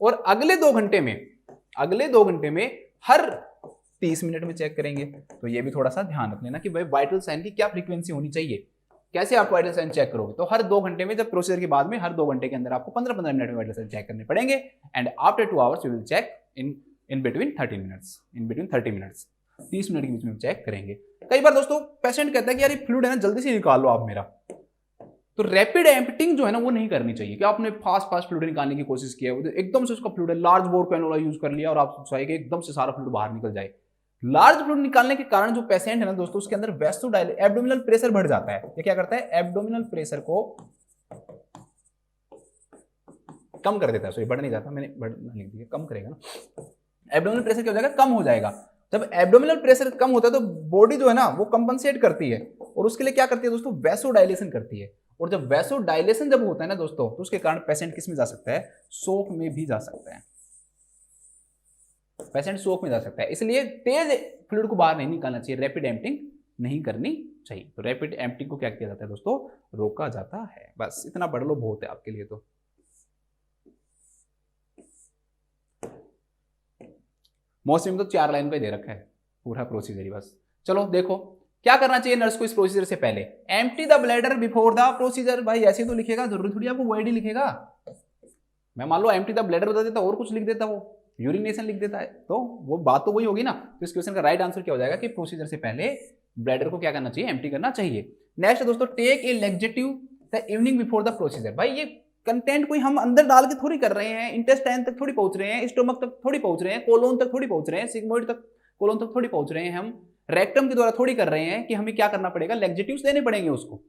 और अगले 2 घंटे में हर 30 मिनट में चेक करेंगे। तो ये भी थोड़ा सा ध्यान रख लेना कि भाई वाइटल साइन की क्या फ्रीक्वेंसी होनी चाहिए। कैसे आप वाइटल साइन चेक करोगे, तो हर 2 घंटे में, जब प्रोसीजर के बाद में हर 2 घंटे के अंदर आपको 15-15 मिनट में वाइटल साइन चेक करने पड़ेंगे। And after 2 hours you will check in between 30 minutes, 30 minute के बीच में चेक करेंगे। कई बार दोस्तों पेशेंट कहता है कि यार ये फ्लूइड है ना, जल्दी से निकाल लो आप मेरा। तो रैपिड एम्प्टिंग जो है ना वो नहीं करनी चाहिए कि आपने फास्ट फ्लूइड निकालने की कोशिश की है, एकदम से उसका fluid large bore cannula use कर लिया और आप चाहिए कि एकदम से सारा फ्लूइड बाहर निकल जाए। लार्ज फ्लूइड निकालने के कारण जो पेशेंट है ना दोस्तों, उसके अंदर एब्डोमिनल प्रेशर बढ़ जाता है। ये क्या करता है, एब्डोमिनल प्रेशर को कम कर देता है। सॉरी, बढ़ नहीं जाता, मैंने बढ़ना लिख दिया, कम करेगा ना। एब्डोमिनल प्रेशर क्या हो जाएगा, कम हो जाएगा। जब एब्डोमिनल प्रेशर कम होता है तो बॉडी जो है ना वो कंपनसेट करती है, और उसके लिए क्या करती है दोस्तों, वैसोडाइलेशन करती है। और जब वैसोडाइलेशन जब होता है ना दोस्तों, तो उसके कारण पेशेंट किस में जा सकता है, शोक में भी जा सकता है। पेशेंट शोक में जा सकता है, इसलिए तेज फ्लूइड को बाहर नहीं निकालना चाहिए, रैपिड एम्प्टिंग नहीं करनी चाहिए। तो रैपिड एम्प्टिंग को क्या किया जाता है दोस्तों, रोका जाता है। बस इतना पढ़ लो, बहुत है आपके लिए। तो मोस्टली तो 4 लाइन पे दे रखा है पूरा प्रोसीजर ही। बस चलो देखो क्या करना चाहिए नर्स को इस प्रोसीजर से पहले। Empty the bladder before the procedure. भाई ऐसे तो लिखेगा, जरूरी थोड़ी आपको वर्ड ही लिखेगा। मैं मान लो एम्प्टी द ब्लैडर बता देता और कुछ लिख देता, वो यूरिनेशन लिख देता है, तो वो बात तो वही होगी ना। तो इस क्वेश्चन का राइट आंसर क्या हो जाएगा कि प्रोसीजर से पहले ब्लैडर को क्या करना चाहिए, एम्प्टी करना चाहिए। नेक्स्ट दोस्तों, take a laxative the evening before the procedure. भाई ये कंटेंट कोई हम अंदर डाल के थोड़ी कर रहे हैं, इंटेस्टाइन तक थोड़ी पहुंच रहे हैं, स्टोमक तक थोड़ी पहुंच रहे हैं, कोलोन तक थोड़ी पहुंच रहे हैं, सिग्मोइड तक, कोलोन तक थोड़ी पहुंच रहे हैं। हम रेक्टम के द्वारा थोड़ी कर रहे हैं कि हमें क्या करना पड़ेगा, लैक्सेटिव्स देने पड़ेंगे उसको।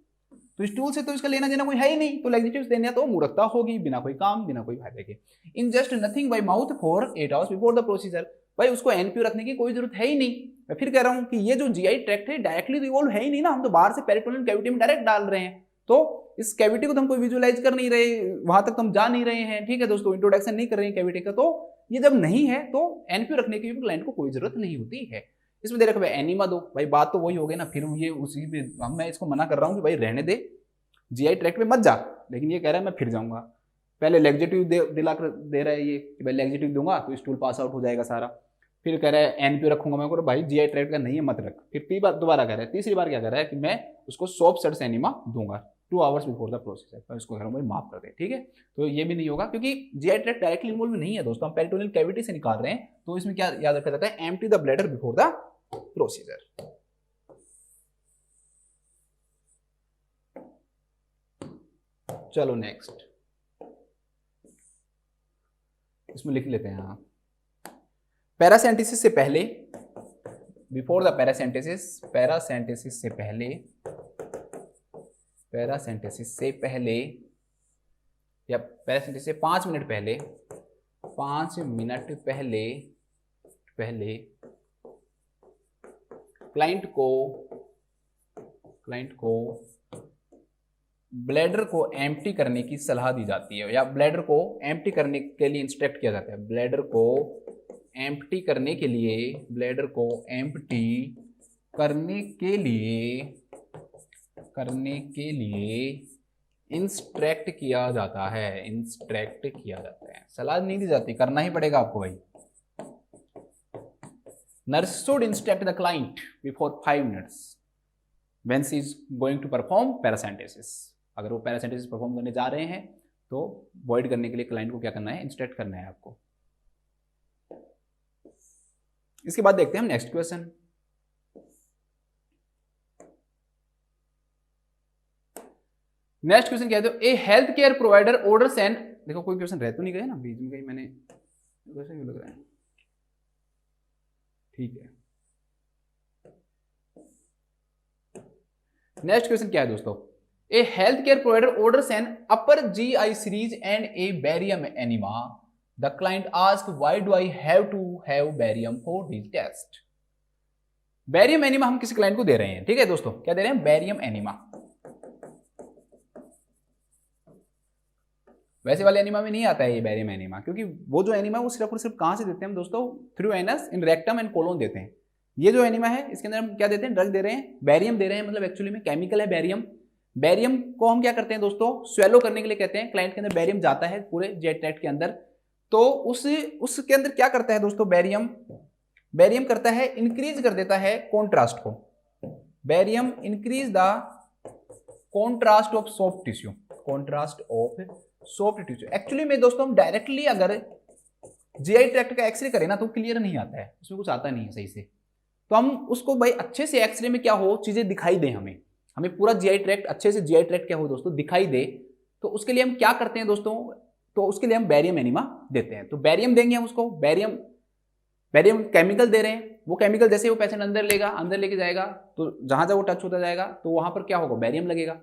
तो स्टूल से तो इसका लेना देना कोई है ही नहीं, तो लैक्सेटिव्स देने तो मूर्खता होगी, बिना कोई काम, बिना कोई फायदे के। Ingest nothing bye mouth for 8 hours before the procedure. भाई उसको एनपीयू रखने की कोई जरूरत है ही नहीं। मैं फिर कह रहा हूं कि ये जो जीआई ट्रैक्ट है डायरेक्टली तो इवॉल्व है ही नहीं ना, हम तो बाहर से पेरिटोनियल कैविटी में डायरेक्ट डाल रहे हैं। तो इस कैविटी को तो हम कोई विजुअलाइज कर नहीं रहे, वहां तक तो हम जा नहीं रहे हैं। ठीक है दोस्तों, इंट्रोडक्शन नहीं कर रहे हैं कैविटी का। तो ये जब नहीं है तो एनपीयू रखने की क्लाइंट को कोई जरूरत नहीं होती है। इसमें दे रखा है एनिमा दो। भाई बात तो वही हो गई ना, फिर ये उसी पे मैं इसको मना कर रहा हूँ कि भाई रहने दे, जीआई ट्रैक्ट में मत जा। लेकिन ये कह रहा है मैं फिर जाऊंगा। पहले लैक्सेटिव दिला कर दे रहा है ये कि भाई लैक्सेटिव दूंगा तो स्टूल पास आउट हो जाएगा सारा। फिर कह रहा है एनपीयू रखूंगा मैं, को भाई जीआई ट्रैक्ट का नहीं है मत रख। फिर दोबारा कह रहा है, तीसरी बार क्या कह रहा है कि मैं उसको सोप सेट्स एनिमा दूंगा 2 आवर्स बिफोर द प्रोसीजर। तो इसको कह रहा हूँ भाई माफ कर दे। ठीक है, तो ये भी नहीं होगा क्योंकि जीआई ट्रैक्ट डायरेक्टली इन्वॉल्व नहीं है दोस्तों, हम पेरिटोनियल कैविटी से निकाल रहे हैं। तो इसमें क्या याद रखा जाता है, empty the bladder before the procedure. चलो नेक्स्ट, इसमें लिख लेते हैं आप पैरासेंटेसिस से पहले, बिफोर द पैरासेंटेसिस, पैरासेंटेसिस से पहले, पैरासेंटेसिस से पहले या पैरासेंटेसिस से 5 मिनट पहले, 5 मिनट पहले क्लाइंट को ब्लैडर को एम्प्टी करने की सलाह दी जाती है, या ब्लैडर को एम्प्टी करने के लिए इंस्ट्रक्ट किया जाता है। ब्लैडर को एम्प्टी करने के लिए, ब्लैडर को एम्प्टी करने के लिए इंस्ट्रक्ट किया जाता है, इंस्ट्रक्ट किया जाता है। सलाह नहीं दी जाती, करना ही पड़ेगा आपको भाई। Nurse should instruct the client before 5 minutes when she is going to perform paracentesis। अगर वो पैरासेंटेसिस परफॉर्म करने जा रहे हैं तो वॉइड करने के लिए क्लाइंट को क्या करना है, इंस्ट्रक्ट करना है आपको। इसके बाद देखते हैं हम नेक्स्ट क्वेश्चन। नेक्स्ट क्वेश्चन क्या है, a health care provider orders and, देखो कोई क्वेश्चन रह तो नहीं गए ना बीच में, कहीं मैंने क्वेश्चन क्यों लग रहा है, ठीक है। नेक्स्ट क्वेश्चन क्या है दोस्तों, a health care provider orders an upper GI series and a barium enema. The client ask why do I have to have barium for this test. Barium enema हम किसी क्लाइंट को दे रहे हैं, ठीक है दोस्तों, क्या दे रहे हैं, बैरियम एनिमा। वैसे वाले एनिमा में नहीं आता है ये बैरियम एनिमा, क्योंकि वो जो एनिमा वो सिर्फ और सिर्फ कहां से देते हैं हम दोस्तों, through anus in rectum and colon देते हैं। ये जो एनिमा है इसके अंदर हम क्या देते हैं, ड्रग दे रहे हैं, बैरियम दे रहे हैं, मतलब एक्चुअली में केमिकल है बैरियम। बैरियम को हम क्या करते हैं दोस्तों, स्वेलो करने के लिए कहते हैं। क्लाइंट के अंदर बैरियम जाता है पूरे जेट ट्रैक्ट के अंदर, तो उसके अंदर क्या करता है दोस्तों, बैरियम करता है, इंक्रीज कर देता है कॉन्ट्रास्ट को। Barium increase the contrast of soft tissue, contrast of soft tissue. Actually में दोस्तों हम डायरेक्टली अगर जीआई ट्रैक्ट का एक्सरे करें ना तो क्लियर नहीं आता है, उसमें कुछ आता नहीं है सही से। तो हम उसको भाई अच्छे से एक्सरे में क्या हो चीजें दिखाई दे, हमें पूरा जीआई ट्रैक्ट अच्छे से जीआई ट्रैक्ट क्या हो दोस्तों दिखाई दे, तो उसके लिए हम क्या करते हैं दोस्तों, तो उसके लिए हम बैरियम एनिमा देते हैं। तो बैरियम देंगे हम उसको, बैरियम केमिकल दे रहे हैं, वो केमिकल जैसे वो पेशेंट अंदर लेके जाएगा, तो जहां जहां वो टच होता जाएगा तो वहां पर क्या होगा, बैरियम लगेगा।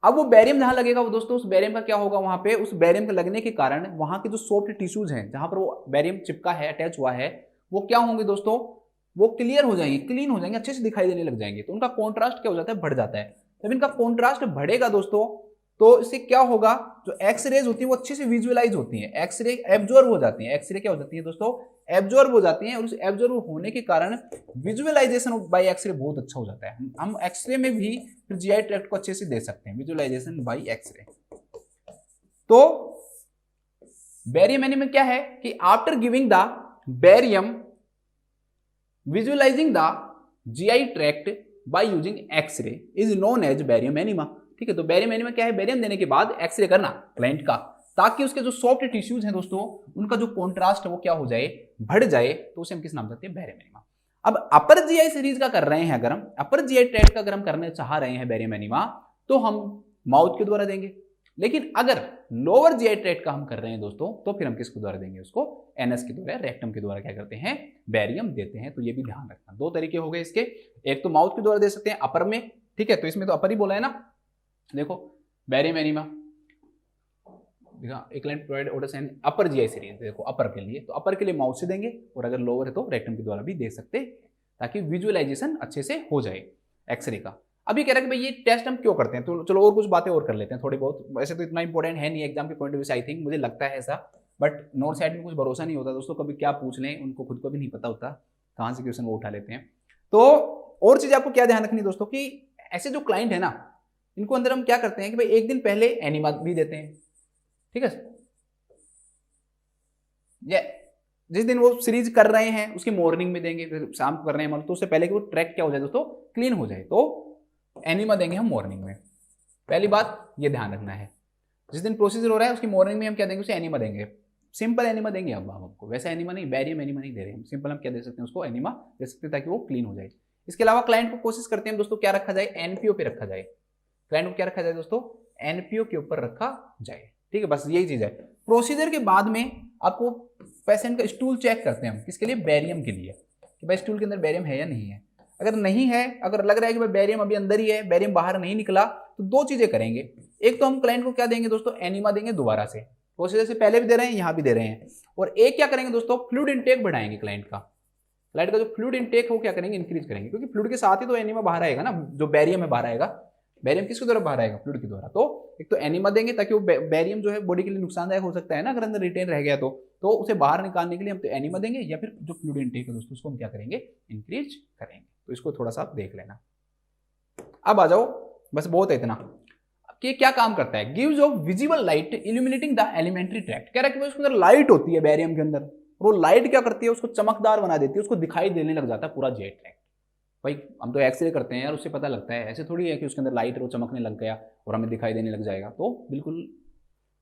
अब वो बैरियम जहां लगेगा वो दोस्तों, उस बैरियम का क्या होगा, वहां पे उस बैरियम के लगने के कारण वहां के जो सॉफ्ट टिश्यूज हैं जहां पर वो बैरियम चिपका है, अटैच हुआ है, वो क्या होंगे दोस्तों, वो क्लियर हो जाएंगे, क्लीन हो जाएंगे, अच्छे से दिखाई देने लग जाएंगे। तो उनका कॉन्ट्रास्ट क्या हो जाता है, बढ़ जाता है। जब इनका कॉन्ट्रास्ट बढ़ेगा दोस्तों, तो इससे क्या होगा, जो एक्सरेज होती है वो अच्छे से विजुअलाइज होती है, एक्सरे एब्जॉर्ब हो जाती है, एक्सरे क्या हो जाती है दोस्तों, एब्जॉर्ब हो जाती है, और उस एब्जॉर्ब होने के कारण विजुअलाइजेशन बाय एक्सरे बहुत अच्छा हो जाता है। हम एक्सरे में भी फिर जीआई ट्रैक्ट को अच्छे से दे सकते हैं, विजुअलाइजेशन बाय एक्सरे। तो बैरियम एनीमिया क्या है कि after giving the barium visualizing the GI tract by using x-ray is known as barium enema. ठीक है, तो बैरियम एनीमा क्या है, बैरियम देने के बाद एक्सरे करना क्लाइंट का, ताकि उसके जो सॉफ्ट टिश्यूज हैं दोस्तों, उनका जो कॉन्ट्रास्ट है वो क्या हो जाए, बढ़ जाए, तो उसे हम किस नाम देते हैं, बैरियम एनीमा। अब अपर जीआई सीरीज का कर रहे हैं, अगर हम अपर जीआई ट्रैक्ट का अगर हम करने चाह रहे हैं बैरियम एनीमा, तो हम माउथ के द्वारा देंगे। लेकिन अगर लोअर जीआई ट्रैक्ट का हम कर रहे हैं दोस्तों, तो फिर हम किसके द्वारा देंगे उसको, एनएस के द्वारा, रेक्टम के द्वारा क्या करते हैं, बैरियम देते हैं। तो ये भी ध्यान रखना, दो तरीके हो गए इसके, एक तो माउथ के द्वारा दे सकते हैं अपर में, ठीक है, तो इसमें तो अपर ही बोला है ना। देखो barium enema client provide orders and upper GI series, देखो अपर के लिए, तो अपर के लिए माउथ से देंगे, और अगर लोअर है तो रेक्टम के द्वारा भी दे सकते हैं, ताकि विजुअलाइजेशन अच्छे से हो जाए एक्सरे का। अभी कह रहा है कि भाई ये टेस्ट हम क्यों करते हैं, तो चलो और कुछ बातें और कर लेते हैं थोड़ी बहुत, वैसे तो इतना इंपॉर्टेंट है नहीं एग्जाम के पॉइंट ऑफ व्यू से, आई थिंक मुझे लगता है ऐसा, बट नॉर्थ साइड में कुछ भरोसा नहीं होता दोस्तों, कभी क्या पूछ लें, उनको खुद को भी नहीं पता होता कहाँ से क्वेश्चन वो उठा लेते हैं। तो और चीज आपको क्या ध्यान रखनी है दोस्तों, कि ऐसे जो क्लाइंट है ना, इनको अंदर हम क्या करते हैं कि भाई एक दिन पहले एनीमा भी देते हैं, ठीक है, ये जिस दिन वो सीरीज कर रहे हैं उसकी मॉर्निंग में देंगे, फिर शाम को कर रहे हैं, तो उससे पहले कि वो ट्रैक क्या हो जाए दोस्तों, क्लीन हो जाए, तो एनीमा देंगे हम मॉर्निंग में। पहली बात ये ध्यान रखना है, जिस दिन प्रोसीजर हो रहा है उसकी मॉर्निंग में हम क्या देंगे, उसे एनीमा देंगे, सिंपल एनीमा देंगे। अब हम आपको वैसा एनीमा नहीं, बैरियम एनीमा नहीं दे रहे हम, सिंपल हम क्या दे सकते हैं उसको, एनीमा दे सकते हैं, ताकि वो क्लीन हो जाए। इसके अलावा क्लाइंट को कोशिश करते हैं दोस्तों क्या रखा जाए, एनपीओ पे रखा जाए, क्लाइंट को क्या रखा जाए दोस्तों, एनपीओ के ऊपर रखा जाए, ठीक है, बस यही चीज है। प्रोसीजर के बाद में आपको पेशेंट का स्टूल चेक करते हैं हम, किसके लिए, बैरियम के लिए, कि भाई स्टूल के अंदर बैरियम है या नहीं है। अगर नहीं है, अगर लग रहा है कि भाई बैरियम अभी अंदर ही है, बैरियम बाहर नहीं निकला, तो दो चीजें करेंगे, एक तो हम क्लाइंट को क्या देंगे दोस्तों, एनीमा देंगे दोबारा से, प्रोसीजर से पहले भी दे रहे हैं, यहां भी दे रहे हैं, और एक क्या करेंगे दोस्तों, फ्लूइड इंटेक बढ़ाएंगे क्लाइंट का जो फ्लूइड इंटेक है वो क्या करेंगे, इंक्रीज करेंगे, क्योंकि फ्लूइड के साथ ही तो एनीमा बाहर आएगा ना, जो बैरियम है बाहर आएगा, बैरियम किसके द्वारा बाहर आएगा, फ्लूइड के द्वारा। तो एक तो एनीमा देंगे, ताकि वो बैरियम जो है बॉडी के लिए नुकसानदायक हो सकता है ना, अगर अंदर रिटेन रह गया तो उसे बाहर निकालने के लिए हम तो एनीमा देंगे, या फिर जो फ्लूइड इंटेक है दोस्तों उसको हम क्या करेंगे, इंक्रीज करेंगे। तो इसको थोड़ा सा देख लेना। अब आ जाओ, बस बहुत है इतना, कि क्या काम करता है, gives off visible light illuminating the alimentary tract. कह रहा है कि उसके अंदर लाइट होती है बैरियम के अंदर, और वो लाइट क्या करती है, उसको चमकदार बना देती है, उसको दिखाई देने लग जाता है पूरा जेट ट्रैक्ट। भाई हम तो एक्सरे करते हैं यार, उससे पता लगता है, ऐसे थोड़ी है कि उसके अंदर लाइट वो चमकने लग गया और हमें दिखाई देने लग जाएगा, तो बिल्कुल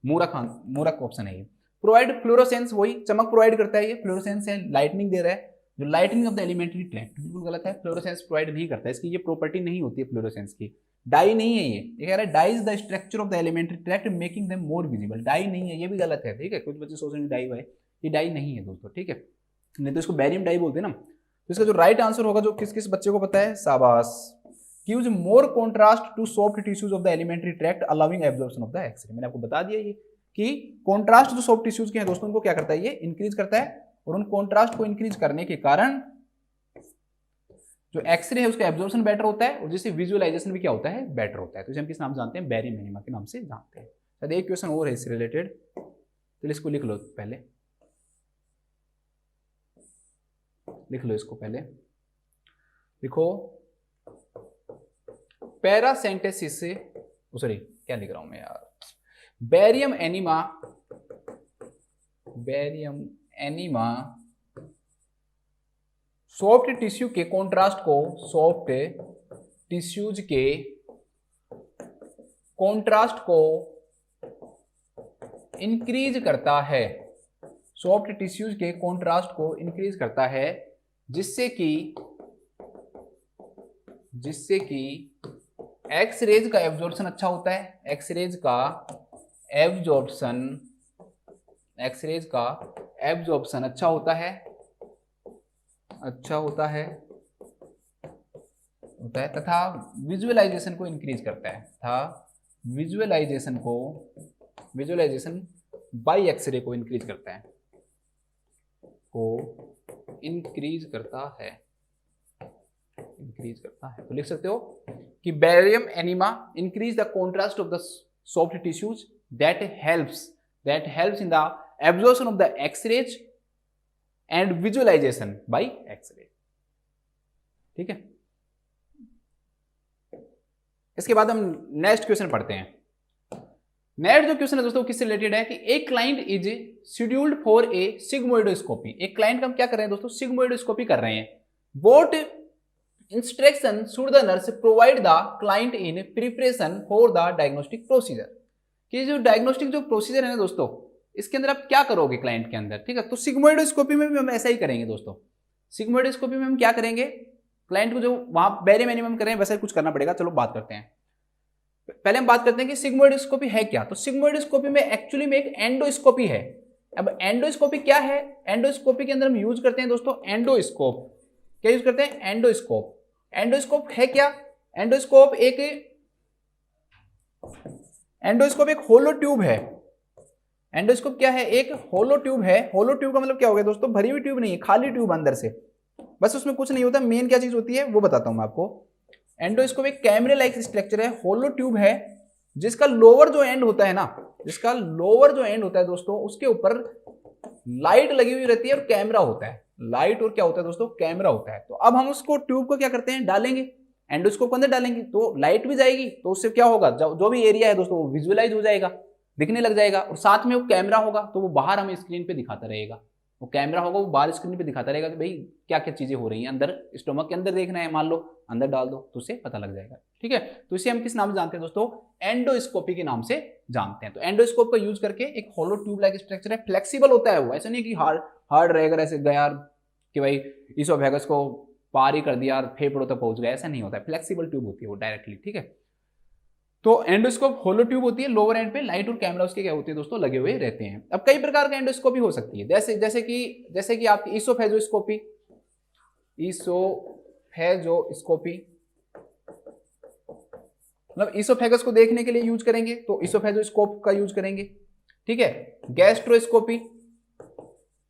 मूर्ख ऑप्शन है ये। प्रोवाइड फ्लोरोसेंस, वही चमक प्रोवाइड करता है ये, फ्लोरोसेंस है, लाइटनिंग दे रहा है, जो lightning of the alimentary tract, बिल्कुल गलत है, फ्लोरोसेंस प्रोवाइड नहीं करता है, इसकी ये प्रॉपर्टी नहीं होती है फ्लोरोसेंस की, डाई नहीं है ये कह रहा है dye is the structure of the alimentary tract making them more visible, dye नहीं है, ये भी गलत है, ठीक है, कुछ बच्चे सोच रहे हैं डाई है, ये डाई नहीं है दोस्तों, ठीक है, नहीं तो इसको बैरियम डाई बोलते हैं ना। तो इसका जो राइट आंसर होगा, जो किस किस बच्चे को पता है, शाबाश, gives more contrast to soft tissues of the alimentary tract allowing absorption of the x-ray. मैंने आपको बता दिया ये कि कॉन्ट्रास्ट जो सॉफ्ट टिश्यूज के हैं दोस्तों, उनको क्या करता है, ये इंक्रीज करता है, और उन कॉन्ट्रास्ट को इंक्रीज करने के कारण जो एक्सरे है उसका एब्जॉर्प्शन बेटर होता है, और जिससे विजुअलाइजेशन भी क्या होता है, बेटर होता है। तो इसे हम किस नाम जानते हैं, बैरियम एनीमा के नाम से जानते हैं। शायद एक क्वेश्चन और है इससे रिलेटेड, तो इसको लिख लो पहले, लिख लो इसको पहले, लिखो पैरासेंटेसिस से, सॉरी क्या लिख रहा हूं मैं यार, बैरियम एनीमा सॉफ्ट टिश्यू के कॉन्ट्रास्ट को, सॉफ्ट टिश्यूज के कॉन्ट्रास्ट को इंक्रीज करता है, सॉफ्ट टिश्यूज के कॉन्ट्रास्ट को इंक्रीज करता है, जिससे कि जिससे कि एक्स रेज का एब्जॉर्प्शन अच्छा होता है, एक्सरेज का एब्जॉर्प्शन अच्छा होता है तथा विजुअलाइजेशन को इंक्रीज करता है, विजुअलाइजेशन बाई एक्सरे को इंक्रीज करता है, तो लिख सकते हो कि barium enema increase the contrast of the soft tissues that helps in the absorption of the x-rays and visualization by x-ray. ठीक है, इसके बाद हम नेक्स्ट क्वेश्चन पढ़ते हैं। नेक्स्ट जो क्वेश्चन है दोस्तों किससे रिलेटेड है कि एक client is scheduled for a sigmoidoscopy. एक क्लाइंट का हम क्या कर रहे हैं दोस्तों, सिग्मोइडोस्कोपी कर रहे हैं। Boat instruction should the nurse provide the client in preparation for the diagnostic procedure. कि जो डायग्नोस्टिक जो प्रोसीजर है ना दोस्तों, इसके अंदर आप क्या करोगे क्लाइंट के अंदर। ठीक है, तो सिग्मोइडोस्कोपी में भी हम ऐसा ही करेंगे दोस्तों। सिग्मोइडोस्कोपी में हम क्या करेंगे, क्लाइंट को जो वहां बैरियम एनीमा करें वैसा कुछ करना पड़ेगा। चलो बात करते हैं, पहले हम बात करते हैं कि सिग्मोइडोस्कोपी है क्या। तो सिग्मोइडोस्कोपी में एक्चुअली में एक एंडोस्कोपी है। अब एंडोस्कोपी क्या है, एंडोस्कोपी के अंदर हम यूज करते हैं दोस्तों एंडोस्कोप। क्या यूज करते हैं, एंडोस्कोप। एंडोस्कोप है क्या, एंडोस्कोप एक होलो ट्यूब है। एंडोस्कोप क्या है, एक होलो ट्यूब है। होलो ट्यूब का मतलब क्या हो गया दोस्तों, भरी हुई ट्यूब नहीं है, खाली ट्यूब अंदर से, बस उसमें कुछ नहीं होता। मेन क्या चीज होती है वो बताता हूं मैं आपको। एंडोस्कोप एक कैमरे लाइक स्ट्रक्चर है, होलो ट्यूब है, जिसका लोअर जो एंड होता है दोस्तों, उसके ऊपर लाइट लगी हुई रहती है और कैमरा होता है। लाइट और क्या होता है दोस्तों, कैमरा होता है। तो अब हम उसको ट्यूब को क्या करते हैं, डालेंगे एंडोस्कोप के अंदर डालेंगे, तो लाइट भी जाएगी, तो उससे क्या होगा, जो भी एरिया है दोस्तों वो विजुअलाइज हो जाएगा, दिखने लग जाएगा। और साथ में वो कैमरा होगा, तो वो बाहर हमें स्क्रीन पे दिखाता रहेगा। वो कैमरा होगा, वो बाहर स्क्रीन पे दिखाता रहेगा कि भाई क्या क्या चीजें हो रही हैं अंदर, स्टोमक के अंदर देखना है, मान लो अंदर डाल दो तो उसे पता लग जाएगा। ठीक है, तो इसे हम किस नाम से जानते हैं दोस्तों, एंडोस्कोपी के नाम से जानते हैं। तो एंडोस्कोप का यूज करके एक होलो ट्यूब लाइक स्ट्रक्चर है, फ्लेक्सिबल होता है वो, ऐसा नहीं कि हार्ड रहेगा ऐसे गया कि भाई इसोफेगस को पार ही कर दिया और फेफड़ों तक पहुंच गया, ऐसा नहीं होता है। फ्लेक्सिबल ट्यूब होती है वो डायरेक्टली। ठीक है, तो एंडोस्कोप होलो ट्यूब होती है, लोअर एंड पे लाइट और कैमरा उसके क्या होते हैं दोस्तों, लगे हुए रहते हैं। अब कई प्रकार का एंडोस्कोपी हो सकती है, जैसे कि आपकी इसोफेजोस्कोपी मतलब इसोफेगस को देखने के लिए यूज करेंगे, तो इसोफेजोस्कोप का यूज करेंगे। ठीक है,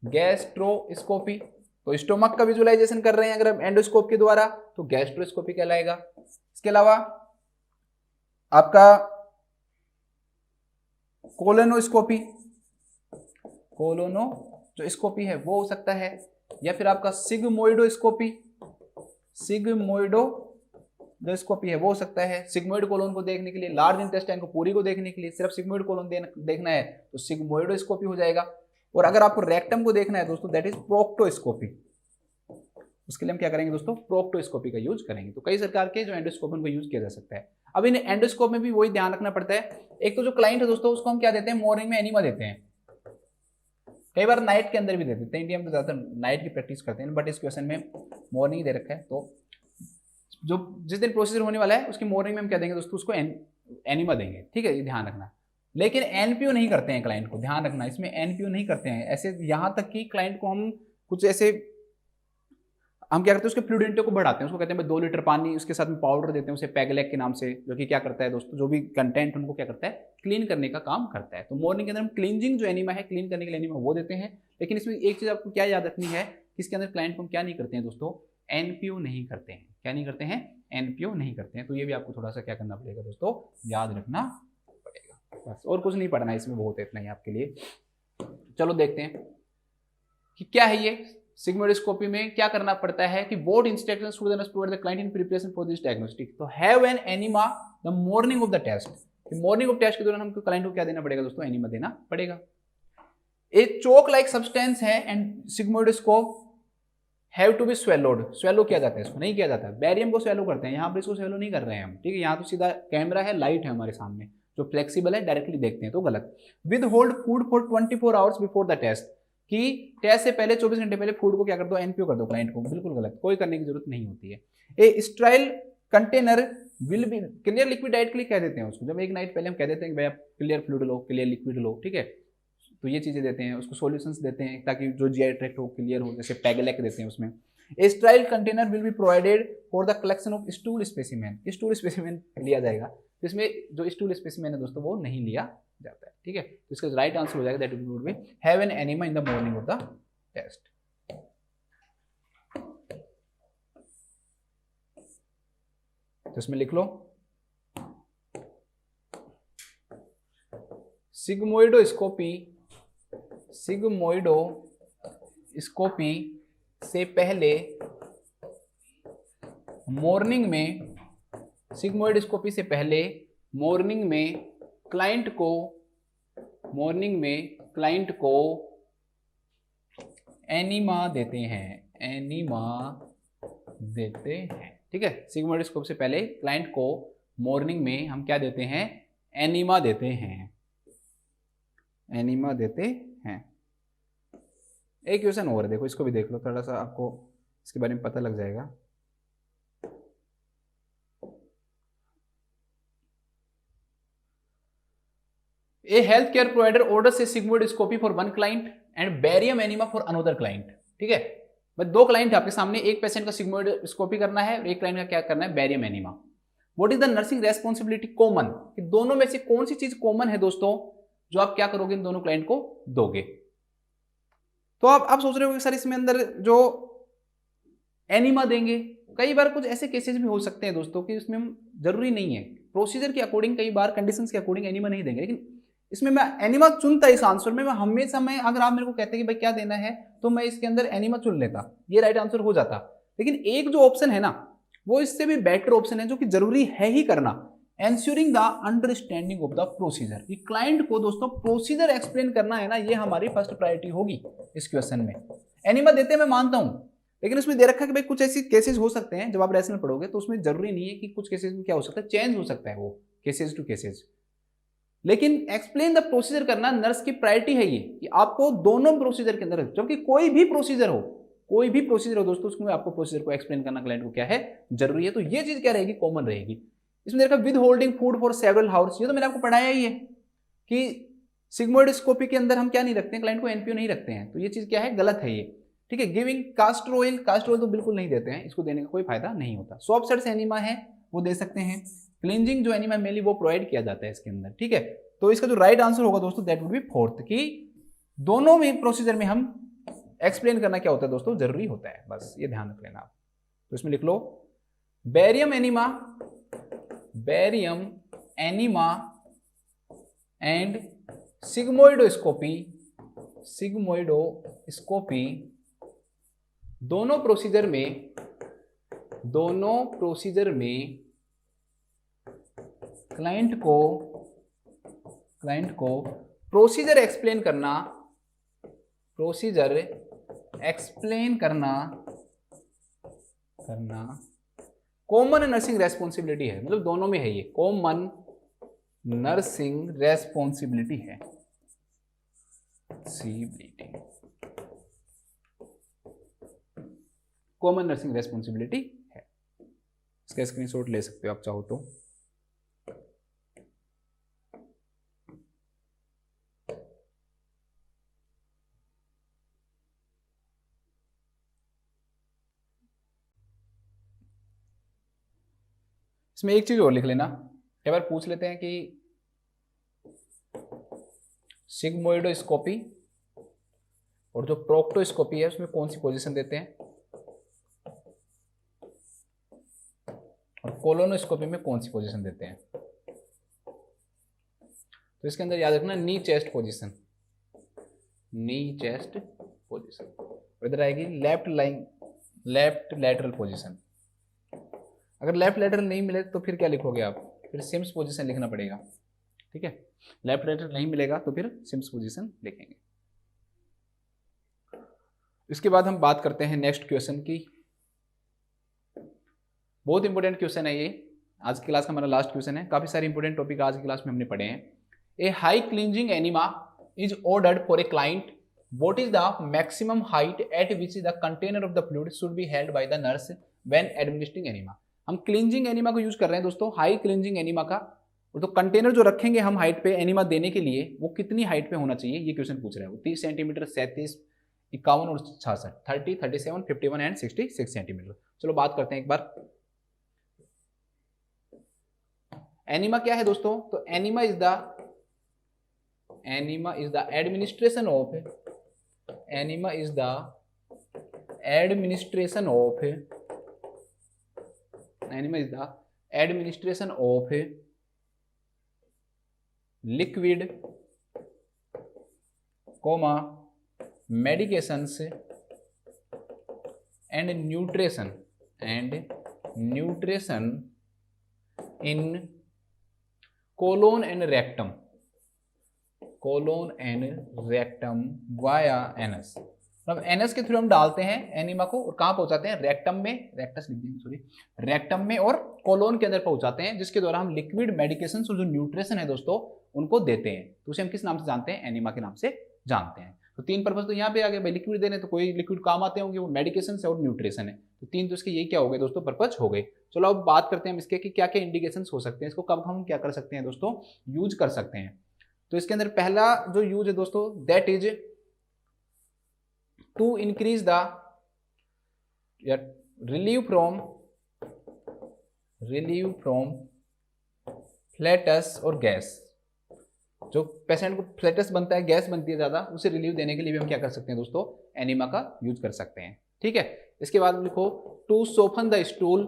गैस्ट्रोस्कोपी तो स्टोमक का विजुअलाइजेशन कर रहे हैं अगर हम एंडोस्कोप के द्वारा, तो गैस्ट्रोस्कोपी कहलाएगा। इसके अलावा आपका कोलोनोस्कोपी जो स्कोपी है वो हो सकता है, या फिर आपका सिग्मोइडोस्कोपी है वो हो सकता है। सिग्मोइड कोलोन को देखने के लिए, लार्ज इंटेस्टाइन को पूरी को देखने के लिए सिर्फ सिग्मोइड कोलोन देखना है तो सिग्मोइडोस्कोपी हो जाएगा। और अगर आपको रेक्टम को देखना है दोस्तों, दैट इज प्रोक्टोस्कोपी। उसके लिए हम क्या करेंगे दोस्तों, प्रोक्टोस्कोपी का यूज करेंगे। तो कई प्रकार के जो एंडोस्कोप उनको यूज किया जा सकता है। अब इन एंडोस्कोप में भी वही ध्यान रखना पड़ता है। एक तो जो क्लाइंट है दोस्तों, उसको हम क्या देते हैं, मॉर्निंग में एनीमा देते हैं, कई बार नाइट के अंदर भी दे देते हैं। इंडिया में तो ज्यादातर नाइट की प्रैक्टिस करते हैं, बट इस क्वेश्चन में मॉर्निंग दे रखा है। तो जो जिस दिन प्रोसीजर होने वाला है उसकी मॉर्निंग में हम क्या देंगे दोस्तों, उसको एनीमा देंगे। ठीक है, ये ध्यान रखना। लेकिन एनपीओ नहीं करते हैं क्लाइंट को, ध्यान रखना, इसमें एनपीओ नहीं करते हैं ऐसे। यहां तक कि क्लाइंट को हम कुछ ऐसे हम क्या करते हैं, उसके फ्लूइड को बढ़ाते हैं, उसको कहते हैं 2 लीटर पानी, उसके साथ में पाउडर देते हैं उसे पैगलैक के नाम से, जो कि क्या करता है दोस्तों, जो भी कंटेंट उनको क्या करता है, क्लीन करने का काम करता है। तो मॉर्निंग के अंदर हम क्लींजिंग जो एनीमा है, क्लीन करने के लिए एनीमा वो देते हैं। लेकिन इसमें एक चीज आपको क्या याद रखनी है, इसके अंदर क्लाइंट को हम क्या नहीं करते हैं दोस्तों, एनपीओ नहीं करते हैं। क्या नहीं करते हैं, एनपीओ नहीं करते हैं। तो ये भी आपको थोड़ा सा क्या करना पड़ेगा दोस्तों, याद रखना पड़ेगा। बस और कुछ नहीं पढ़ना इसमें, बहुत है, इतना ही आपके लिए। चलो देखते हैं कि क्या है ये सिग्मोइडोस्कोपी में क्या करना पड़ता है कि board instructions to the provide the client in preparation for this diagnostic. तो have an enema the morning of the test. Morning of test के दौरान हमको क्लाइंट को क्या देना पड़ेगा दोस्तों, एनीमा देना पड़ेगा। एक चोक लाइक सब्सटेंस है and sigmoidoscope have to be swallowed. Swallow किया जाता है, इसको नहीं किया जाता। बैरियम को स्वेलो करते हैं, यहाँ पर इसको स्वेलो नहीं कर रहे हैं हम। ठीक है, यहाँ तो सीधा कैमरा है, लाइट है हमारे सामने जो फ्लेक्सिबल है, डायरेक्टली देखते हैं, तो गलत। With hold food for 24 hours before the test, कि टेस्ट से पहले 24 घंटे पहले फूड को क्या कर दो, एनपीओ कर दो क्लाइंट को, बिल्कुल गलत, कोई करने की जरूरत नहीं होती है। A sterile container will be clear liquid diet के लिए कह देते हैं उसको, जब एक नाइट पहले हम कह देते हैं कि भाई आप क्लियर फ्लूइड लो, क्लियर लिक्विड लो, ठीक है, तो ये चीजें देते हैं उसको, सॉल्यूशंस देते हैं ताकि जो जीआई ट्रैक्ट हो क्लियर हो, जैसे पैगलैक देते हैं उसमें। A sterile container will be provided for the collection of stool specimen, stool specimen लिया जाएगा, तो इसमें जो स्टूल स्पेसिमेन है दोस्तों वो नहीं लिया जाता है, ठीक है, तो इसका राइट आंसर हो जाएगा that would be have an enema in the morning of the test. तो इसमें लिख लो सिग्मोइडोस्कोपी से पहले मॉर्निंग में, सिग्मोइडोस्कोपी से पहले मॉर्निंग में क्लाइंट को एनीमा देते हैं, ठीक है, सिग्मोइडोस्कोपी से पहले क्लाइंट को मॉर्निंग में हम क्या देते हैं, एनीमा देते हैं। एक क्वेश्चन और देखो, इसको भी देख लो, थोड़ा सा आपको इसके बारे में पता लग जाएगा। A health care provider orders a sigmoidoscopy for one client and barium enema for another client, ठीक है, बस दो क्लाइंट आपके सामने, एक पेशेंट का सिग्मोइडोस्कोपी करना है और एक क्लाइंट का क्या करना है, barium enema. What is the nursing responsibility common, कि दोनों में से कौन सी चीज कॉमन है दोस्तों जो आप क्या करोगे, इन दोनों क्लाइंट को दोगे। तो आप सोच रहे हो कि सर इसमें अंदर जो एनीमा देंगे, कई बार कुछ ऐसे केसेस भी हो सकते हैं दोस्तों कि इसमें हम जरूरी नहीं है, प्रोसीजर के अकॉर्डिंग कई बार कंडीशंस के अकॉर्डिंग एनीमा नहीं देंगे, लेकिन इसमें मैं एनीमा चुनता इस आंसर में, मैं हमेशा अगर आप मेरे को कहते हैं कि भाई क्या देना है तो मैं इसके अंदर एनीमा चुन लेता, ये राइट आंसर हो जाता। लेकिन एक जो ऑप्शन है ना वो इससे भी बेटर ऑप्शन है जो कि जरूरी है ही करना, ensuring the understanding of the procedure, कि क्लाइंट को दोस्तों प्रोसीजर एक्सप्लेन करना है ना, ये हमारी फर्स्ट प्रायोरिटी होगी इस क्वेश्चन में। एनीमा देते हैं मैं मानता हूं, लेकिन उसमें दे रखा है कि भाई कुछ ऐसे केसेस हो सकते हैं, जब आप रैशनल पढ़ोगे तो उसमें जरूरी नहीं है कि कुछ केसेस में क्या हो सकता है, चेंज हो सकता है वो केसेस टू केसेस, लेकिन एक्सप्लेन द प्रोसीजर करना नर्स की प्रायोरिटी है ये, कि आपको दोनों प्रोसीजर के अंदर, जबकि कोई भी प्रोसीजर हो दोस्तों, उसमें आपको प्रोसीजर को एक्सप्लेन करना क्लाइंट को क्या है, जरूरी है, तो ये चीज क्या रहेगी, कॉमन रहेगी। इसमें देखा with holding food for several hours, ये तो मैंने आपको पढ़ाया ही है कि सिग्मोइडोस्कोपी के अंदर हम क्या नहीं रखते हैं, क्लाइंट को एनपीओ नहीं रखते हैं, तो ये चीज क्या है, गलत है ये, ठीक है। गिविंग कास्टर ऑयल तो बिल्कुल नहीं देते हैं, इसको देने का कोई फायदा नहीं होता। सॉफ्ट सेट्स एनीमा है वो दे सकते हैं, क्लींजिंग जो एनीमा मेनली वो प्रोवाइड किया जाता है इसके अंदर, ठीक है। तो इसका जो राइट आंसर होगा दोस्तों दैट वुड बी फोर्थ, कि दोनों में प्रोसीजर में हम एक्सप्लेन करना क्या होता है दोस्तों, जरूरी होता है, बस ये ध्यान रख लेना आप। तो इसमें लिख लो बैरियम एनीमा एंड सिग्मोइडोस्कोपी दोनों प्रोसीजर में क्लाइंट को प्रोसीजर एक्सप्लेन करना कॉमन नर्सिंग रेस्पॉन्सिबिलिटी है, मतलब दोनों में है, ये कॉमन नर्सिंग रेस्पॉन्सिबिलिटी है, कॉमन नर्सिंग रेस्पॉन्सिबिलिटी है। इसका स्क्रीनशॉट ले सकते हो आप चाहो तो। इसमें एक चीज और लिख लेना, कई बार पूछ लेते हैं कि सिग्मोइडोस्कोपी और जो प्रोक्टोस्कोपी है उसमें कौन सी पोजीशन देते हैं, और कोलोनोस्कोपी में कौन सी पोजीशन देते हैं। तो इसके अंदर याद रखना नी चेस्ट पोजीशन, इधर आएगी लेफ्ट लैटरल पोजीशन। अगर लेफ्ट लैटरल नहीं मिले तो फिर क्या लिखोगे आप, फिर सिम्स पोजीशन लिखना पड़ेगा, ठीक है। लेफ्ट लैटरल नहीं मिलेगा तो फिर सिम्स पोजीशन लिखेंगे। इसके बाद हम बात करते हैं नेक्स्ट क्वेश्चन की, बहुत इंपॉर्टेंट क्वेश्चन है ये, आज की क्लास का हमारा लास्ट क्वेश्चन है, काफी सारे इंपॉर्टेंट टॉपिक आज की क्लास में हमने पढ़े हैं। A high cleansing enema is ordered for a client, what is the maximum height at which the container of the fluid should be held by the nurse when administering enema. हम क्लींजिंग एनीमा को यूज कर रहे हैं दोस्तों, हाई क्लींजिंग एनीमा का। और तो कंटेनर जो रखेंगे हम हाइट पे एनीमा देने के लिए, वो कितनी हाइट पे होना चाहिए, ये क्वेश्चन पूछ रहा है। वो 30 सेंटीमीटर, 37, 51 और 66, 30, 37, 51 एंड 66 सेंटीमीटर। चलो बात करते हैं एक बार। एनीमा क्या है दोस्तों? तो enema is the administration of liquid comma medications and nutrition in colon and rectum via anus। मतलब एनएस के थ्रू हम डालते हैं एनीमा को और कहाँ पहुंचाते हैं? रेक्टम में, रेक्टस लिख देंगे सॉरी, रेक्टम में और कोलोन के अंदर पहुंचाते हैं, जिसके द्वारा हम लिक्विड मेडिकेशन और जो न्यूट्रिशन है दोस्तों उनको देते हैं। तो उसे हम किस नाम से जानते हैं? एनीमा के नाम से जानते हैं। तो तीन पर्पस तो यहाँ पे आ गए भाई, लिक्विड देने तो कोई लिक्विड काम आते होंगे, वो मेडिकेशन है और न्यूट्रिशन है। तो तीन तो इसके यही क्या हो गए दोस्तों? पर्पस हो गए। चलो अब बात करते हैं हम इसके कि क्या क्या इंडिकेशन हो सकते हैं, इसको कब हम क्या कर सकते हैं दोस्तों? यूज कर सकते हैं। तो इसके अंदर पहला जो यूज है दोस्तों, that is to increase the relieve from flatus और गैस। जो पेशेंट को फ्लैटस बनता है, गैस बनती है ज्यादा, उसे रिलीव देने के लिए भी हम क्या कर सकते हैं दोस्तों? एनीमा का यूज कर सकते हैं। ठीक है, इसके बाद लिखो टू सोफन द स्टूल।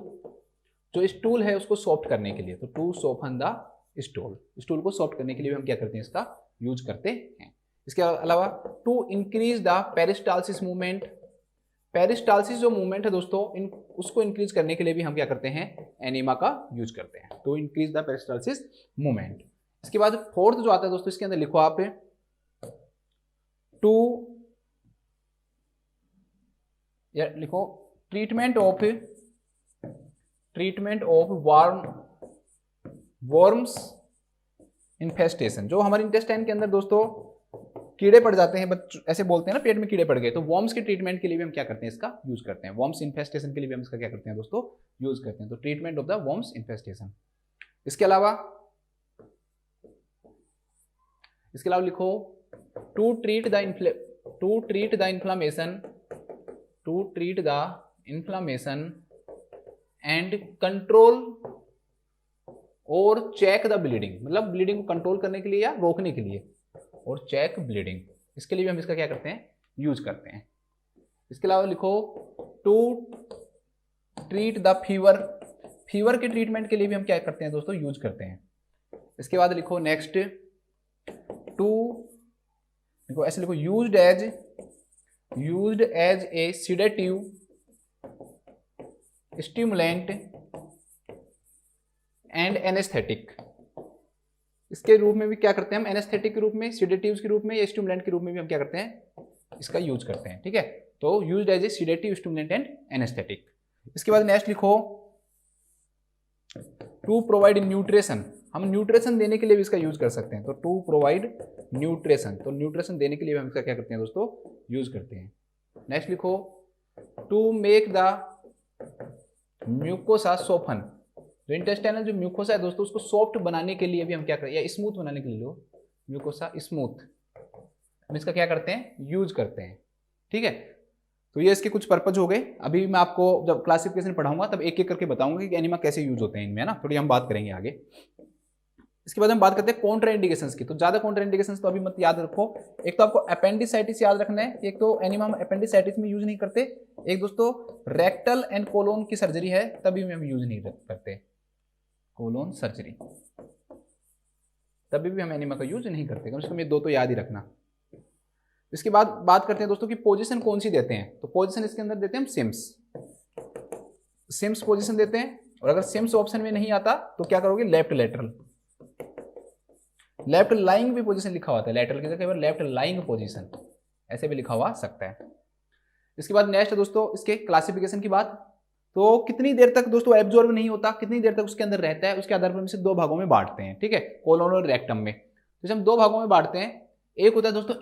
जो स्टूल है उसको सॉफ्ट करने के लिए, तो टू सोफन द स्टूल को सॉफ्ट करने के लिए भी हम क्या करते हैं? इसका यूज करते हैं। इसके अलावा to increase the peristalsis movement. Peristalsis जो मूवमेंट है दोस्तों, उसको इंक्रीज करने के लिए भी हम क्या करते हैं? एनीमा का यूज करते हैं। To increase the peristalsis movement. इसके बाद फोर्थ जो आता है दोस्तों, इसके अंदर लिखो आप लिखो ट्रीटमेंट ऑफ वर्म्स इन्फेस्टेशन। जो हमारे इंटेस्टाइन के अंदर दोस्तों कीड़े पड़ जाते हैं, ऐसे बोलते हैं ना, पेट में कीड़े पड़ गए, तो वर्म्स के ट्रीटमेंट के लिए भी हम क्या करते हैं? इसका यूज करते हैं। वर्म्स इन्फेस्टेशन के लिए भी हम इसका क्या करते हैं दोस्तों? यूज करते हैं। तो treatment of the worms infestation. इसके अलावा लिखो to treat the inflammation and control और चेक द ब्लीडिंग। मतलब ब्लीडिंग को कंट्रोल करने के लिए या रोकने के लिए, और चेक ब्लीडिंग, इसके लिए भी हम इसका क्या करते हैं? यूज करते हैं। इसके अलावा लिखो टू ट्रीट द फीवर के ट्रीटमेंट के लिए भी हम क्या करते हैं दोस्तों? यूज करते हैं। इसके बाद लिखो नेक्स्ट ऐसे लिखो used as a sedative, stimulant and anaesthetic. इसके रूप में भी क्या करते हैं हम? एनेस्थेटिक के रूप में, सिडेटिव के रूप में या स्टिमुलेंट के रूप में भी हम क्या करते हैं? इसका यूज करते हैं। ठीक है, तो used as a sedative, stimulant and anaesthetic. इसके बाद नेक्स्ट लिखो टू प्रोवाइड न्यूट्रिशन। हम न्यूट्रिशन देने के लिए भी इसका यूज कर सकते हैं। तो टू प्रोवाइड न्यूट्रिशन, तो न्यूट्रिशन देने के लिए हम इसका क्या करते हैं दोस्तों? यूज करते हैं। नेक्स्ट लिखो to make the mucosa soften. जो इंटेस्टाइनल जो म्यूकोसा है दोस्तों, उसको सॉफ्ट बनाने के लिए भी हम क्या करते हैं, या स्मूथ बनाने के लिए, लो म्यूकोसा स्मूथ, हम इसका क्या करते हैं? यूज करते हैं। ठीक है, तो ये इसके कुछ पर्पज हो गए। अभी मैं आपको जब क्लासिफिकेशन पढ़ाऊंगा तब एक एक करके बताऊंगा कि एनीमा कैसे यूज होते हैं इनमें, है ना, थोड़ी हम बात करेंगे आगे। इसके बाद हम बात करते हैं कॉन्ट्राइंडिकेशंस की। तो ज्यादा कॉन्ट्राइंडिकेशंस तो अभी मत याद रखो। एक तो आपको अपेंडिसाइटिस याद रखना है, एक तो एनीमा हम अपेंडिसाइटिस में यूज नहीं करते, एक दोस्तों रेक्टल एंड कोलोन की सर्जरी है तभी में हम यूज नहीं करते, कोलोन सर्जरी, तभी भी हम एनीमा का यूज नहीं करते। कम से कम ये दो तो याद ही रखना। इसके बाद बात करते हैं दोस्तों कि पोजीशन कौन सी देते हैं। तो पोजीशन इसके अंदर देते हैं हम सिम्स पोजीशन देते हैं। और अगर सिम्स ऑप्शन में नहीं आता तो क्या करोगे? लेफ्ट लेटरल, लेफ्ट लाइंग भी पोजीशन लिखा हुआ है, लेटरल की जगह लेफ्ट लाइंग पोजीशन ऐसे भी लिखा हुआ सकता है। इसके बाद नेक्स्ट दोस्तों इसके क्लासिफिकेशन की बात। तो कितनी देर तक दोस्तों एब्जॉर्ब नहीं होता, कितनी देर तक उसके अंदर रहता है, उसके आधार पर हम इसे दो भागों में बांटते हैं। ठीक है, कोलोन और रेक्टम में। तो हम दो भागों में बांटते हैं। एक होता है दोस्तों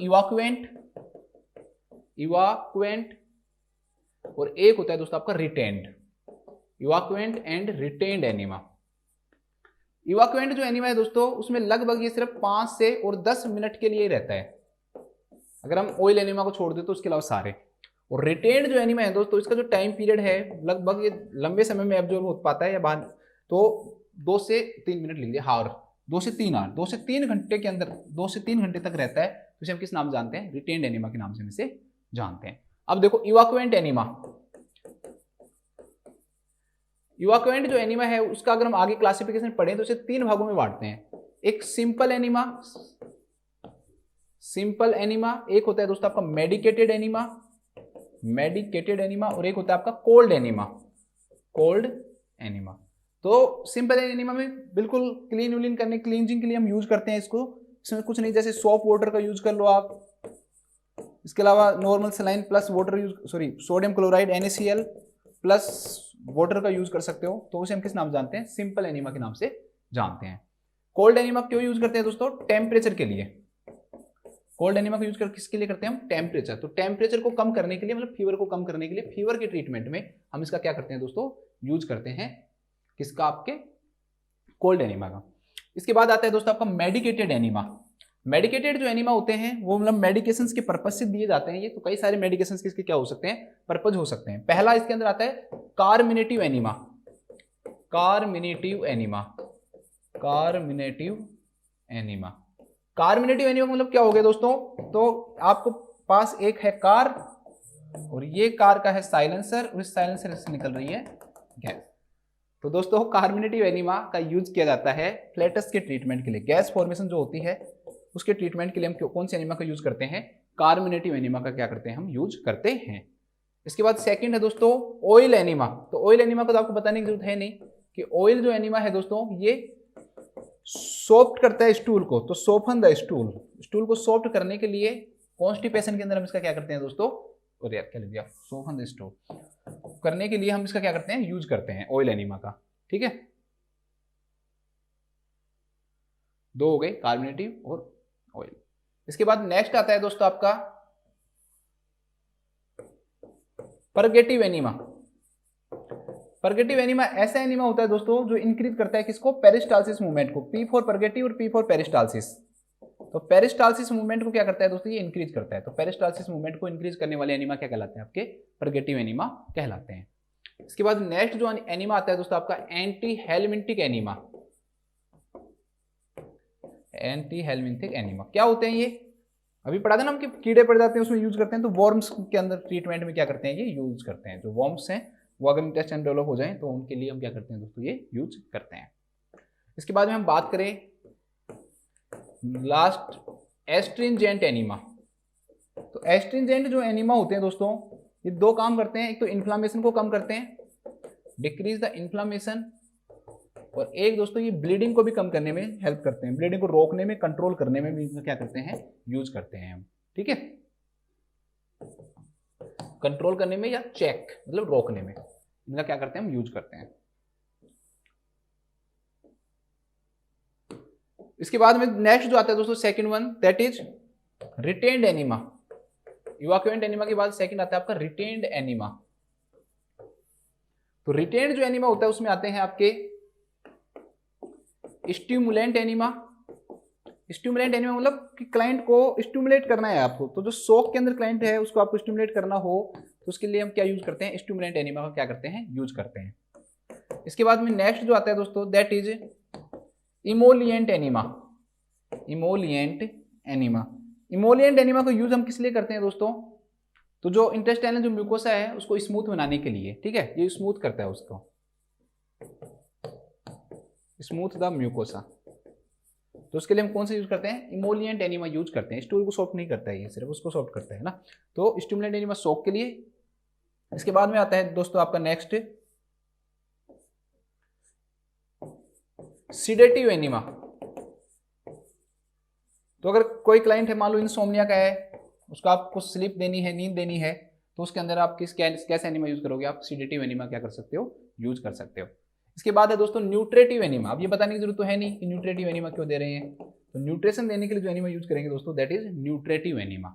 इवाक्वेंट और एक होता है दोस्तों आपका retained. Evacuant and retained enema. Evacuant जो एनिमा है दोस्तों, उसमें लगभग ये सिर्फ 5 से और 10 मिनट के लिए ही रहता है, अगर हम ऑयल एनिमा को छोड़ दें तो उसके अलावा सारे। और रिटेन्ड जो एनिमा है दोस्तों, इसका जो टाइम पीरियड है लगभग ये लंबे समय में एब्जॉर्ब हो पाता है या बाहर, तो 2 से 3 मिनट लिख लिया, हावर 2 से 3 आवर, 2 से 3 घंटे के अंदर, 2 से 3 घंटे तक रहता है। तो इसे हम किस नाम जानते हैं? रिटेन्ड एनिमा के नाम से हम इसे जानते हैं। अब देखो इवाक्वेंट एनिमा, इवाक्वेंट जो एनिमा है उसका अगर हम आगे क्लासिफिकेशन पढ़ें तो इसे 3 भागों में बांटते हैं। एक सिंपल एनिमा, सिंपल एनिमा, एक होता है दोस्तों आपका मेडिकेटेड एनिमा, मेडिकेटेड एनिमा, और एक होता है आपका कोल्ड एनिमा, कोल्ड एनिमा। तो सिंपल एनिमा में बिल्कुल क्लीन व्लीन करने, क्लींजिंग के लिए हम यूज करते हैं इसको। इसमें कुछ नहीं, जैसे सोप वाटर का यूज कर लो आप, इसके अलावा normal saline plus water use, sorry sodium chloride NaCl plus water का यूज कर सकते हो। तो उसे हम किस नाम जानते हैं? सिंपल एनिमा के नाम से जानते हैं। कोल्ड एनिमा क्यों यूज करते हैं दोस्तों? टेम्परेचर के लिए। कोल्ड एनिमा का यूज कर किसके लिए करते हैं हम? टेम्परेचर। तो टेम्परेचर को कम करने के लिए, मतलब फीवर को कम करने के लिए, फीवर के ट्रीटमेंट में हम इसका क्या करते हैं दोस्तों? यूज करते हैं। किसका? आपके कोल्ड एनिमा का। इसके बाद आता है दोस्तों आपका मेडिकेटेड एनिमा। मेडिकेटेड जो एनिमा होते हैं वो मतलब मेडिकेशंस के पर्पज से दिए जाते हैं ये। तो कई सारे मेडिकेशंस किसके क्या हो सकते हैं? पर्पज हो सकते हैं। पहला इसके अंदर आता है carminative enema, carminative enema, carminative enema. Carminative enema मतलब क्या हो गया दोस्तों? तो आपको पास एक है कार, और ये कार का है साइलेंसर, और इस साइलेंसर से निकल रही है गैस। तो दोस्तों कार्मिनेटिव एनिमा का यूज किया जाता है फ्लैटस के ट्रीटमेंट के लिए। गैस फॉर्मेशन जो होती है उसके ट्रीटमेंट के लिए हम कौन से एनिमा का यूज करते हैं? कार्मिनेटिव एनिमा का क्या करते हैं? हम यूज करते हैं। इसके बाद सेकंड है दोस्तों ऑयल एनिमा। तो ऑयल एनिमा को तो आपको बताने की जरूरत है नहीं कि ऑयल जो एनिमा है दोस्तों, ये सॉफ्ट करता है स्टूल को। तो सोफन द स्टूल, स्टूल को सॉफ्ट करने के लिए कॉन्स्टिपेशन के अंदर हम इसका क्या करते हैं दोस्तों? और यार क्या लिख दिया? सोफन द स्टूल करने के लिए हम इसका क्या करते हैं? यूज करते हैं ऑयल एनिमा का। ठीक है, 2 हो गए, कार्बोनेटिव और ऑयल। इसके बाद नेक्स्ट आता है दोस्तों आपका परगेटिव एनिमा। परगेटिव एनिमा ऐसा एनिमा होता है दोस्तों जो इंक्रीज करता है किसको? पेरिस्टालसिस मूवमेंट को। P फॉर परगेटिव और P फॉर पेरिस्टालसिस। तो पेरिस्टालसिस मूवमेंट को क्या करता है दोस्तों? ये इंक्रीज करता है। तो पेरिस्टालसिस मूवमेंट को इंक्रीज करने वाले एनिमा क्या कहलाते हैं? आपके परगेटिव एनिमा कहलाते हैं। इसके बाद नेक्स्ट जो एनिमा आता है दोस्तों आपका anti helminthic enema. Anti helminthic enema क्या होते हैं ये? अभी पढ़ा था ना हम कि कीड़े पड़ जाते हैं उसमें यूज करते हैं। तो वॉर्म्स के अंदर ट्रीटमेंट में क्या करते हैं? ये यूज करते हैं। जो वॉर्म्स हैं वो अगर इंटेस्टाइन डेवलप हो जाए तो उनके लिए हम क्या करते हैं दोस्तों? ये यूज करते हैं। इसके बाद में हम बात करें लास्ट एस्ट्रिंजेंट एनिमा। तो एस्ट्रिंजेंट जो एनिमा होते हैं दोस्तों, ये 2 काम करते हैं। एक तो इन्फ्लामेशन को कम करते हैं, डिक्रीज द इन्फ्लामेशन, और एक दोस्तों ये ब्लीडिंग को भी कम करने में हेल्प करते हैं। ब्लीडिंग को रोकने में, कंट्रोल करने में भी क्या करते हैं? यूज करते हैं हम। ठीक है, कंट्रोल करने में या चेक मतलब रोकने में इनका क्या करते हैं? हम यूज करते हैं। इसके बाद में नेक्स्ट जो आता है दोस्तों second one, that is retained enema. Evacuant enema के बाद सेकंड आता है आपका रिटेन्ड एनिमा। तो रिटेन्ड जो एनिमा होता है उसमें आते हैं आपके स्टिमुलेंट एनिमा। स्टिमुलेंट एनिमा मतलब कि क्लाइंट को स्टिमुलेट करना है आपको। तो जो शॉक के अंदर क्लाइंट है उसको आपको स्टिमुलेट करना हो तो उसके लिए हम क्या यूज करते हैं? स्टिमुलेंट एनिमा का क्या करते हैं? यूज करते हैं। इसके बाद में नेक्स्ट जो आता है दोस्तों that is emollient enema. Emollient enema, emollient enema को यूज हम किस लिए करते हैं दोस्तों? तो जो इंटेस्टाइनल जो म्यूकोसा है उसको स्मूथ बनाने के लिए। ठीक है, ये स्मूथ करता है उसको, स्मूथ द म्यूकोसा। तो उसके लिए हम कौन सा यूज करते हैं? इमोलिएंट एनिमा यूज करते हैं। स्टूल को सॉफ्ट नहीं करता है ये, सिर्फ उसको सॉफ्ट करता है ना। तो स्टिमुलेंट एनिमा शॉक के लिए। इसके बाद में आता है दोस्तों आपका नेक्स्ट सीडेटिव एनिमा। तो अगर कोई क्लाइंट है मान लो इंसोम्निया का है, उसको आपको स्लीप देनी है, नींद देनी है, तो उसके अंदर आप कैसे एनिमा यूज करोगे? आप सीडेटिव एनिमा क्या कर सकते हो? यूज कर सकते हो। इसके बाद है दोस्तों न्यूट्रेटिव एनिमा। अब ये बताने की जरूरत तो है नहीं कि न्यूट्रेटिव एनिमा क्यों दे रहे हैं। तो न्यूट्रिशन देने के लिए जो एनिमा यूज करेंगे दोस्तों दैट इज न्यूट्रेटिव एनिमा।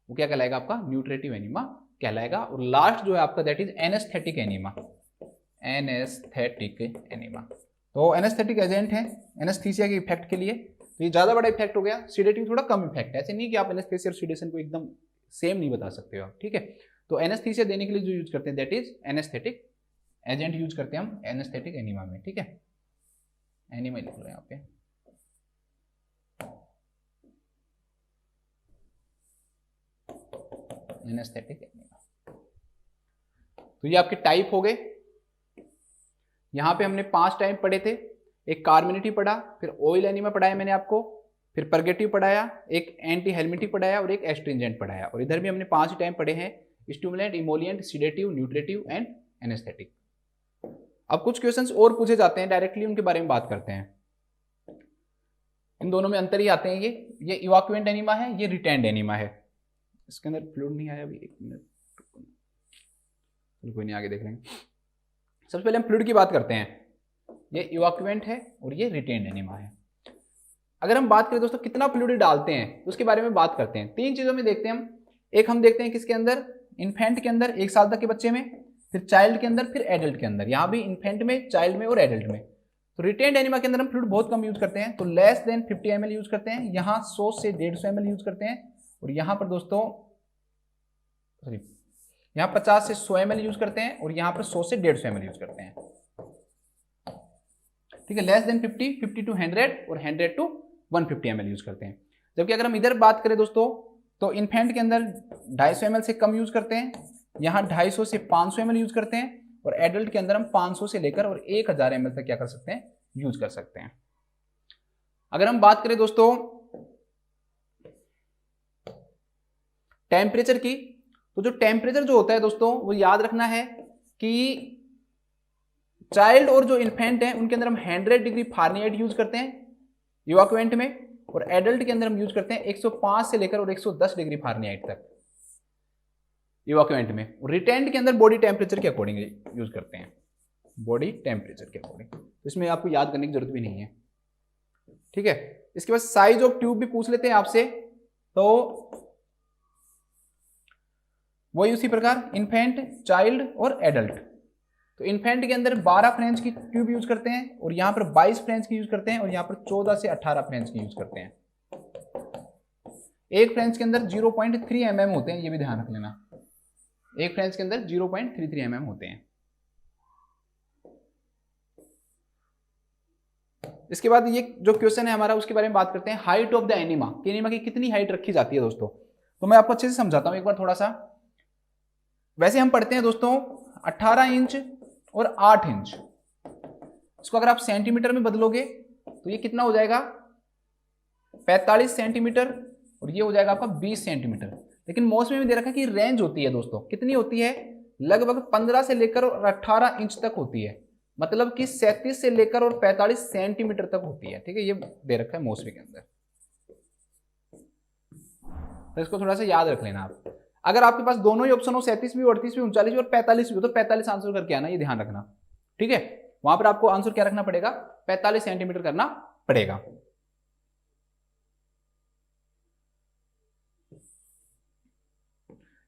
वो क्या कहलाएगा? आपका न्यूट्रेटिव एनिमा कहलाएगा। और लास्ट जो है आपका that is anaesthetic enema. Anaesthetic enema. तो एनेस्थेटिक एजेंट है एनेस्थीसिया के इफेक्ट के लिए, तो ये ज़्यादा बड़ा इफेक्ट हो गया, सीडेटिव थोड़ा कम इफेक्ट है। ऐसे नहीं कि आप एनेस्थीसिया और सीडेशन को एकदम सेम नहीं बता सकते हो आप, ठीक है। तो एनेस्थीसिया देने के लिए जो यूज करते हैं that is anaesthetic agent use करते हैं हम एनेस्थेटिक एनीमा में, ठीक है। एनीमा लिख लो यहाँ पे। Anaesthetic enema. तो ये आपके टाइप हो गए। यहाँ पे हमने 5 टाइप पढ़े थे, एक कार्मिनेटिव पढ़ा, फिर ऑयल एनीमा पढ़ाया मैंने आपको, फिर परगेटिव पढ़ाया, एक एंटी हेलमिटिव पढ़ाया और एक एस्ट्रिंजेंट पढ़ाया। और इधर भी हमने 5 ही टाइप पढ़े हैं, stimulant, emollient, sedative, nutritive and anaesthetic. अब कुछ क्वेश्चंस और पूछे जाते हैं डायरेक्टली, उनके बारे में बात करते हैं। इन दोनों में अंतर ही आते हैं। ये इवाक्यूएंट एनीमा है, ये रिटेंड एनीमा है। इसके अंदर फ्लूइड नहीं आया अभी, 1 मिनट, कोई नहीं, आगे देख लेंगे। सबसे पहले हम फ्लूइड की बात करते हैं। ये इवाक्यूएंट है और ये रिटेंड एनीमा है। अगर हम बात करें दोस्तों कितना फ्लूइड डालते हैं तो उसके बारे में बात करते हैं। 3 चीजों में देखते हैं हम। एक हम देखते हैं किसके अंदर, इन्फेंट के अंदर, 1 साल तक के बच्चे में, फिर चाइल्ड के अंदर, फिर एडल्ट के अंदर। यहाँ भी इन्फेंट में, चाइल्ड में और एडल्ट में। तो रिटेंड एनीमा के अंदर हम फ्लूइड बहुत कम यूज करते हैं, तो लेस देन 50 ml यूज करते हैं। यहाँ 100 से 150 ml यूज करते हैं। और यहाँ पर दोस्तों सॉरी, यहाँ 50 से 100 ml यूज करते हैं और यहाँ पर 100 से 150 ml यूज करते हैं, ठीक है। लेस देन 50, 50 टू 100 और 100 टू 150 ml यूज करते हैं। जबकि अगर हम इधर बात करें दोस्तों तो इन्फेंट के अंदर 250 ml से कम यूज करते हैं, यहाँ 250 से 500 ml यूज करते हैं, और एडल्ट के अंदर हम 500 से लेकर और 1000 ml तक क्या कर सकते हैं, यूज कर सकते हैं। अगर हम बात करें दोस्तों टेम्परेचर की, तो जो टेम्परेचर जो होता है दोस्तों वो याद रखना है कि चाइल्ड और जो इन्फेंट है उनके अंदर हम 100 डिग्री फारेनहाइट यूज करते हैं इवाक्यूएंट में, और एडल्ट के अंदर हम यूज करते हैं 105 से लेकर और 110 डिग्री फारेनहाइट तक इवाक्यूएंट में। और रिटेंड के अंदर बॉडी टेम्परेचर के अकॉर्डिंग यूज करते हैं, बॉडी टेम्परेचर के अकॉर्डिंग। तो इसमें आपको याद करने की जरूरत भी नहीं है, ठीक है। इसके बाद साइज ऑफ ट्यूब भी पूछ लेते हैं आपसे, तो वही उसी प्रकार इन्फेंट, चाइल्ड और एडल्ट। तो इन्फेंट के अंदर 12 फ्रेंच की ट्यूब यूज करते हैं, और यहाँ पर 22 फ्रेंच की यूज करते हैं, और यहाँ पर 14 से 18 फ्रेंच की यूज करते हैं। एक फ्रेंच के अंदर 0.3 mm होते हैं, ये भी ध्यान रख लेना। एक फ्रेंच के अंदर 0.33 mm होते हैं। इसके बाद ये जो क्वेश्चन है हमारा उसके बारे में बात करते हैं, height of the enema. Enema की कितनी हाइट रखी जाती है दोस्तों, तो मैं आपको अच्छे से समझाता हूं एक बार थोड़ा सा। वैसे हम पढ़ते हैं दोस्तों 18 इंच और 8 इंच। इसको अगर आप सेंटीमीटर में बदलोगे तो ये कितना हो जाएगा, 45 सेंटीमीटर, और ये हो जाएगा आपका 20 सेंटीमीटर। लेकिन मौसमी में दे रखा है कि रेंज होती है दोस्तों, कितनी होती है, लगभग 15 से लेकर और 18 इंच तक होती है। मतलब कि 37 से लेकर और 45 सेंटीमीटर तक होती है, ठीक है। ये दे रखा है मौसमी के अंदर, तो इसको थोड़ा सा याद रख लेना आप। अगर आपके पास दोनों ही ऑप्शन हो, 37 भी, 38 भी, 39 भी और 45 भी हो, तो 45 आंसर करके आना, ये ध्यान रखना, ठीक है। वहां पर आपको आंसर क्या रखना पड़ेगा, 45 सेंटीमीटर करना पड़ेगा।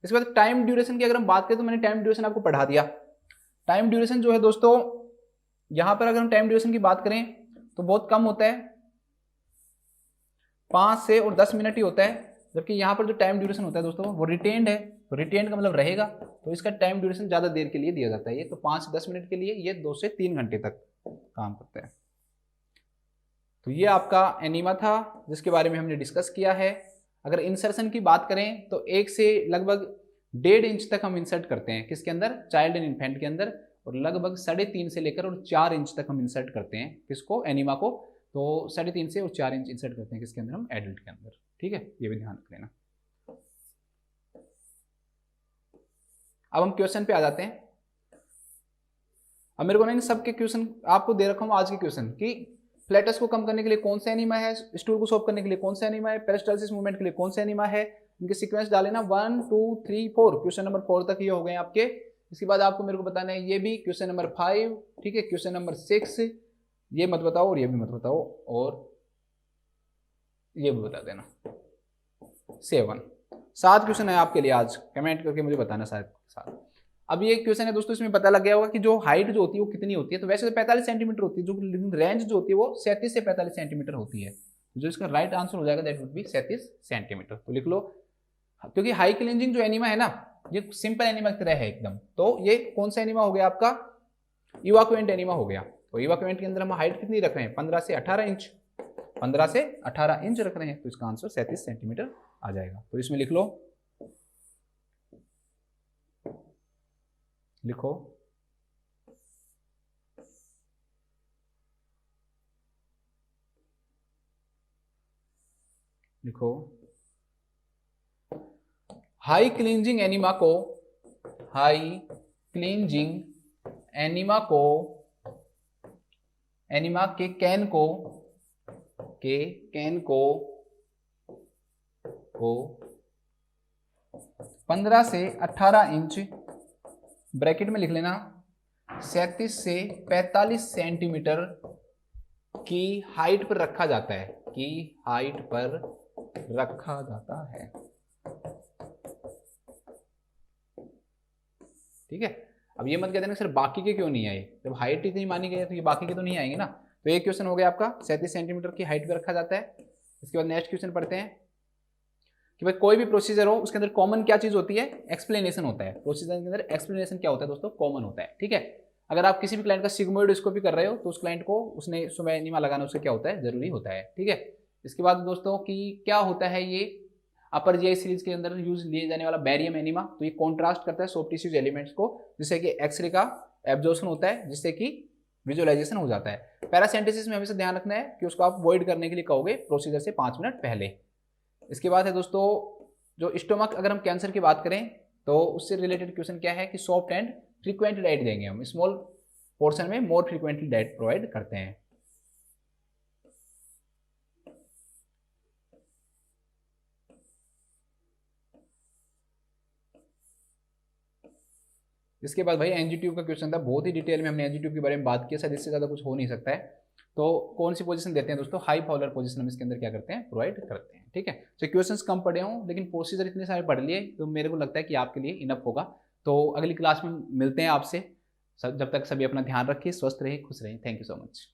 इसके बाद टाइम ड्यूरेशन की अगर हम बात करें तो मैंने टाइम ड्यूरेशन आपको पढ़ा दिया। टाइम ड्यूरेशन जो है दोस्तों, यहां पर अगर हम टाइम ड्यूरेशन की बात करें तो बहुत कम होता है, 5 से और 10 मिनट ही होता है। जबकि यहाँ पर जो टाइम ड्यूरेशन होता है दोस्तों वो रिटेन्ड है, तो रिटेन्ड का मतलब रहेगा, तो इसका टाइम ड्यूरेशन ज़्यादा देर के लिए दिया जाता है। ये तो 5 से 10 मिनट के लिए, ये 2 से 3 घंटे तक काम करता है। तो ये आपका एनीमा था जिसके बारे में हमने डिस्कस किया है। अगर इंसर्शन की बात करें तो 1 से लगभग 1.5 इंच तक हम इंसर्ट करते हैं, किसके अंदर, चाइल्ड एंड इन्फेंट के अंदर, और लगभग 3.5 से लेकर और 4 इंच तक हम इंसर्ट करते हैं, किसको, एनीमा को। तो 3.5 से और 4 इंच इंसर्ट करते हैं किसके अंदर, हम एडल्ट के अंदर, ठीक है। ये भी ध्यान रख लेना। अब हम क्वेश्चन पे आ जाते हैं। अब मेरे को ना इन सब के क्वेश्चन आपको दे रखा हूं आज के क्वेश्चन कि फ्लैटस को कम करने के लिए कौन सा एनीमा है, स्टूल को सॉल्व करने के लिए कौन सा एनीमा है, पेरिस्टाल्सिस मूवमेंट के लिए कौन सा एनीमा है। इनके सीक्वेंस डाले ना 1 2 3 4, क्वेश्चन नंबर 4 तक ये हो गए आपके। इसके बाद आपको मेरे को बताना है ये भी, क्वेश्चन नंबर 5, ठीक है, क्वेश्चन नंबर 6 ये मत बताओ और ये भी मत बताओ, और ये भी बता देना 7 क्वेश्चन है आपके लिए आज, कमेंट करके मुझे बताना शायद साथ। अब ये क्वेश्चन है दोस्तों, इसमें पता लग गया होगा कि जो हाइट जो होती है वो कितनी होती है। तो वैसे तो 45 सेंटीमीटर होती है, जो रेंज जो होती है वो 37 से 45 सेंटीमीटर होती है। तो जो इसका राइट आंसर हो जाएगा दैट वुड बी 37 सेंटीमीटर। तो लिख लो, क्योंकि हाई क्लिंजिंग जो एनिमा है ना, ये सिंपल एनिमा की तरह है एकदम। तो ये कौन सा एनिमा हो गया आपका, इवाक्वेंट एनिमा हो गया। तो इवाक्वेंट के अंदर हम हाइट कितनी रख रहे हैं, 15 से 18 इंच, 15 से 18 इंच रख रहे हैं। तो इसका आंसर 37 सेंटीमीटर आ जाएगा। तो इसमें लिख लो, लिखो लिखो हाई क्लिंजिंग एनिमा को, हाई क्लिंजिंग एनिमा को, एनिमा के कैन को, के कैन को 15 से 18 इंच ब्रैकेट में लिख लेना 37 से 45 सेंटीमीटर की हाइट पर रखा जाता है, की हाइट पर रखा जाता है। ठीक है। अब ये मत कहते ना सर बाकी के क्यों नहीं आए, जब हाइट इतनी मानी गई है तो ये बाकी के तो नहीं आएंगे ना। तो ये क्वेश्चन हो गया आपका 37 सेंटीमीटर की हाइट पे रखा जाता है। इसके बाद नेक्स्ट क्वेश्चन पढ़ते हैं कि भाई कोई भी प्रोसीजर हो उसके अंदर कॉमन क्या चीज होती है, एक्सप्लेनेशन होता है। प्रोसीजर के अंदर एक्सप्लेनेशन क्या होता है दोस्तों, कॉमन होता है। ठीक है। अगर आप किसी भी क्लाइंट का सिग्मोइडोस्कोपी कर रहे हो तो उस क्लाइंट को उसने सुबह एनिमा लगाना उससे क्या होता है, जरूरी होता है। ठीक है। इसके बाद दोस्तों की क्या होता है, ये अपर जीआई सीरीज के अंदर यूज लिए जाने वाला बैरियम एनिमा। तो ये कॉन्ट्रास्ट करता है सॉफ्ट टिश्यूज एलिमेंट्स को, जिससे कि एक्सरे का एब्जॉर्प्शन होता है, जिससे कि विजुअलाइजेशन हो जाता है। पैरासिंथेसिस में हमेशा ध्यान रखना है कि उसको आप वॉइड करने के लिए कहोगे प्रोसीजर से 5 मिनट पहले। इसके बाद है दोस्तों जो स्टोमक, अगर हम कैंसर की बात करें तो उससे रिलेटेड क्वेश्चन क्या है कि सॉफ्ट एंड फ्रीक्वेंटली डाइट देंगे हम, स्मॉल पोर्शन में मोर फ्रीक्वेंटली डाइट प्रोवाइड करते हैं। इसके बाद भाई एनजीट्यूब का क्वेश्चन था, बहुत ही डिटेल में हमने एनजीट्यूब के बारे में बात की, शायद इससे ज़्यादा कुछ हो नहीं सकता है। तो कौन सी पोजीशन देते हैं दोस्तों, हाई फाउलर पोजीशन हम इसके अंदर क्या करते हैं, प्रोवाइड करते हैं। ठीक है। तो क्वेश्चंस कम पढ़े हों लेकिन प्रोसीजर इतने सारे पढ़ लिए तो मेरे को लगता है कि आपके लिए इनफ होगा। तो अगली क्लास में मिलते हैं आपसे, जब तक सभी अपना ध्यान रखिए, स्वस्थ रहिए, खुश रहिए। Thank you so much.